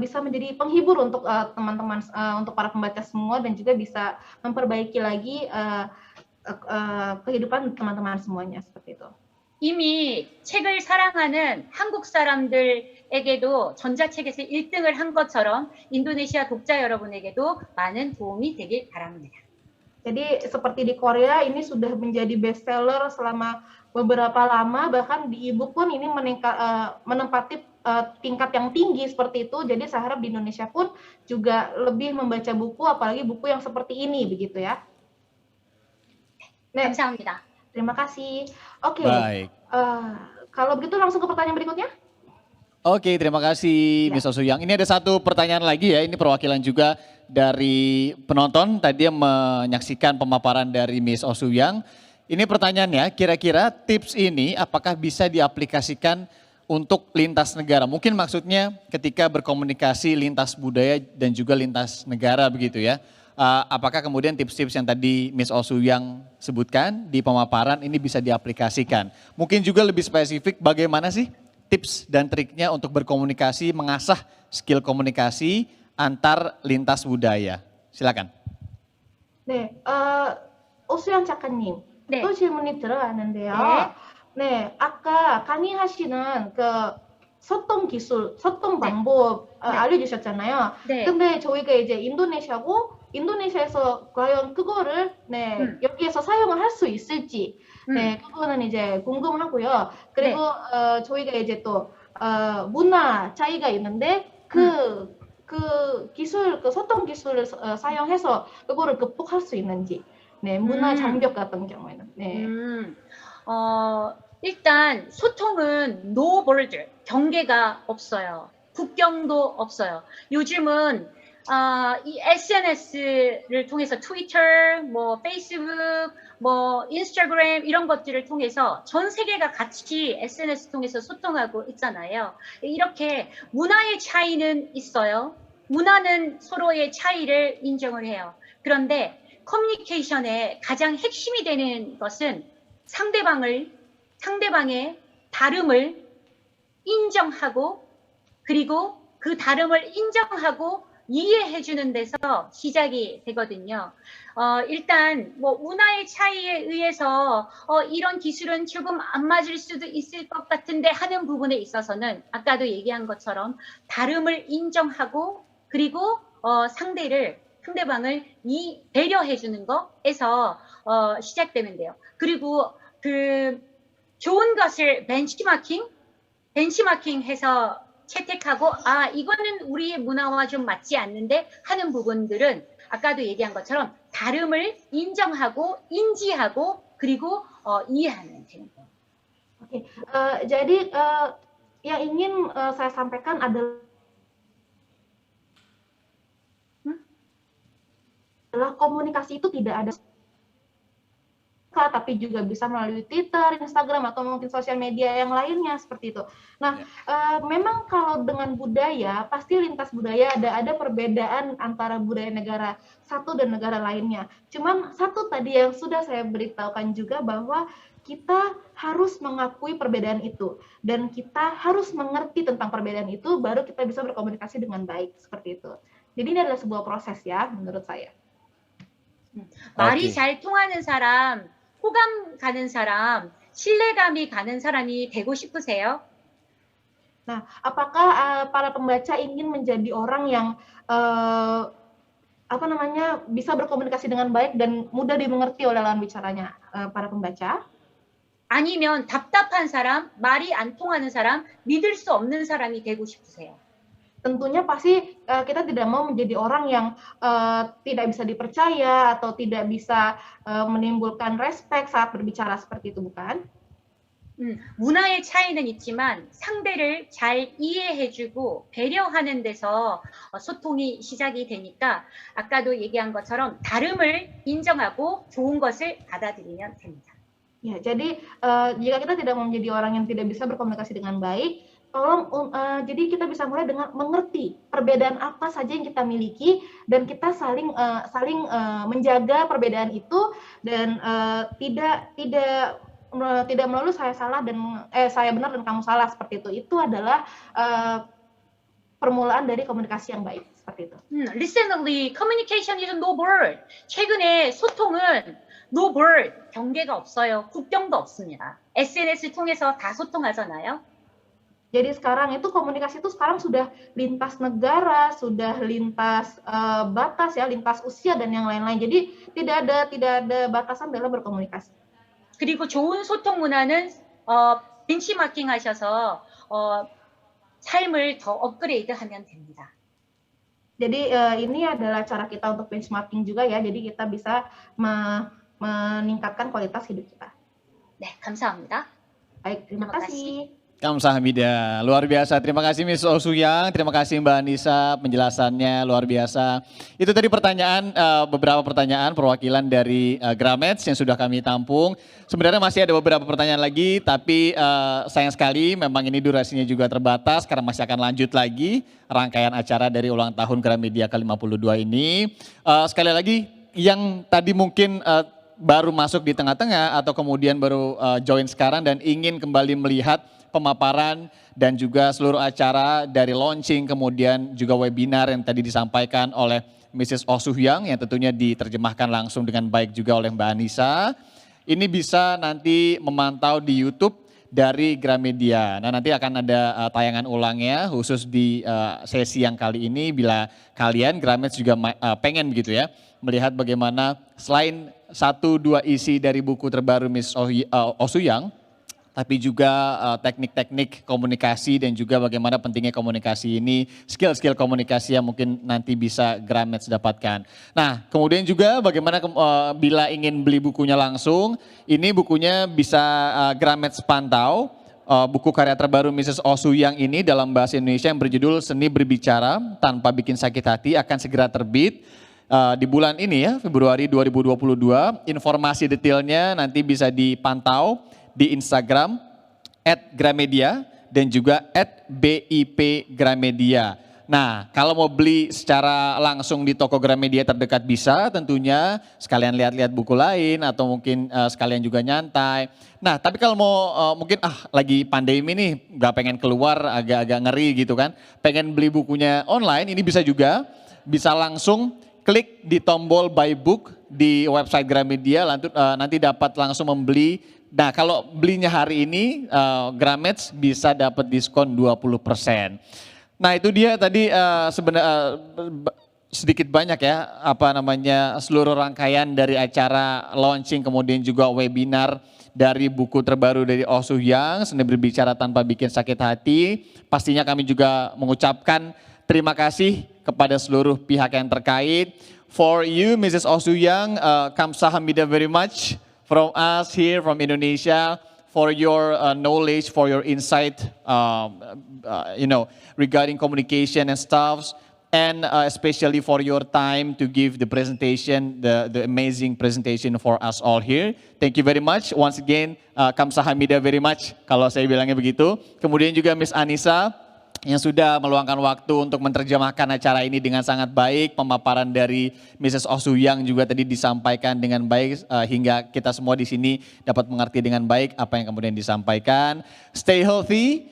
bisa menjadi penghibur untuk teman-teman, untuk para pembaca semua, dan juga bisa memperbaiki lagi kehidupan teman-teman semuanya seperti itu. 이미 책을 사랑하는 한국 사람들에게도 전자책에서 1등을 한 것처럼 인도네시아 독자 여러분에게도 많은 도움이 되길 바랍니다. Jadi seperti di Korea ini sudah menjadi bestseller selama beberapa lama, bahkan di e-book pun ini menempati tingkat yang tinggi seperti itu. Jadi saya harap di Indonesia pun juga lebih membaca buku, apalagi buku yang seperti ini begitu ya. 감사합니다. Terima kasih. Oke. Baik. Kalau begitu langsung ke pertanyaan berikutnya. Oke, terima kasih Miss Osuyang. Ini ada satu pertanyaan lagi ya, ini perwakilan juga dari penonton tadi yang menyaksikan pemaparan dari Miss Osuyang. Ini pertanyaannya, kira-kira tips ini apakah bisa diaplikasikan untuk lintas negara? Mungkin maksudnya ketika berkomunikasi lintas budaya dan juga lintas negara begitu ya. Apakah kemudian tips-tips yang tadi Miss Osuyang sebutkan di pemaparan ini bisa diaplikasikan? Mungkin juga lebih spesifik bagaimana sih tips dan triknya untuk berkomunikasi, mengasah skill komunikasi antar lintas budaya. Silakan. 네, 오수연 작가님, 네. 또 질문이 들어가는데요. 네. 아까 강의하시는 그 소통 기술, 소통 네. 방법 알려주셨잖아요. 네. 근데 저희가 이제 인도네시아고, 인도네시아에서 과연 그거를 여기에서 사용을 할 수 있을지, 그거는 이제 궁금하고요. 그리고 저희가 이제 또 문화 차이가 있는데 그 기술, 그 소통 기술을 사용해서 그거를 극복할 수 있는지, 문화 장벽 같은 경우에는. 일단 소통은 no border, 경계가 없어요. 국경도 없어요. 요즘은 이 SNS를 통해서 트위터, 뭐 페이스북, 뭐 인스타그램 이런 것들을 통해서 전 세계가 같이 SNS 통해서 소통하고 있잖아요. 이렇게 문화의 차이는 있어요. 문화는 서로의 차이를 인정을 해요. 그런데 커뮤니케이션의 가장 핵심이 되는 것은 상대방의 다름을 인정하고 그리고 그 다름을 인정하고 이해해주는 데서 시작이 되거든요. 일단 뭐 문화의 차이에 의해서 이런 기술은 조금 안 맞을 수도 있을 것 같은데 하는 부분에 있어서는 아까도 얘기한 것처럼 다름을 인정하고 그리고 상대방을 배려해주는 거에서 시작되면 돼요. 그리고 그 좋은 것을 벤치마킹해서 채택하고 이거는 우리의 문화와 좀 맞지 않는데 하는 부분들은 아까도 얘기한 것처럼 다름을 인정하고 인지하고 그리고 이해하면 되는 거예요. Oke, jadi yang ingin saya sampaikan adalah komunikasi itu tidak ada tapi juga bisa melalui Twitter, Instagram, atau mungkin sosial media yang lainnya seperti itu. Nah, memang kalau dengan budaya, pasti lintas budaya ada perbedaan antara budaya negara satu dan negara lainnya. Cuman satu tadi yang sudah saya beritahukan juga bahwa kita harus mengakui perbedaan itu dan kita harus mengerti tentang perbedaan itu baru kita bisa berkomunikasi dengan baik seperti itu. Jadi ini adalah sebuah proses ya menurut saya. 말이 잘 통하는 사람, 호감 가는 사람, 신뢰감이 가는 사람이 되고 싶으세요? Nah, apakah para pembaca ingin menjadi orang yang bisa berkomunikasi dengan baik dan mudah dimengerti oleh lawan bicaranya para pembaca? 아니면 답답한 사람, 말이 안 통하는 사람, 믿을 수 없는 사람이 되고 싶으세요? Tentunya pasti kita tidak mau menjadi orang yang tidak bisa dipercaya atau tidak bisa menimbulkan respect saat berbicara seperti itu, bukan? 문화의 차이는 있지만 상대를 잘 이해해주고 배려하는 데서 소통이 시작이 되니까 아까도 얘기한 것처럼 다름을 인정하고 좋은 것을 받아들이면 됩니다. Ya, jadi jika kita tidak mau menjadi orang yang tidak bisa berkomunikasi dengan baik, jadi kita bisa mulai dengan mengerti perbedaan apa saja yang kita miliki dan kita saling menjaga perbedaan itu dan tidak melulu saya salah dan saya benar dan kamu salah seperti itu. Itu adalah permulaan dari komunikasi yang baik seperti itu. Recently, communication is no word. 최근에 소통은 no word, 경계가 없어요. 국경도 없습니다. SNS를 통해서 다 소통하잖아요. Jadi sekarang itu komunikasi itu sekarang sudah lintas negara, sudah lintas batas ya, lintas usia dan yang lain-lain. Jadi tidak ada batasan dalam berkomunikasi. 그리고 좋은 소통 문화는 벤치마킹 하셔서 삶을 더 업그레이드하면 됩니다. Jadi ini adalah cara kita untuk benchmarking juga ya. Jadi kita bisa meningkatkan kualitas hidup kita. 네, 감사합니다. Baik, terima kasih. Kamsahamnida, luar biasa. Terima kasih Miss Osuyang, terima kasih Mbak Anissa penjelasannya luar biasa. Itu tadi beberapa pertanyaan perwakilan dari Gramets yang sudah kami tampung. Sebenarnya masih ada beberapa pertanyaan lagi, tapi sayang sekali memang ini durasinya juga terbatas karena masih akan lanjut lagi rangkaian acara dari ulang tahun Gramedia ke-52 ini. Sekali lagi yang tadi mungkin baru masuk di tengah-tengah atau kemudian baru join sekarang dan ingin kembali melihat pemaparan dan juga seluruh acara dari launching kemudian juga webinar yang tadi disampaikan oleh Mrs. Osuhyang yang tentunya diterjemahkan langsung dengan baik juga oleh Mbak Anissa. Ini bisa nanti memantau di YouTube dari Gramedia. Nah nanti akan ada tayangan ulangnya khusus di sesi yang kali ini bila kalian Gramets juga pengen begitu ya melihat bagaimana selain 1-2 isi dari buku terbaru Miss Osuyang, tapi juga teknik-teknik komunikasi dan juga bagaimana pentingnya komunikasi ini, skill-skill komunikasi yang mungkin nanti bisa Gramets dapatkan. Nah kemudian juga bagaimana bila ingin beli bukunya langsung, ini bukunya bisa Gramets pantau, buku karya terbaru Mrs. Osuyang ini dalam bahasa Indonesia yang berjudul Seni Berbicara Tanpa Bikin Sakit Hati akan segera terbit di bulan ini ya, Februari 2022. Informasi detailnya nanti bisa dipantau di Instagram @gramedia dan juga @bipgramedia. Nah, kalau mau beli secara langsung di toko Gramedia terdekat bisa tentunya, sekalian lihat-lihat buku lain atau mungkin sekalian juga nyantai. Nah, tapi kalau mau mungkin lagi pandemi nih, nggak pengen keluar, agak-agak ngeri gitu kan, pengen beli bukunya online, ini bisa juga, bisa langsung klik di tombol buy book di website Gramedia, nanti dapat langsung membeli. Nah, kalau belinya hari ini, Gramets bisa dapat diskon 20%. Nah, itu dia tadi sebenarnya sedikit banyak ya seluruh rangkaian dari acara launching kemudian juga webinar dari buku terbaru dari Oh Soo-Young, Seni Berbicara Tanpa Bikin Sakit Hati. Pastinya kami juga mengucapkan terima kasih kepada seluruh pihak yang terkait. For you, Mrs. Oh Soo-Young, kamsahamnida very much from us here from Indonesia, for your knowledge, for your insight, regarding communication and stuff, and especially for your time to give the presentation, the amazing presentation for us all here. Thank you very much. Once again, kamsahamnida very much, kalau saya bilangnya begitu. Kemudian juga Miss Anissa, yang sudah meluangkan waktu untuk menerjemahkan acara ini dengan sangat baik. Pemaparan dari Mrs. Oh Soo-Young juga tadi disampaikan dengan baik hingga kita semua di sini dapat mengerti dengan baik apa yang kemudian disampaikan. Stay healthy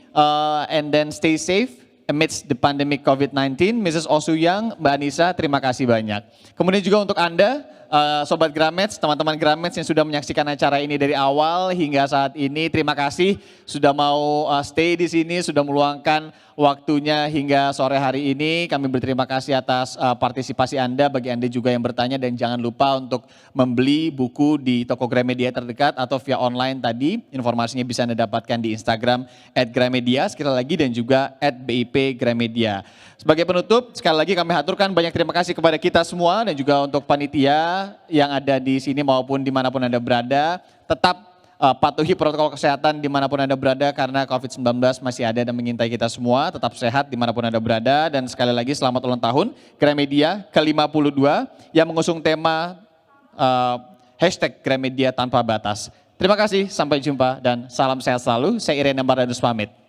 and then stay safe amidst the pandemic COVID-19. Mrs. Oh Soo-Young, Mbak Anissa, terima kasih banyak. Kemudian juga untuk Anda, Sobat Gramets, teman-teman Gramets yang sudah menyaksikan acara ini dari awal hingga saat ini, terima kasih sudah mau stay di sini, sudah meluangkan waktunya hingga sore hari ini. Kami berterima kasih atas partisipasi Anda, bagi Anda juga yang bertanya, dan jangan lupa untuk membeli buku di toko Gramedia terdekat atau via online tadi. Informasinya bisa Anda dapatkan di Instagram @gramedia sekali lagi dan juga @BIP Gramedia. Sebagai penutup, sekali lagi kami haturkan banyak terima kasih kepada kita semua dan juga untuk panitia yang ada di sini maupun dimanapun Anda berada. Tetap patuhi protokol kesehatan dimanapun Anda berada karena COVID-19 masih ada dan mengintai kita semua. Tetap sehat dimanapun Anda berada, dan sekali lagi selamat ulang tahun Gramedia ke-52 yang mengusung tema #Gramedia Tanpa Batas. Terima kasih, sampai jumpa dan salam sehat selalu. Saya Irene Mardanus pamit.